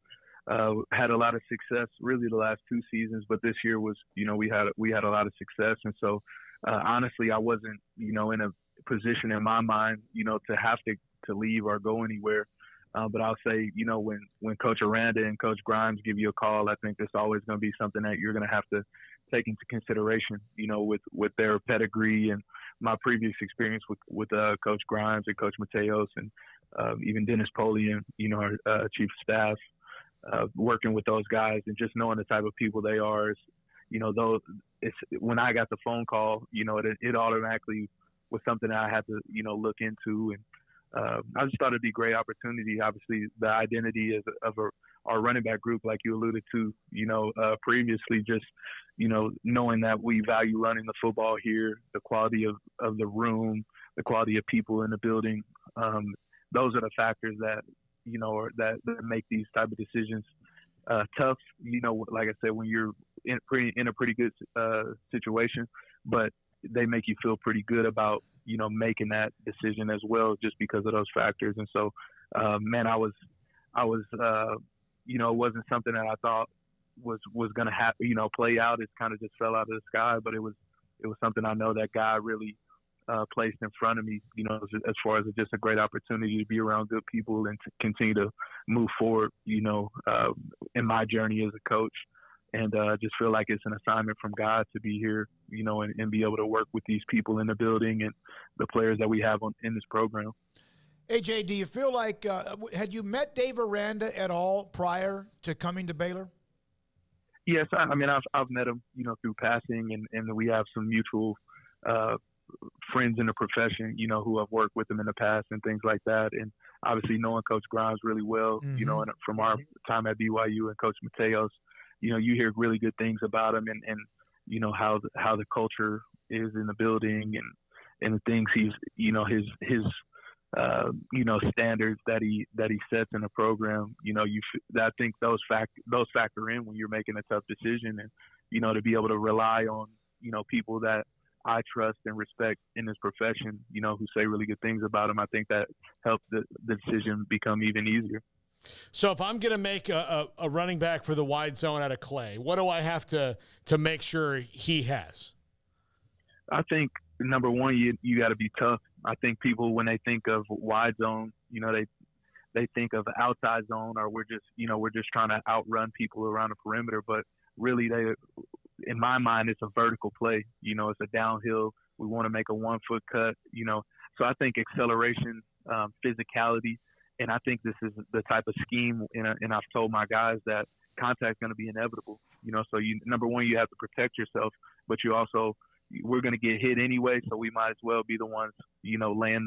had a lot of success really the last two seasons, but this year was, we had a lot of success. And so honestly, I wasn't, in a position in my mind, to have to leave or go anywhere. But I'll say, when Coach Aranda and Coach Grimes give you a call, I think it's always going to be something that you're going to have to take into consideration, with their pedigree and my previous experience with Coach Grimes and Coach Mateos and even Dennis Polian, our chief of staff. working with those guys and just knowing the type of people they are. When I got the phone call, it automatically was something that I had to, look into. And I just thought it'd be a great opportunity. Obviously, the identity of our running back group, like you alluded to, previously, just, knowing that we value running the football here, the quality of the room, the quality of people in the building. Those are the factors that, that make these type of decisions tough. Like I said, when you're in a pretty good situation, but they make you feel pretty good about, making that decision as well, just because of those factors. And so, man, I was, it wasn't something that I thought was going to happen, play out. It kind of just fell out of the sky, but it was something I know that God really placed in front of me, as far as just a great opportunity to be around good people and to continue to move forward, in my journey as a coach. And just feel like it's an assignment from God to be here, and be able to work with these people in the building and the players that we have in this program. AJ, do you feel like, had you met Dave Aranda at all prior to coming to Baylor? Yes, I've met him, through passing, and we have some mutual friends in the profession, who have worked with him in the past and things like that. And obviously knowing Coach Grimes really well, and from our time at BYU and Coach Mateos, you hear really good things about him and how the culture is in the building and the things he's, his standards that he sets in the program. I think those factor in when you're making a tough decision, and to be able to rely on people that I trust and respect in this profession, who say really good things about him. I think that helped the decision become even easier. So if I'm going to make a running back for the wide zone out of Clay, what do I have to make sure he has? I think number one, you got to be tough. I think people, when they think of wide zone, they think of outside zone, or we're just trying to outrun people around the perimeter. But really, in my mind, it's a vertical play. It's a downhill. We want to make a 1-foot cut. So I think acceleration, physicality. And I think this is the type of scheme, and I've told my guys that contact's going to be inevitable. So number one, you have to protect yourself, but we're going to get hit anyway, so we might as well be the ones, laying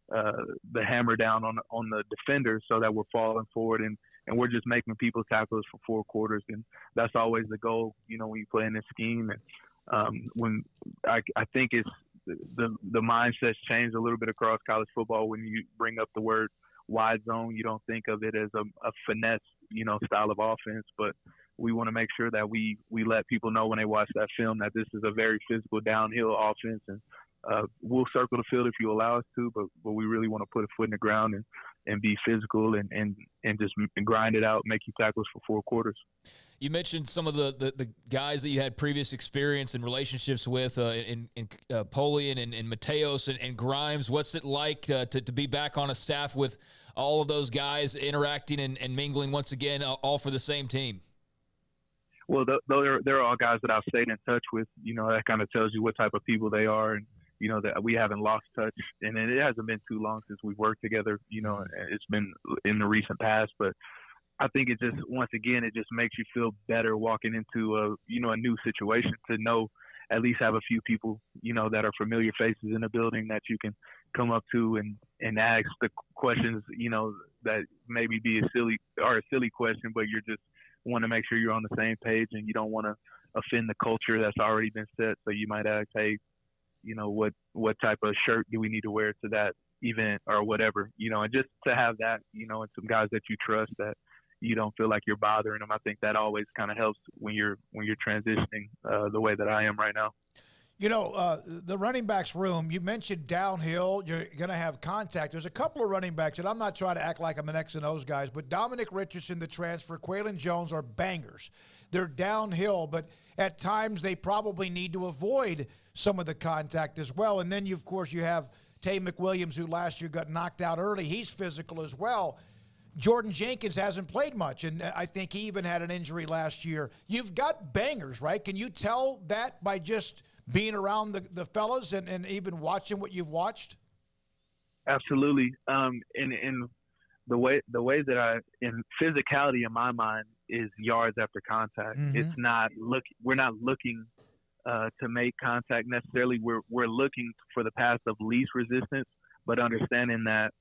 the hammer down on the defender so that we're falling forward and we're just making people tackles for 4 quarters. And that's always the goal, when you play in this scheme. And when I think it's the mindset's changed a little bit across college football. When you bring up the word wide zone, you don't think of it as a finesse, style of offense, but we want to make sure that we let people know when they watch that film that this is a very physical downhill offense, and we'll circle the field if you allow us to, but we really want to put a foot in the ground and be physical and just grind it out, make you tackles for 4 quarters. You mentioned some of the guys that you had previous experience and relationships with in Polian and Mateos and Grimes. What's it like to be back on a staff with all of those guys interacting and mingling once again, all for the same team? Well, they're all guys that I've stayed in touch with. That kind of tells you what type of people they are, and that we haven't lost touch. And it hasn't been too long since we've worked together. It's been in the recent past, but I think it just, once again, it just makes you feel better walking into a new situation, to know, at least have a few people, that are familiar faces in the building that you can come up to and ask the questions, that maybe be a silly question, but you're just want to make sure you're on the same page and you don't want to offend the culture that's already been set. So you might ask, hey, what type of shirt do we need to wear to that event or whatever, and just to have that, and some guys that you trust, that you don't feel like you're bothering them. I think that always kind of helps when you're transitioning the way that I am right now. The running backs room, you mentioned downhill, you're going to have contact. There's a couple of running backs, and I'm not trying to act like I'm an X and O's guys, but Dominic Richardson, the transfer, Quaylon Jones are bangers. They're downhill, but at times they probably need to avoid some of the contact as well. And then, of course, you have Tay McWilliams, who last year got knocked out early. He's physical as well. Jordan Jenkins hasn't played much, and I think he even had an injury last year. You've got bangers, right? Can you tell that by just being around the fellas and even watching what you've watched? Absolutely. And the way that in physicality in my mind is yards after contact. Mm-hmm. It's not we're not looking to make contact necessarily. We're looking for the path of least resistance, but understanding that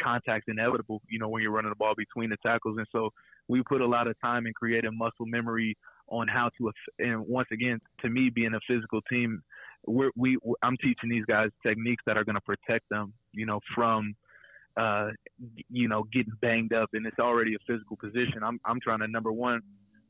contact's inevitable, when you're running the ball between the tackles. And so we put a lot of time in creating muscle memory on how to, and once again, to me, being a physical team, I'm teaching these guys techniques that are going to protect them, from, getting banged up. And it's already a physical position. I'm trying to, number one,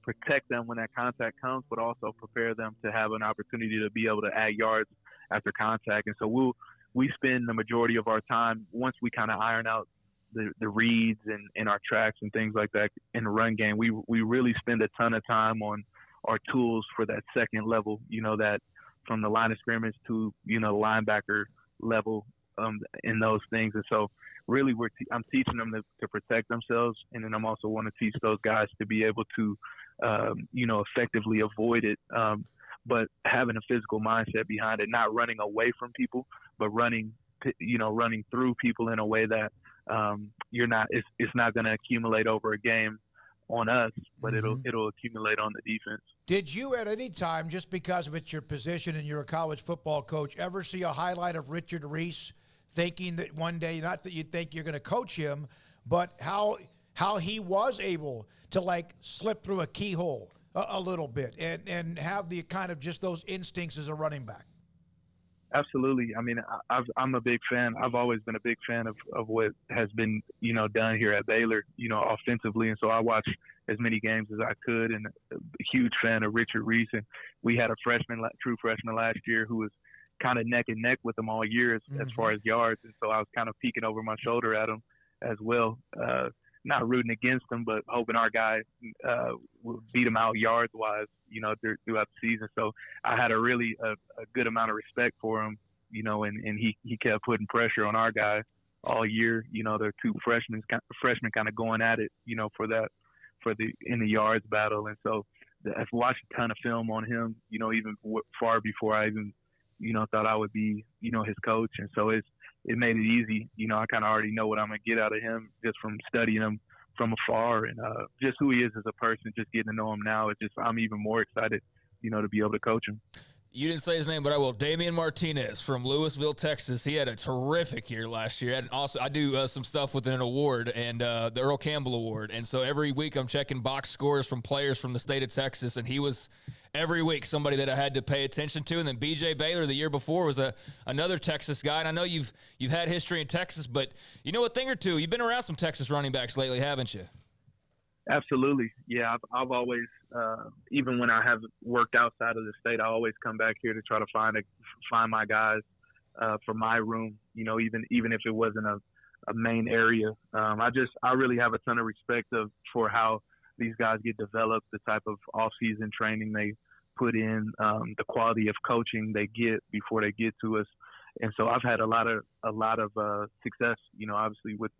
protect them when that contact comes, but also prepare them to have an opportunity to be able to add yards after contact. And so we spend the majority of our time, once we kind of iron out the reads and our tracks and things like that in the run game, we really spend a ton of time on our tools for that second level, that from the line of scrimmage to, linebacker level, in those things. And so really I'm teaching them to protect themselves. And then I'm also want to teach those guys to be able to, effectively avoid it. But having a physical mindset behind it, not running away from people, but running through people in a way that it's not going to accumulate over a game on us, but it'll accumulate on the defense. Did you at any time, just because of it's your position and you're a college football coach, ever see a highlight of Richard Reese thinking that one day, not that you think you're going to coach him, but how he was able to slip through a keyhole a little bit and have the kind of just those instincts as a running back? Absolutely. I mean, I'm a big fan. I've always been a big fan of what has been, done here at Baylor, offensively. And so I watched as many games as I could, and a huge fan of Richard Reese. And we had a true freshman last year who was kind of neck and neck with him all year as far as yards. And so I was kind of peeking over my shoulder at him as well. Not rooting against him, but hoping our guy would beat him out yards wise, throughout the season. So I had a really a good amount of respect for him, and he kept putting pressure on our guy all year. They're two freshmen kind of going at it, in the yards battle. And so I've watched a ton of film on him, even far before I even, thought I would be, his coach. And so it made it easy. I kind of already know what I'm going to get out of him just from studying him from afar, and just who he is as a person, just getting to know him now. I'm even more excited, to be able to coach him. You didn't say his name, but I will. Damian Martinez from Louisville, Texas. He had a terrific year last year. I do some stuff with an award, and the Earl Campbell Award. And so every week I'm checking box scores from players from the state of Texas, and he was every week somebody that I had to pay attention to. And then B.J. Baylor the year before was another Texas guy. And I know you've had history in Texas, but you know a thing or two. You've been around some Texas running backs lately, haven't you? Absolutely. Yeah, I've always, even when I have worked outside of the state, I always come back here to try to find my guys for my room, even if it wasn't a main area. I really have a ton of respect for how these guys get developed, the type of off-season training they put in, the quality of coaching they get before they get to us. And so I've had a lot of success, obviously with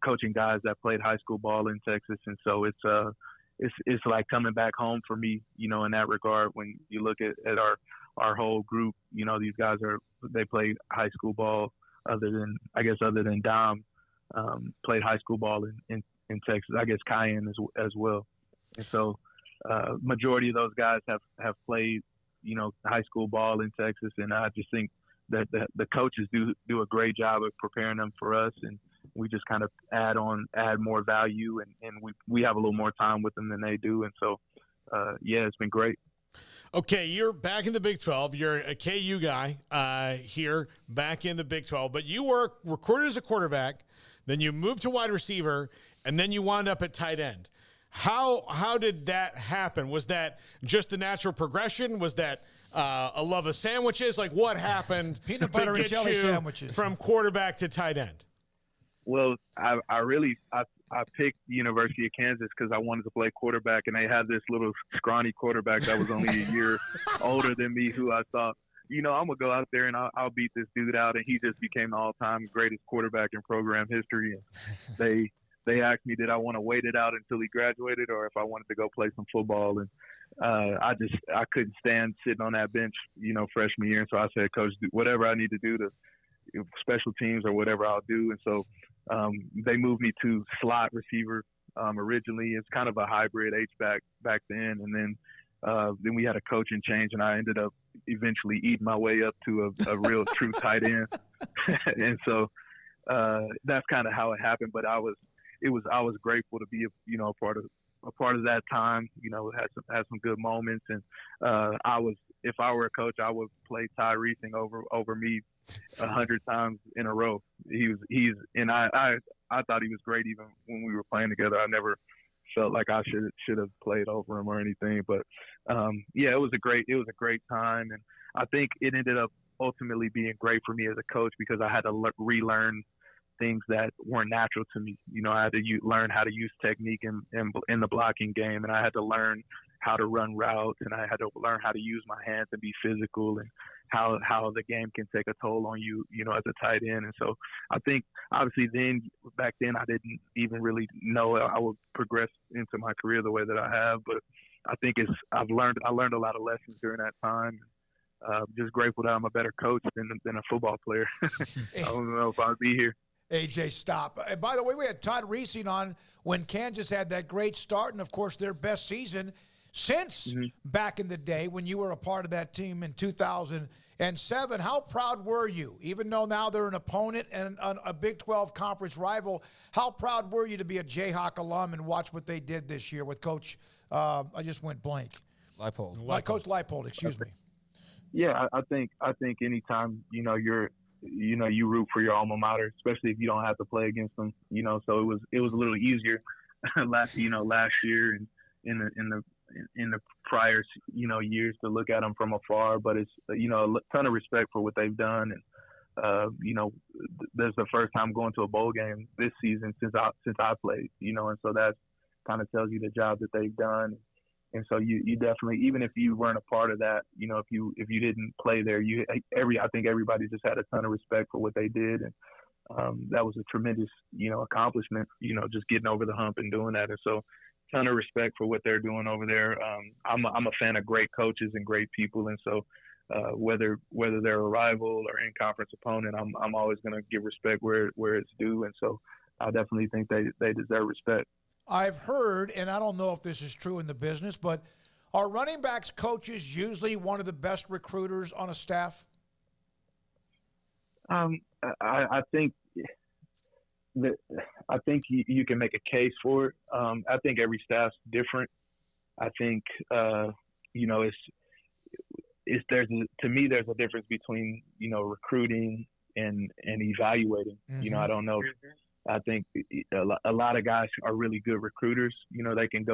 coaching guys that played high school ball in Texas. And so it's like coming back home for me, in that regard. When you look at our whole group, these guys they played high school ball other than Dom, played high school ball in Texas. I guess Cayenne as well. And so majority of those guys have played, high school ball in Texas. And I just think that the coaches do a great job of preparing them for us, and we just kind of add more value, and we have a little more time with them than they do. And so, it's been great. Okay, you're back in the Big 12. You're a KU guy here, back in the Big 12. But you were recruited as a quarterback, then you moved to wide receiver, and then you wound up at tight end. How did that happen? Was that just the natural progression? Was that a love of sandwiches? Like, what happened peanut butter and jelly sandwiches from quarterback to tight end? Well, I picked the University of Kansas because I wanted to play quarterback, and they had this little scrawny quarterback that was only a year older than me, who I thought, I'm gonna go out there and I'll beat this dude out, and he just became the all-time greatest quarterback in program history. And they asked me, did I want to wait it out until he graduated, or if I wanted to go play some football, and I couldn't stand sitting on that bench, freshman year, and so I said, Coach, whatever I need to do to special teams or whatever I'll do. And so they moved me to slot receiver originally. It's kind of a hybrid H-back back then. And then we had a coaching change, and I ended up eventually eating my way up to a real true tight end. And so that's kind of how it happened. But I was grateful to be a part of that time. Had some good moments, and if I were a coach, I would play Ty Reesing over me 100 times in a row. I thought he was great even when we were playing together. I never felt like I should have played over him or anything. But it was a great time, and I think it ended up ultimately being great for me as a coach because I had to relearn things that weren't natural to me. I had to learn how to use technique in the blocking game, and I had to learn how to run routes, and I had to learn how to use my hands and be physical, and how the game can take a toll on you, as a tight end. And so I think obviously back then I didn't even really know I would progress into my career the way that I have, but I think I learned a lot of lessons during that time. Just grateful that I'm a better coach than a football player. I don't know if I'd be here. AJ, stop. And by the way, we had Todd Reesing on when Kansas had that great start, and of course their best season since back in the day when you were a part of that team in 2007. How proud were you, even though now they're an opponent and a Big 12 conference rival, how proud were you to be a Jayhawk alum and watch what they did this year with Coach, I just went blank. Leipold. Coach Leipold, excuse me. Yeah, I think anytime, you root for your alma mater, especially if you don't have to play against them, so it was a little easier last year and in the prior, years to look at them from afar, but it's, a ton of respect for what they've done. And, there's the first time going to a bowl game this season since I played, and so that kind of tells you the job that they've done. And so you definitely, even if you weren't a part of that, if you didn't play there, I think everybody just had a ton of respect for what they did. And that was a tremendous, accomplishment, just getting over the hump and doing that. And so ton of respect for what they're doing over there. I'm a fan of great coaches and great people. And so whether they're a rival or in-conference opponent, I'm always going to give respect where it's due. And so I definitely think they deserve respect. I've heard, and I don't know if this is true in the business, but are running backs coaches usually one of the best recruiters on a staff? I think you can make a case for it. I think every staff's different. I think to me there's a difference between recruiting and evaluating. Mm-hmm. I don't know. I think a lot of guys are really good recruiters. They can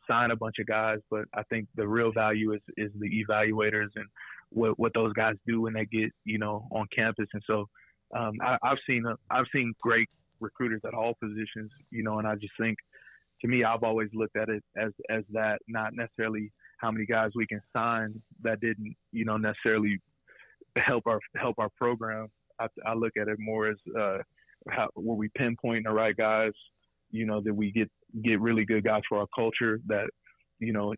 sign a bunch of guys, but I think the real value is the evaluators and what those guys do when they get, on campus. And so I've seen great recruiters at all positions, and I just think, to me, I've always looked at it as that, not necessarily how many guys we can sign that didn't, necessarily help our program. I look at it more as were we pinpointing the right guys, that we get really good guys for our culture that,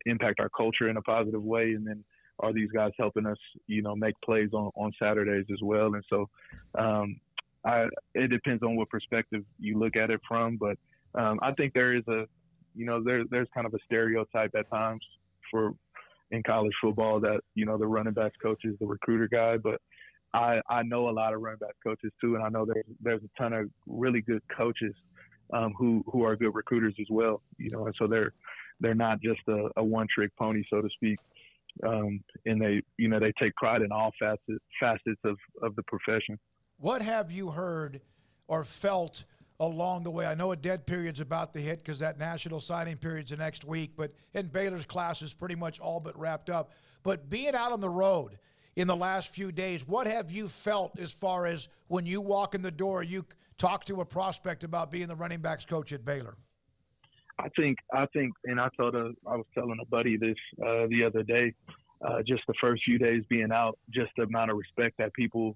impact our culture in a positive way. And then are these guys helping us, make plays on Saturdays as well? And so it depends on what perspective you look at it from. But I think there is there's kind of a stereotype at times in college football that, the running backs coach is the recruiter guy. But I know a lot of running back coaches too, and I know there's a ton of really good coaches who are good recruiters as well. And so they're not just a one-trick pony, so to speak. And they take pride in all facets of the profession. What have you heard or felt along the way? I know a dead period's about to hit because that national signing period's the next week, but in Baylor's class is pretty much all but wrapped up. But being out on the road in the last few days, what have you felt as far as when you walk in the door, you talk to a prospect about being the running backs coach at Baylor? I think, and I was telling a buddy this the other day, just the first few days being out, just the amount of respect that people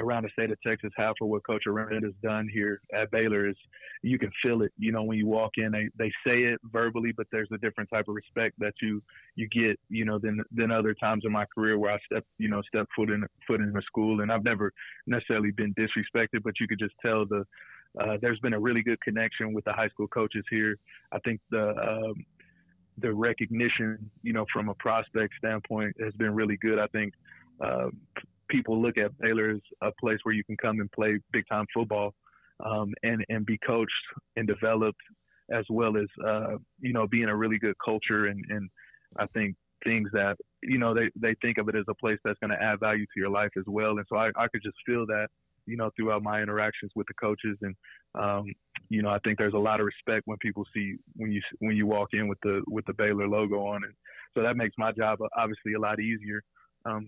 around the state of Texas have for what Coach Aranda has done here at Baylor is you can feel it. You know, when you walk in, they say it verbally, but there's a different type of respect that you get, you know, than other times in my career where I stepped foot in the school, and I've never necessarily been disrespected, but you could just tell there's been a really good connection with the high school coaches here. I think the recognition, you know, from a prospect standpoint has been really good. I think people look at Baylor as a place where you can come and play big time football, and be coached and developed, as well as, you know, being a really good culture. And I think things that, you know, they think of it as a place that's going to add value to your life as well. And so I could just feel that, you know, throughout my interactions with the coaches. And, you know, I think there's a lot of respect when people see, when you walk in with the Baylor logo on it. So that makes my job obviously a lot easier,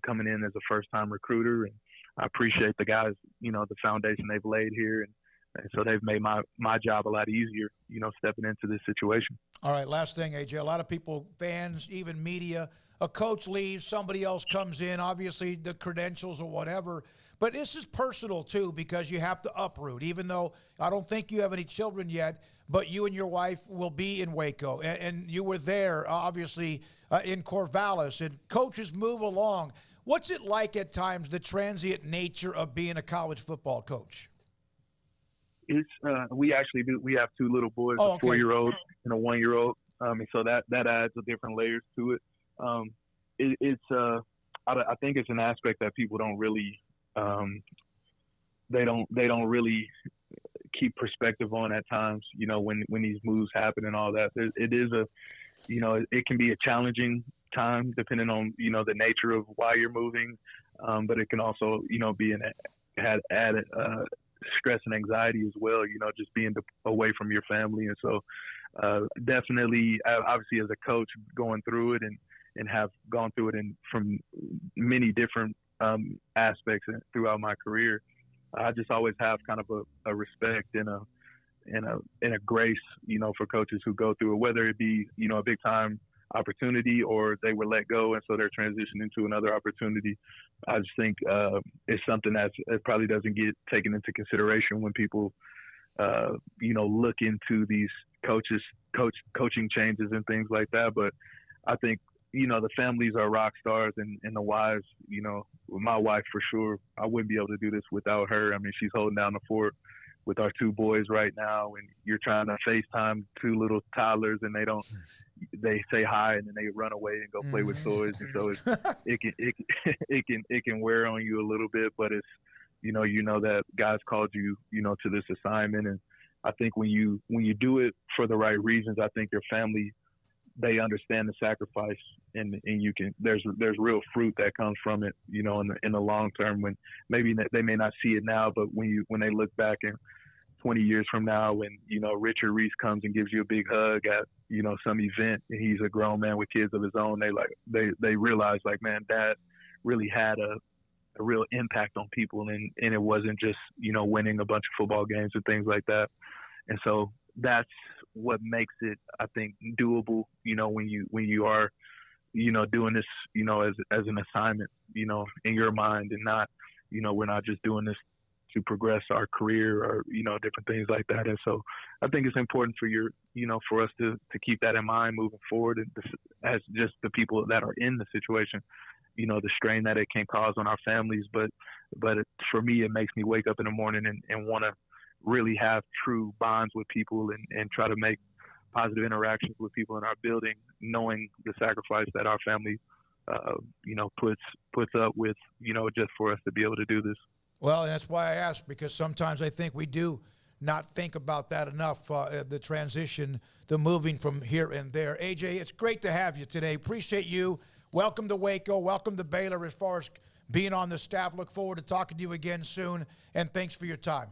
coming in as a first-time recruiter. And I appreciate the guys, you know, the foundation they've laid here. And so they've made my job a lot easier, you know, stepping into this situation. All right, last thing, AJ. A lot of people, fans, even media, a coach leaves, somebody else comes in, obviously the credentials or whatever. But this is personal, too, because you have to uproot, even though I don't think you have any children yet, but you and your wife will be in Waco. And you were there, obviously, in Corvallis. And coaches move along. What's it like at times, the transient nature of being a college football coach? It's we have two little boys, a 4-year-old and a 1-year-old, and so that adds a different layers to it. I think it's an aspect that people don't really they don't really keep perspective on at times. You know, when these moves happen and all that, it can be a challenging time depending on, you know, the nature of why you're moving, but it can also, you know, be added stress and anxiety as well, you know, just being away from your family. And so definitely, obviously as a coach going through it and have gone through it from many different aspects throughout my career, I just always have kind of a respect and a grace, you know, for coaches who go through it, whether it be, you know, a big time opportunity or they were let go and so they're transitioning to another opportunity. I just think it's something that it probably doesn't get taken into consideration when people you know, look into these coaching changes and things like that. But I think, you know, the families are rock stars and the wives, you know, my wife for sure, I wouldn't be able to do this without her. I mean, she's holding down the fort with our two boys right now, and you're trying to FaceTime two little toddlers and they say hi and then they run away and go play with toys. And so it can wear on you a little bit, but it's, you know that God's called you, you know, to this assignment. And I think when you do it for the right reasons, I think your family, they understand the sacrifice, and you can, there's real fruit that comes from it, you know, in the long term, when maybe they may not see it now, but when they look back in 20 years from now, when, you know, Richard Reese comes and gives you a big hug at, you know, some event, and he's a grown man with kids of his own, they realize, like, man, Dad really had a real impact on people, and it wasn't just, you know, winning a bunch of football games and things like that. And so that's what makes it, I think, doable, you know, when you are, you know, doing this, you know, as an assignment, you know, in your mind, and not, you know, we're not just doing this to progress our career or, you know, different things like that. And so I think it's important for us to keep that in mind moving forward, and as just the people that are in the situation, you know, the strain that it can cause on our families. But for me, it makes me wake up in the morning and want to really have true bonds with people and try to make positive interactions with people in our building, knowing the sacrifice that our family, you know, puts up with, you know, just for us to be able to do this. Well, and that's why I asked, because sometimes I think we do not think about that enough, the transition, the moving from here and there. AJ, it's great to have you today. Appreciate you. Welcome to Waco. Welcome to Baylor as far as being on the staff. Look forward to talking to you again soon, and thanks for your time.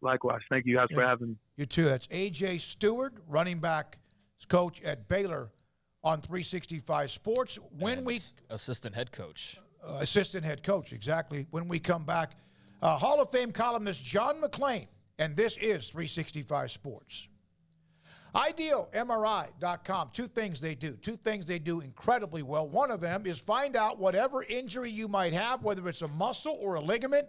Likewise. Thank you guys for having me. You too. That's AJ Stewart, running back coach at Baylor on 365 Sports. Assistant head coach. Assistant head coach, exactly. When we come back, Hall of Fame columnist John McClain, and this is 365 Sports. IdealMRI.com, two things they do incredibly well. One of them is find out whatever injury you might have, whether it's a muscle or a ligament,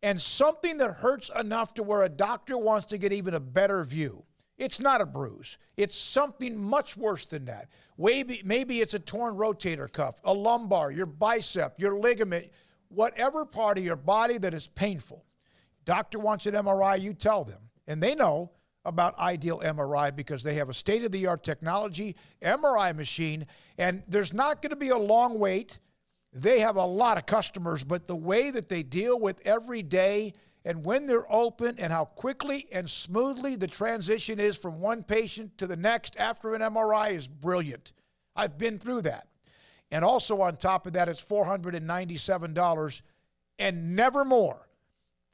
and something that hurts enough to where a doctor wants to get even a better view. It's not a bruise. It's something much worse than that. Maybe it's a torn rotator cuff, a lumbar, your bicep, your ligament, whatever part of your body that is painful. Doctor wants an MRI, you tell them. And they know about Ideal MRI because they have a state-of-the-art technology MRI machine, and there's not going to be a long wait. They have a lot of customers, but the way that they deal with every day and when they're open and how quickly and smoothly the transition is from one patient to the next after an MRI is brilliant. I've been through that. And also on top of that, it's $497 and never more.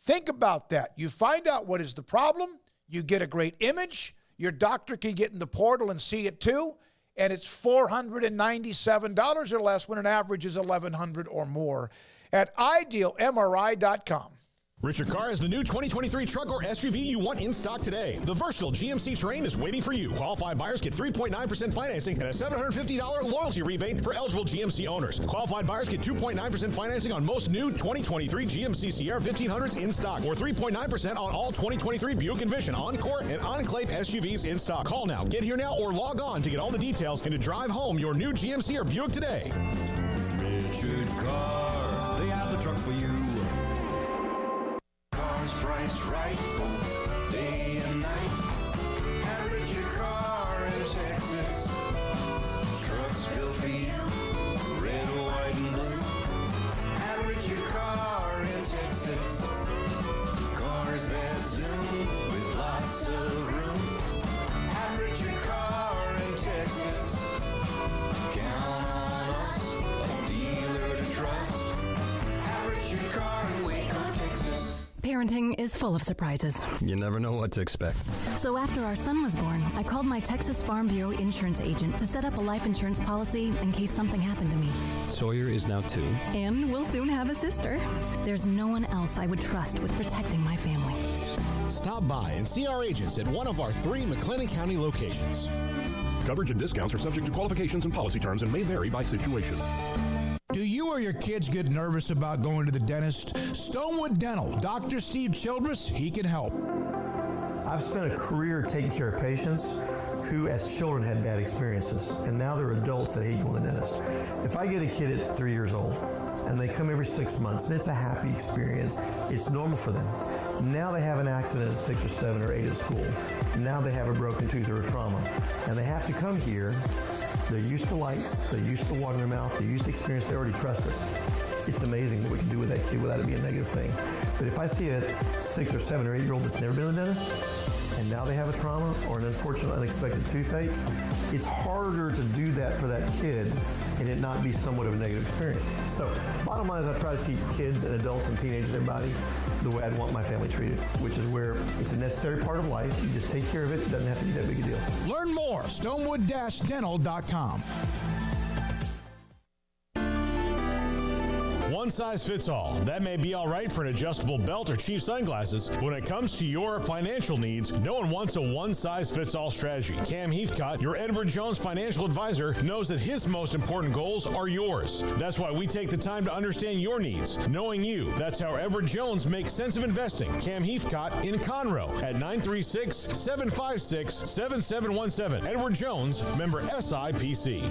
Think about that. You find out what is the problem. You get a great image. Your doctor can get in the portal and see it too. And it's $497 or less when an average is $1,100 or more at idealmri.com. Richard Carr has the new 2023 truck or SUV you want in stock today. The versatile GMC Terrain is waiting for you. Qualified buyers get 3.9% financing and a $750 loyalty rebate for eligible GMC owners. Qualified buyers get 2.9% financing on most new 2023 GMC Sierra 1500s in stock, or 3.9% on all 2023 Buick Envision, Encore, and Enclave SUVs in stock. Call now, get here now, or log on to get all the details and to drive home your new GMC or Buick today. Richard Carr, they have the truck for you. Car's priced right, both day and night. At Richard Carr in Texas. Trucks built for you, red, white, and blue. At Richard Carr in Texas. Cars that zoom with lots of room. At Richard Carr in Texas. Count on us, a dealer to trust. At Richard Carr in Waco, Texas. Parenting is full of surprises. You never know what to expect. So after our son was born, I called my Texas Farm Bureau insurance agent to set up a life insurance policy in case something happened to me. Sawyer is now 2. And we'll soon have a sister. There's no one else I would trust with protecting my family. Stop by and see our agents at one of our 3 McLennan County locations. Coverage and discounts are subject to qualifications and policy terms and may vary by situation. Do you or your kids get nervous about going to the dentist? Stonewood Dental, Dr. Steve Childress, he can help. I've spent a career taking care of patients who as children had bad experiences, and now they're adults that hate going to the dentist. If I get a kid at 3 years old and they come every 6 months and it's a happy experience, it's normal for them. Now they have an accident at 6 or 7 or 8 at school. Now they have a broken tooth or a trauma, and they have to come here. They're used to lights, they're used to water in their mouth, they're used to experience, they already trust us. It's amazing what we can do with that kid without it being a negative thing. But if I see a 6 or 7 or 8 year old that's never been to the dentist, and now they have a trauma or an unfortunate unexpected toothache, it's harder to do that for that kid and it not be somewhat of a negative experience. So bottom line is I try to teach kids and adults and teenagers and everybody the way I'd want my family treated, which is where it's a necessary part of life. You just take care of it. It doesn't have to be that big a deal. Learn more, stonewood-dental.com. One size fits all. That may be all right for an adjustable belt or cheap sunglasses. But when it comes to your financial needs, no one wants a one-size-fits-all strategy. Cam Heathcott, your Edward Jones financial advisor, knows that his most important goals are yours. That's why we take the time to understand your needs, knowing you. That's how Edward Jones makes sense of investing. Cam Heathcott in Conroe at 936-756-7717. Edward Jones, member SIPC.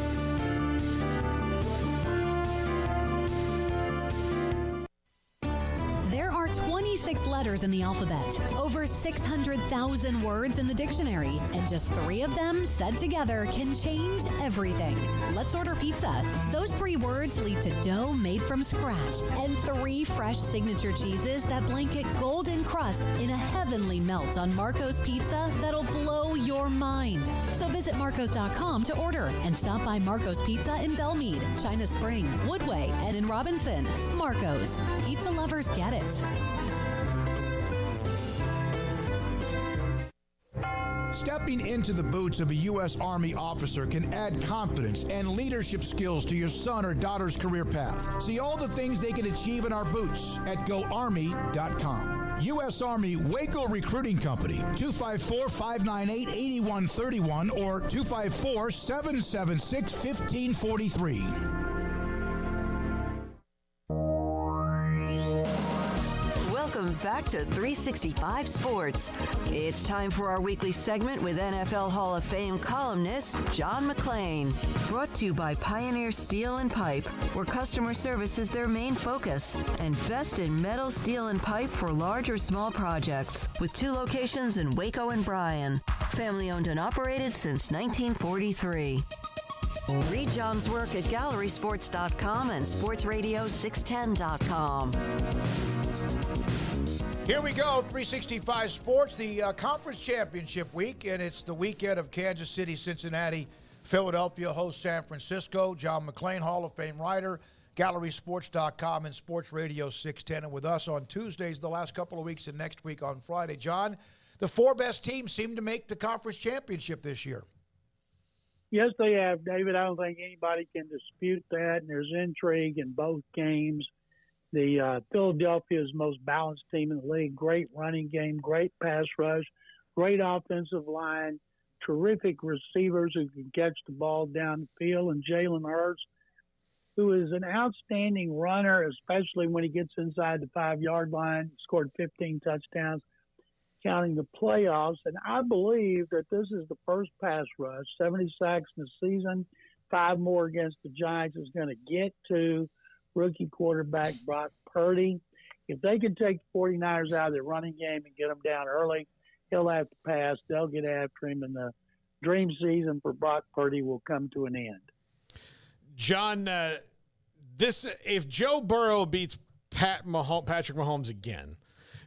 There are 26 letters in the alphabet, over 600,000 words in the dictionary, and just 3 of them said together can change everything. Let's order pizza. Those 3 words lead to dough made from scratch and 3 fresh signature cheeses that blanket golden crust in a heavenly melt on Marco's Pizza that'll blow your mind. So visit Marcos.com to order and stop by Marco's Pizza in Belmead, China Spring, Woodway, and in Robinson. Marco's. Pizza lovers get it. Stepping into the boots of a U.S. Army officer can add confidence and leadership skills to your son or daughter's career path. See all the things they can achieve in our boots at GoArmy.com. U.S. Army Waco Recruiting Company, 254-598-8131 or 254-776-1543. Welcome back to 365 Sports. It's time for our weekly segment with NFL Hall of Fame columnist John McClain. Brought to you by Pioneer Steel and Pipe, where customer service is their main focus, and best in metal, steel, and pipe for large or small projects, with 2 locations in Waco and Bryan. Family owned and operated since 1943. Read John's work at gallerysports.com and sportsradio610.com. Here we go, 365 Sports, the conference championship week, and it's the weekend of Kansas City, Cincinnati, Philadelphia hosts San Francisco. John McClain, Hall of Fame writer, gallerysports.com and Sports Radio 610. And with us on Tuesdays the last couple of weeks and next week on Friday. John, the 4 best teams seem to make the conference championship this year. Yes, they have, David. I don't think anybody can dispute that. And there's intrigue in both games. The Philadelphia is the most balanced team in the league. Great running game, great pass rush, great offensive line, terrific receivers who can catch the ball down the field, and Jalen Hurts, who is an outstanding runner, especially when he gets inside the 5-yard line, scored 15 touchdowns, counting the playoffs. And I believe that this is the first pass rush, 70 sacks in the season, 5 more against the Giants, is going to get to rookie quarterback Brock Purdy. If they can take the 49ers out of their running game and get them down early, he'll have to pass. They'll get after him, and the dream season for Brock Purdy will come to an end. John, if Joe Burrow beats Patrick Mahomes again,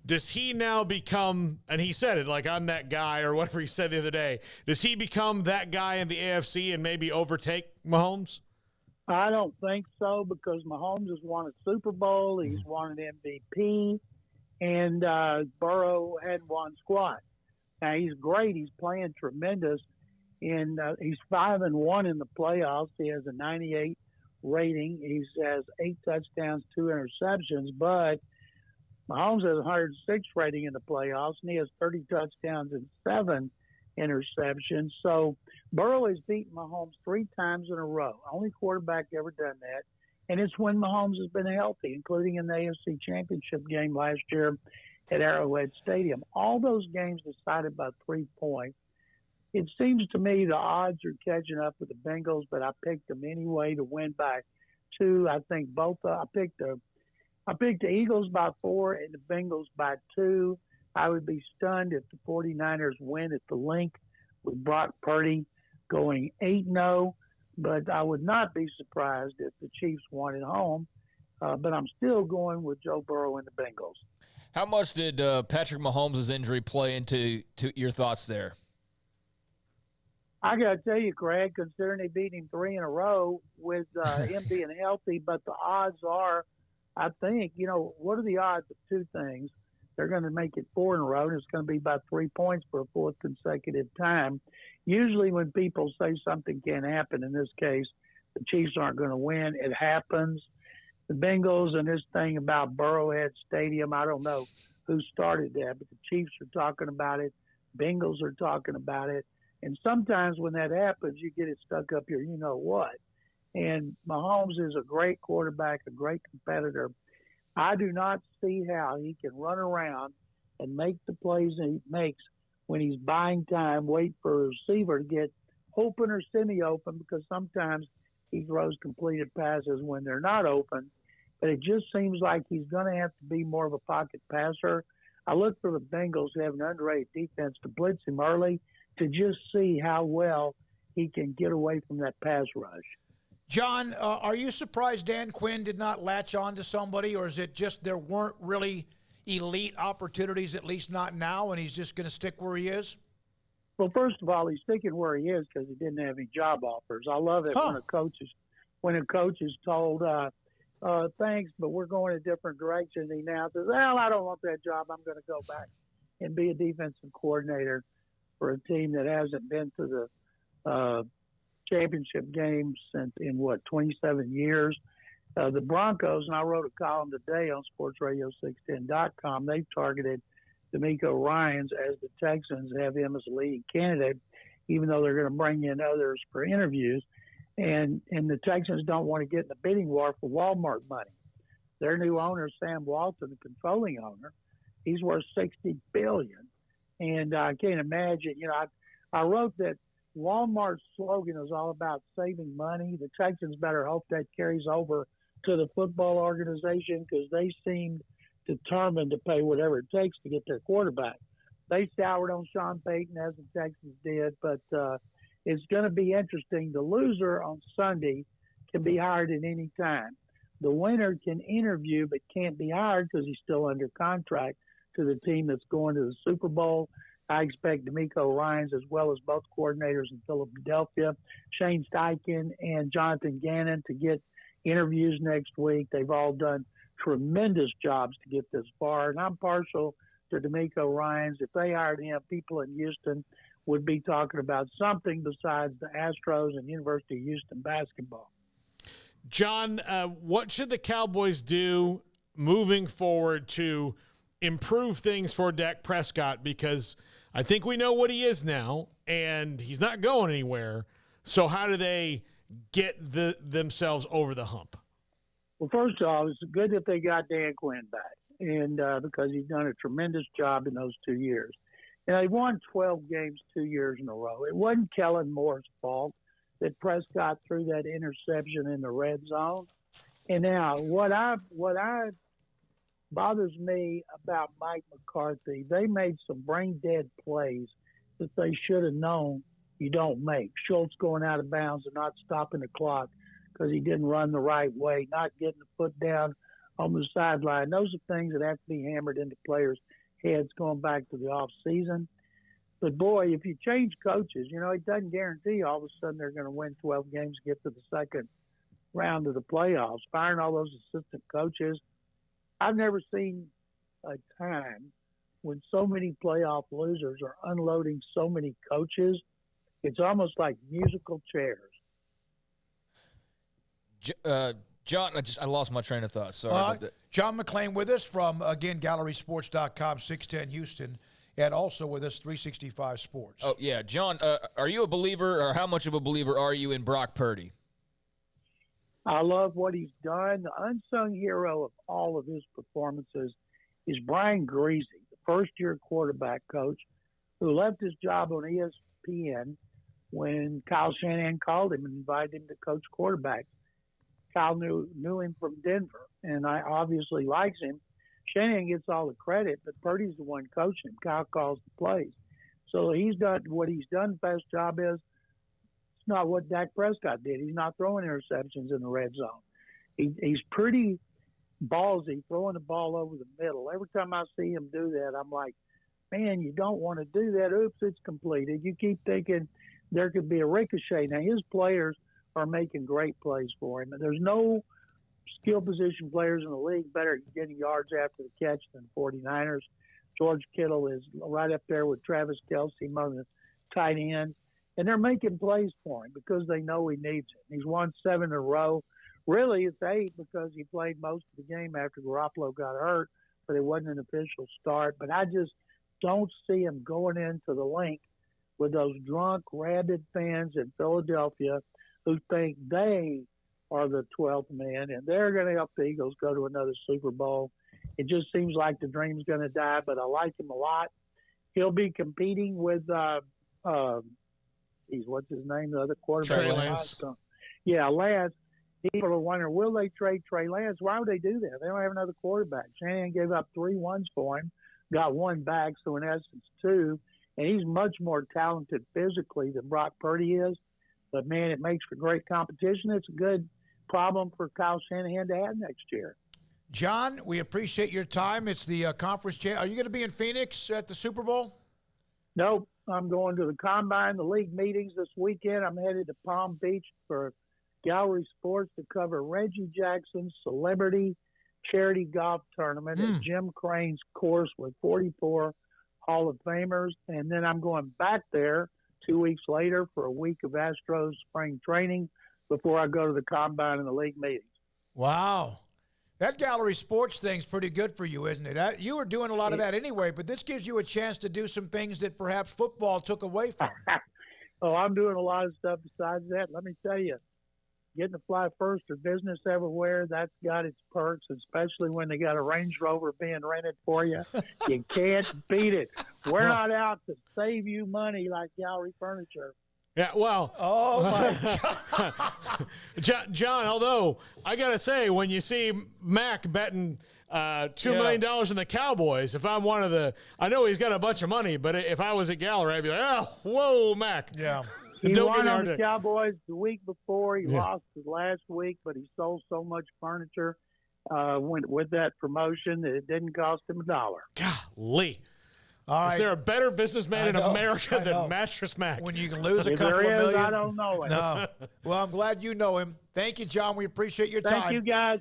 does he now become, and he said it like I'm that guy or whatever he said the other day, does he become that guy in the AFC and maybe overtake Mahomes? I don't think so, because Mahomes has won a Super Bowl, he's won an MVP, and Burrow hadn't won squat. Now, he's great. He's playing tremendous, and he's 5-1 in the playoffs. He has a 98 rating. He has 8 touchdowns, 2 interceptions, but Mahomes has a 106 rating in the playoffs, and he has 30 touchdowns and 7 interceptions. So Burrow has beaten Mahomes 3 times in a row. Only quarterback ever done that. And it's when Mahomes has been healthy, including in the AFC Championship game last year at Arrowhead Stadium. All those games decided by 3 points. It seems to me the odds are catching up with the Bengals, but I picked them anyway to win by 2. I think I picked the Eagles by 4 and the Bengals by 2. I would be stunned if the 49ers win at the link with Brock Purdy going 8-0, but I would not be surprised if the Chiefs won at home. But I'm still going with Joe Burrow and the Bengals. How much did Patrick Mahomes' injury play into your thoughts there? I got to tell you, Craig, considering they beat him 3 in a row with him being healthy, but the odds are, I think, what are the odds of 2 things? They're going to make it 4 in a row, and it's going to be about 3 points for a 4th consecutive time. Usually when people say something can't happen, in this case, the Chiefs aren't going to win, it happens. The Bengals and this thing about Burrowhead Stadium, I don't know who started that, but the Chiefs are talking about it. Bengals are talking about it. And sometimes when that happens, you get it stuck up here, you know what. And Mahomes is a great quarterback, a great competitor. I do not see how he can run around and make the plays that he makes when he's buying time, wait for a receiver to get open or semi-open, because sometimes he throws completed passes when they're not open. But it just seems like he's going to have to be more of a pocket passer. I look for the Bengals to have an underrated defense to blitz him early to just see how well he can get away from that pass rush. John, are you surprised Dan Quinn did not latch on to somebody, or is it just there weren't really elite opportunities, at least not now, and he's just going to stick where he is? Well, first of all, he's sticking where he is because he didn't have any job offers. I love it when a coach is told, thanks, but we're going a different direction. He now says, well, I don't want that job. I'm going to go back and be a defensive coordinator for a team that hasn't been to the championship game since 27 years. The Broncos, and I wrote a column today on sportsradio610.com, they've targeted DeMeco Ryans as the Texans have him as a leading candidate, even though they're going to bring in others for interviews. And the Texans don't want to get in the bidding war for Walmart money. Their new owner, Sam Walton, the controlling owner, he's worth $60 billion. And I can't imagine, I wrote that Walmart's slogan is all about saving money. The Texans better hope that carries over to the football organization, because they seem determined to pay whatever it takes to get their quarterback. They soured on Sean Payton, as the Texans did, but it's going to be interesting. The loser on Sunday can be hired at any time. The winner can interview but can't be hired because he's still under contract to the team that's going to the Super Bowl. I expect D'Amico Ryans, as well as both coordinators in Philadelphia, Shane Steichen and Jonathan Gannon, to get interviews next week. They've all done tremendous jobs to get this far, and I'm partial to D'Amico Ryans. If they hired him, people in Houston would be talking about something besides the Astros and University of Houston basketball. John, what should the Cowboys do moving forward to improve things for Dak Prescott? Because I think we know what he is now, and he's not going anywhere. So how do they get themselves over the hump? Well, first of all, it's good that they got Dan Quinn back, and because he's done a tremendous job in those 2 years. And they won 12 games 2 years in a row. It wasn't Kellen Moore's fault that Prescott threw that interception in the red zone. And now, what bothers me about Mike McCarthy, they made some brain-dead plays that they should have known you don't make. Schultz going out of bounds and not stopping the clock because he didn't run the right way, not getting the foot down on the sideline. Those are things that have to be hammered into players' heads going back to the off season. But, boy, if you change coaches, it doesn't guarantee all of a sudden they're going to win 12 games and get to the second round of the playoffs. Firing all those assistant coaches, I've never seen a time when so many playoff losers are unloading so many coaches. It's almost like musical chairs. John, I lost my train of thought. Sorry about that. John McClain with us from, again, GallerySports.com, 610 Houston, and also with us, 365 Sports. Oh, yeah. John, are you a believer, or how much of a believer are you in Brock Purdy? I love what he's done. The unsung hero of all of his performances is Brian Greasy, the first-year quarterback coach who left his job on ESPN when Kyle Shanahan called him and invited him to coach quarterbacks. Kyle knew him from Denver, and I obviously likes him. Shanahan gets all the credit, but Purdy's the one coaching him. Kyle calls the plays. So he's done what he's done. Best job is it's not what Dak Prescott did. He's not throwing interceptions in the red zone. He's pretty ballsy throwing the ball over the middle. Every time I see him do that, I'm like, man, you don't want to do that. Oops, it's completed. You keep thinking there could be a ricochet. Now, his players are making great plays for him. And there's no skill position players in the league better at getting yards after the catch than 49ers. George Kittle is right up there with Travis Kelce among the tight ends. And they're making plays for him because they know he needs it. He's won 7 in a row. Really, it's 8 because he played most of the game after Garoppolo got hurt, but it wasn't an official start. But I just don't see him going into the link with those drunk, rabid fans in Philadelphia who think they are the 12th man and they're going to help the Eagles go to another Super Bowl. It just seems like the dream's going to die, but I like him a lot. He'll be competing with what's his name? The other quarterback. Trey Lance. Yeah, Lance. People are wondering, will they trade Trey Lance? Why would they do that? They don't have another quarterback. Shanahan gave up 3 ones for him, got 1 back, so in essence 2. And he's much more talented physically than Brock Purdy is. But, man, it makes for great competition. It's a good problem for Kyle Shanahan to have next year. John, we appreciate your time. It's the conference champ. Are you going to be in Phoenix at the Super Bowl? Nope. I'm going to the Combine, the league meetings this weekend. I'm headed to Palm Beach for Gallery Sports to cover Reggie Jackson's celebrity charity golf tournament at Jim Crane's course with 44 Hall of Famers. And then I'm going back there 2 weeks later for a week of Astros spring training before I go to the Combine and the league meetings. Wow. That Gallery Sports thing's pretty good for you, isn't it? You were doing a lot of that anyway, but this gives you a chance to do some things that perhaps football took away from. Oh, I'm doing a lot of stuff besides that. Let me tell you, getting to fly first or business everywhere, that's got its perks, especially when they got a Range Rover being rented for you. You can't beat it. We're not out to save you money like Gallery Furniture. Yeah, well. Oh, my God. John, although I got to say, when you see Mac betting $2 million in the Cowboys, if I'm one of the – I know he's got a bunch of money, but if I was at Gallery, I'd be like, oh, whoa, Mac. Yeah. He won on the Cowboys the week before. He lost the last week, but he sold so much furniture with that promotion that it didn't cost him $1. Golly. All right. Is there a better businessman in America than Mattress Mac? When you can lose a If couple there of is, million. I don't know it. No. Well, I'm glad you know him. Thank you, John. We appreciate your time. Thank you, guys.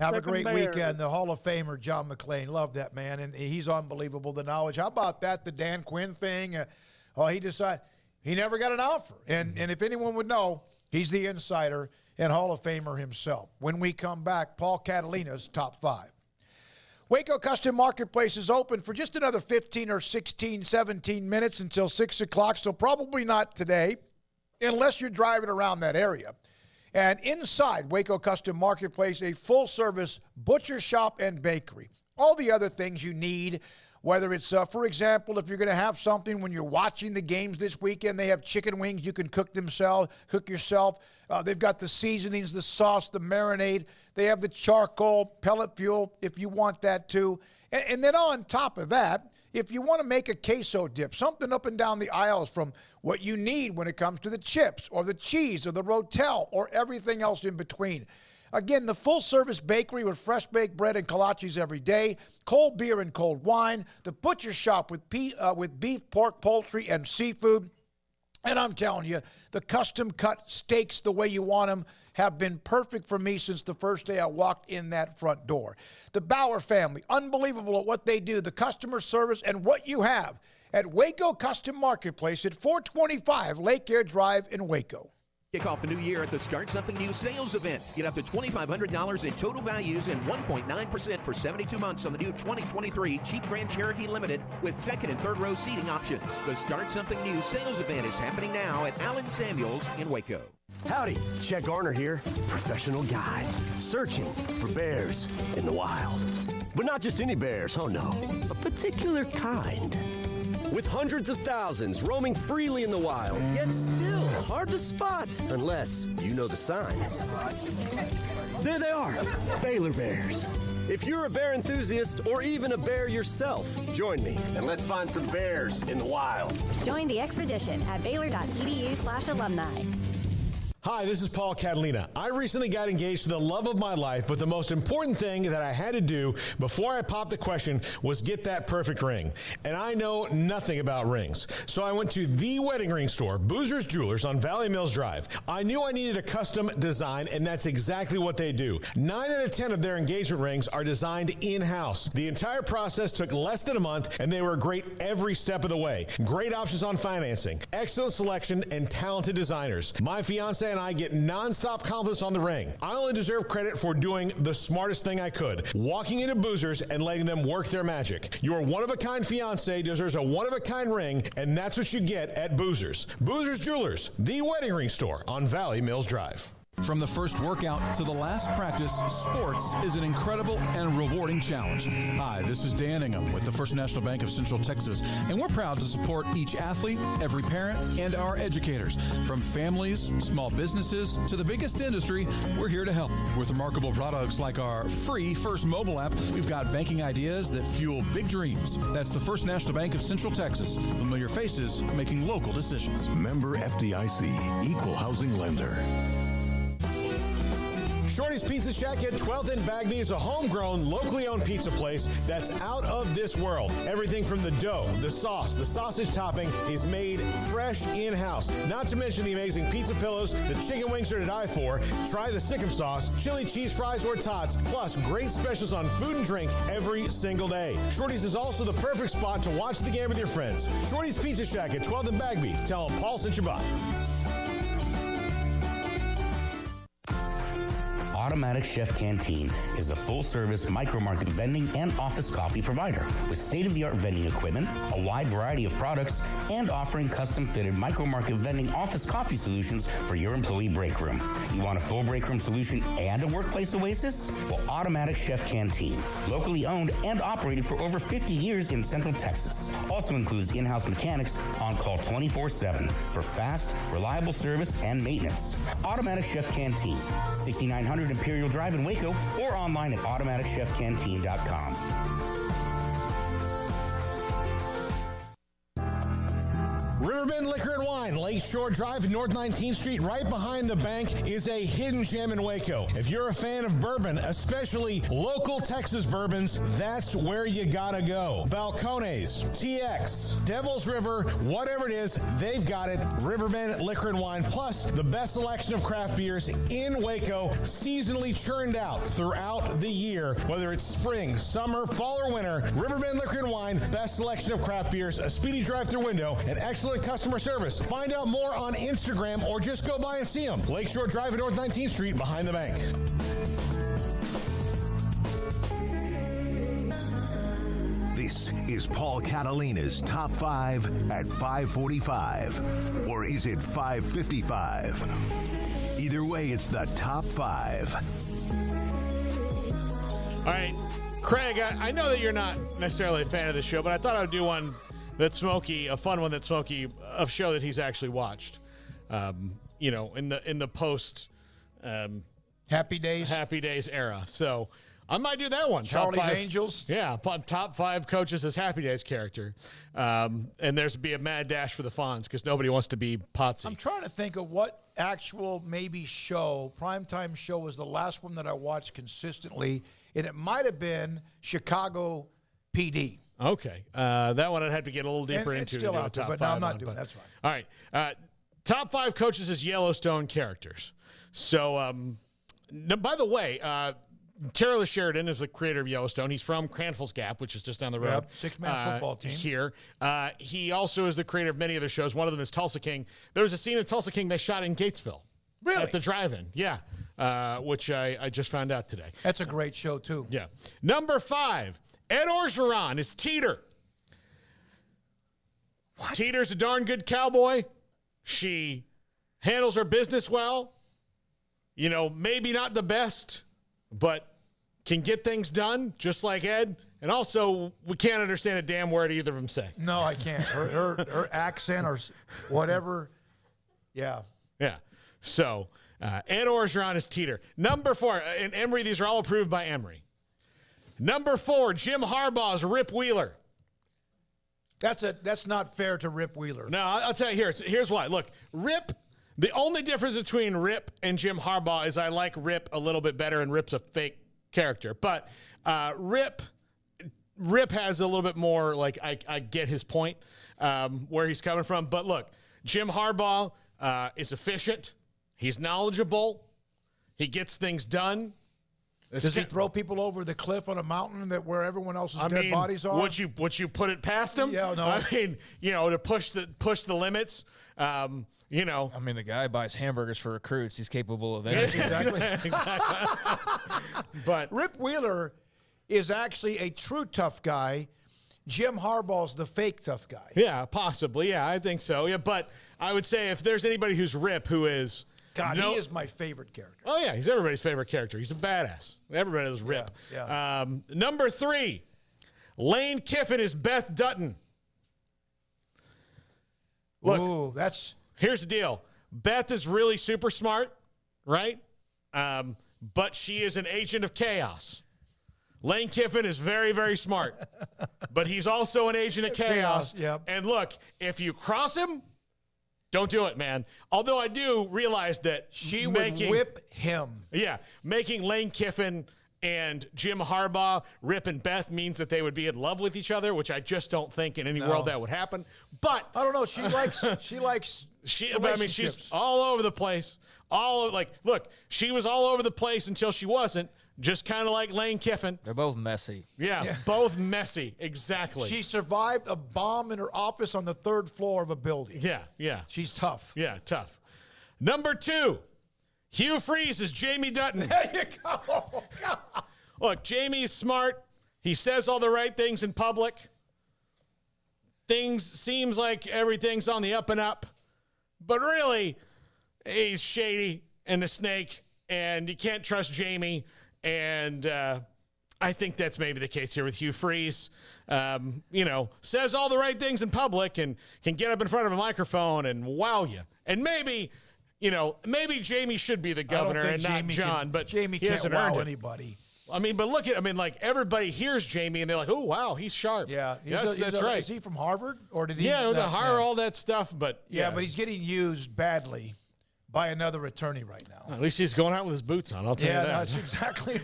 Have a great weekend. The Hall of Famer, John McClain. Love that man, and he's unbelievable, the knowledge. How about that, the Dan Quinn thing? He decided he never got an offer. And if anyone would know, he's the insider and Hall of Famer himself. When we come back, Paul Catalina's Top 5. Waco Custom Marketplace is open for just another 15 or 16, 17 minutes until 6 o'clock, so probably not today, unless you're driving around that area. And inside Waco Custom Marketplace, a full-service butcher shop and bakery. All the other things you need, whether it's, for example, if you're going to have something when you're watching the games this weekend, they have chicken wings you can cook yourself. They've got the seasonings, the sauce, the marinade. They have the charcoal, pellet fuel, if you want that too. And then on top of that, if you want to make a queso dip, something up and down the aisles from what you need when it comes to the chips or the cheese or the rotel or everything else in between. Again, the full-service bakery with fresh baked bread and kolaches every day, cold beer and cold wine, the butcher shop with beef, pork, poultry, and seafood. And I'm telling you, the custom-cut steaks the way you want them have been perfect for me since the first day I walked in that front door. The Bauer family, unbelievable at what they do, the customer service, and what you have at Waco Custom Marketplace at 425 Lake Air Drive in Waco. Kick off the new year at the Start Something New sales event. Get up to $2,500 in total values and 1.9% for 72 months on the new 2023 Jeep Grand Cherokee Limited with second and third row seating options. The Start Something New sales event is happening now at Allen Samuels in Waco. Howdy, Chet Garner here, professional guide, searching for bears in the wild. But not just any bears, oh no, a particular kind. With hundreds of thousands roaming freely in the wild, yet still hard to spot unless you know the signs. There they are, Baylor bears. If you're a bear enthusiast or even a bear yourself, join me and let's find some bears in the wild. Join the expedition at baylor.edu/alumni. Hi, this is Paul Catalina. I recently got engaged to the love of my life, but the most important thing that I had to do before I popped the question was get that perfect ring. And I know nothing about rings. So I went to the wedding ring store, Boozer's Jewelers on Valley Mills Drive. I knew I needed a custom design, and that's exactly what they do. 9 out of 10 of their engagement rings are designed in-house. The entire process took less than a month, and they were great every step of the way. Great options on financing, excellent selection, and talented designers. My fiance and I get non-stop compliments on the ring. I only deserve credit for doing the smartest thing I could, walking into Boozer's and letting them work their magic. Your one-of-a-kind fiance deserves a one-of-a-kind ring, and that's what you get at Boozer's. Boozer's Jewelers, the wedding ring store on Valley Mills Drive. From the first workout to the last practice, sports is an incredible and rewarding challenge. Hi, this is Dan Ingham with the First National Bank of Central Texas, and we're proud to support each athlete, every parent, and our educators. From families, small businesses, to the biggest industry, we're here to help. With remarkable products like our free First mobile app, we've got banking ideas that fuel big dreams. That's the First National Bank of Central Texas. Familiar faces making local decisions. Member FDIC, Equal Housing Lender. Shorty's Pizza Shack at 12th and Bagney is a homegrown, locally owned pizza place that's out of this world. Everything from the dough, the sauce, the sausage topping is made fresh in-house. Not to mention the amazing pizza pillows, the chicken wings are to die for. Try the Sikkim sauce, chili cheese fries or tots, plus great specials on food and drink every single day. Shorty's is also the perfect spot to watch the game with your friends. Shorty's Pizza Shack at 12th and Bagney. Tell them Paul sent you by. Automatic Chef Canteen is a full-service micro-market vending and office coffee provider with state-of-the-art vending equipment, a wide variety of products, and offering custom-fitted micro-market vending office coffee solutions for your employee break room. You want a full break room solution and a workplace oasis? Well, Automatic Chef Canteen, locally owned and operated for over 50 years in Central Texas, also includes in-house mechanics on call 24/7 for fast, reliable service and maintenance. Automatic Chef Canteen, 6900 Imperial Drive in Waco, or online at automaticchefcanteen.com. Riverbend Liquor and Wine, Lakeshore Drive, North 19th Street, right behind the bank, is a hidden gem in Waco. If you're a fan of bourbon, especially local Texas bourbons, that's where you gotta go. Balcones, TX, Devil's River, whatever it is, they've got it. Riverbend Liquor and Wine, plus the best selection of craft beers in Waco, seasonally churned out throughout the year, whether it's spring, summer, fall, or winter. Riverbend Liquor and Wine, best selection of craft beers, a speedy drive-through window, and excellent customer service. Find out more on Instagram or just go by and see them. Lakeshore Drive at North 19th Street behind the bank. This is Paul Catalina's Top 5 at 5:45. Or is it 5:55? Either way, it's the Top 5. All right, Craig, I know that you're not necessarily a fan of this show, but I thought I would do one that's Smokey, a fun one that Smokey, a show that he's actually watched, in the post Happy Days era. So I might do that one. Charlie's Angels. Yeah, top 5 coaches as Happy Days character. And there's be a mad dash for the Fonz because nobody wants to be Potsy. I'm trying to think of what actual primetime show was the last one that I watched consistently, and it might have been Chicago PD. Okay. That one I'd have to get a little deeper and into. It's still to do out a top there, but 5 no, I'm not on, doing but- that's fine. All right. Top 5 coaches as Yellowstone characters. So, by the way, Taylor Sheridan is the creator of Yellowstone. He's from Cranfell's Gap, which is just down the road. Yep, 6-man football team. Here. He also is the creator of many other shows. One of them is Tulsa King. There was a scene of Tulsa King they shot in Gatesville. Really? At the drive-in. Yeah. Which I just found out today. That's a great show, too. Yeah. Number 5, Ed Orgeron is Teeter. What? Teeter's a darn good cowboy. She handles her business well. Maybe not the best, but can get things done, just like Ed. And also, we can't understand a damn word either of them say. No, I can't. Her accent or whatever. Yeah. Yeah. So, Ed Orgeron is Teeter. Number 4, and Emery, these are all approved by Emery. Number 4, Jim Harbaugh's Rip Wheeler. That's not fair to Rip Wheeler. No, I'll tell you here's why. Look, Rip, the only difference between Rip and Jim Harbaugh is I like Rip a little bit better, and Rip's a fake character. But Rip has a little bit more, like, I get his point, where he's coming from. But look, Jim Harbaugh is efficient. He's knowledgeable. He gets things done. Does he throw people over the cliff on a mountain where everyone else's dead bodies are? Would you put it past him? Yeah, no. I mean, to push the limits. I mean, the guy buys hamburgers for recruits. He's capable of anything. Exactly. But Rip Wheeler is actually a true tough guy. Jim Harbaugh's the fake tough guy. Yeah, possibly. Yeah, I think so. Yeah, but I would say if there's anybody who's Rip who is... God, he is my favorite character. Oh, yeah, he's everybody's favorite character. He's a badass. Everybody knows Rip. Yeah. Number 3, Lane Kiffin is Beth Dutton. Look, here's the deal. Beth is really super smart, right? But she is an agent of chaos. Lane Kiffin is very, very smart, but he's also an agent of chaos. Yep. And look, if you cross him, don't do it, man. Although I do realize that she would whip him. Yeah, making Lane Kiffin and Jim Harbaugh, Rip and Beth means that they would be in love with each other, which I just don't think in any world that would happen. But I don't know. She likes. She's all over the place. Look, she was all over the place until she wasn't. Just kind of like Lane Kiffin. They're both messy. Yeah, both messy. Exactly. She survived a bomb in her office on the 3rd floor of a building. Yeah. She's tough. Yeah, tough. Number 2, Hugh Freeze is Jamie Dutton. There you go. Look, Jamie's smart. He says all the right things in public. Seems like everything's on the up and up. But really, he's shady and a snake, and you can't trust Jamie. And I think that's maybe the case here with Hugh Freeze. Says all the right things in public and can get up in front of a microphone and wow you. And maybe Jamie should be the governor and not John, but Jamie he can't hasn't wow earned it. anybody. But look at, everybody hears Jamie and they're like, oh, wow, he's sharp. Yeah, that's right. Is he from Harvard or did he? Yeah, all that stuff, but yeah, but he's getting used badly by another attorney right now. At least he's going out with his boots on. I'll tell you that. Yeah, that's exactly.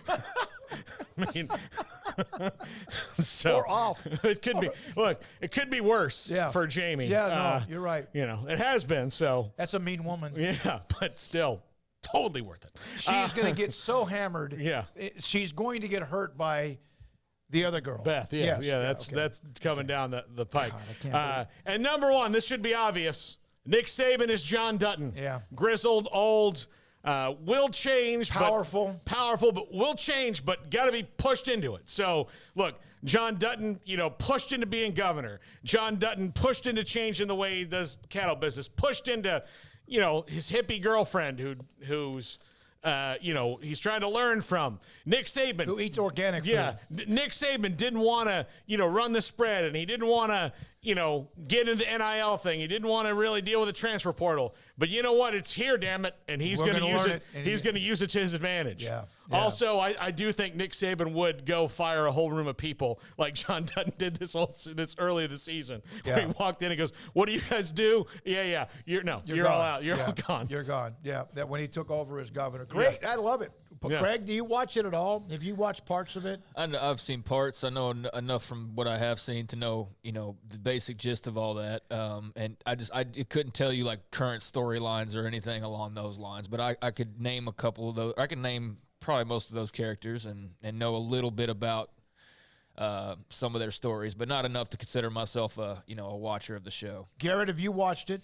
So or off. It could be. Look, it could be worse for Jamie. Yeah, no, you're right. It has been. So that's a mean woman. Yeah, but still. Totally worth it. She's going to get so hammered. Yeah. She's going to get hurt by the other girl. Beth, yeah. Yes, that's coming down the pipe. God, and number one, this should be obvious. Nick Saban is John Dutton. Yeah. Grizzled, old, will change. Powerful, but will change, but got to be pushed into it. So, look, John Dutton, pushed into being governor. John Dutton pushed into changing the way he does cattle business, pushed into his hippie girlfriend who's he's trying to learn from. Nick Saban, who eats organic food. Yeah, Nick Saban didn't want to, run the spread, and he didn't want to, get into the NIL thing. He didn't want to really deal with the transfer portal. But you know what? It's here, damn it, and he's going to use it. He's going to use it to his advantage. Yeah. Also, I do think Nick Saban would go fire a whole room of people like John Dutton did this early this season. Yeah. Where he walked in and goes, "What do you guys do?" Yeah. You're all out. You're all gone. You're gone. Yeah. That when he took over as governor. Great. Yeah. I love it. But Craig, do you watch it at all? Have you watched parts of it? I've seen parts. I know enough from what I have seen to know, the basic gist of all that. And I couldn't tell you like current storylines or anything along those lines. But I could name a couple of those. I could name probably most of those characters and know a little bit about some of their stories, but not enough to consider myself a watcher of the show. Garrett, have you watched it?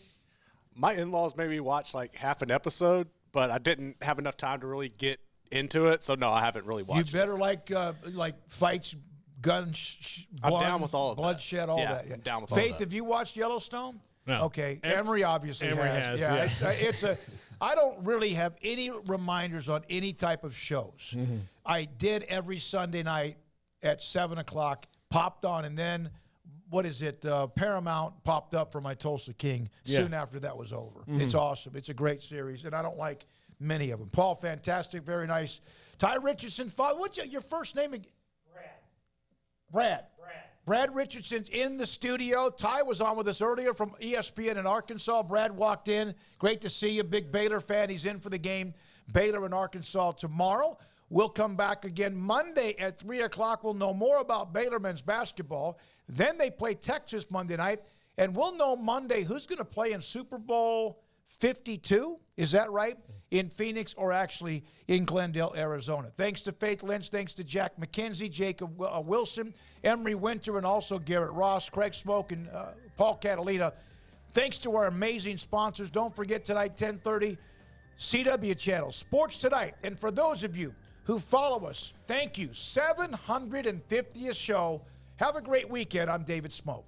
My in-laws made me watch like half an episode, but I didn't have enough time to really get into it, so no, I haven't really watched it. You better like fights, guns, I'm down with all of bloodshed, that. all that. Yeah, I'm down with all of Faith, that. have you watched Yellowstone? No. Okay, Emery obviously has. Yeah. I don't really have any reminders on any type of shows. Mm-hmm. I did every Sunday night at 7:00, popped on, and then Paramount popped up for my Tulsa King soon after that was over. Mm-hmm. It's awesome. It's a great series, and I don't like many of them. Paul, fantastic, very nice. Ty Richardson, what's your first name again? Brad Richardson's in the studio. Ty was on with us earlier from ESPN in Arkansas. Brad walked in. Great to see you. Big Baylor fan. He's in for the game. Baylor in Arkansas tomorrow. We'll come back again Monday at 3 o'clock. We'll know more about Baylor men's basketball. Then they play Texas Monday night. And we'll know Monday who's going to play in Super Bowl 52. Is that right? In Phoenix or actually in Glendale, Arizona. Thanks to Faith Lynch. Thanks to Jack McKenzie, Jacob Wilson, Emery Winter, and also Garrett Ross, Craig Smoak, and Paul Catalina. Thanks to our amazing sponsors. Don't forget tonight, 10:30, CW Channel, Sports Tonight. And for those of you who follow us, thank you. 750th show. Have a great weekend. I'm David Smoak.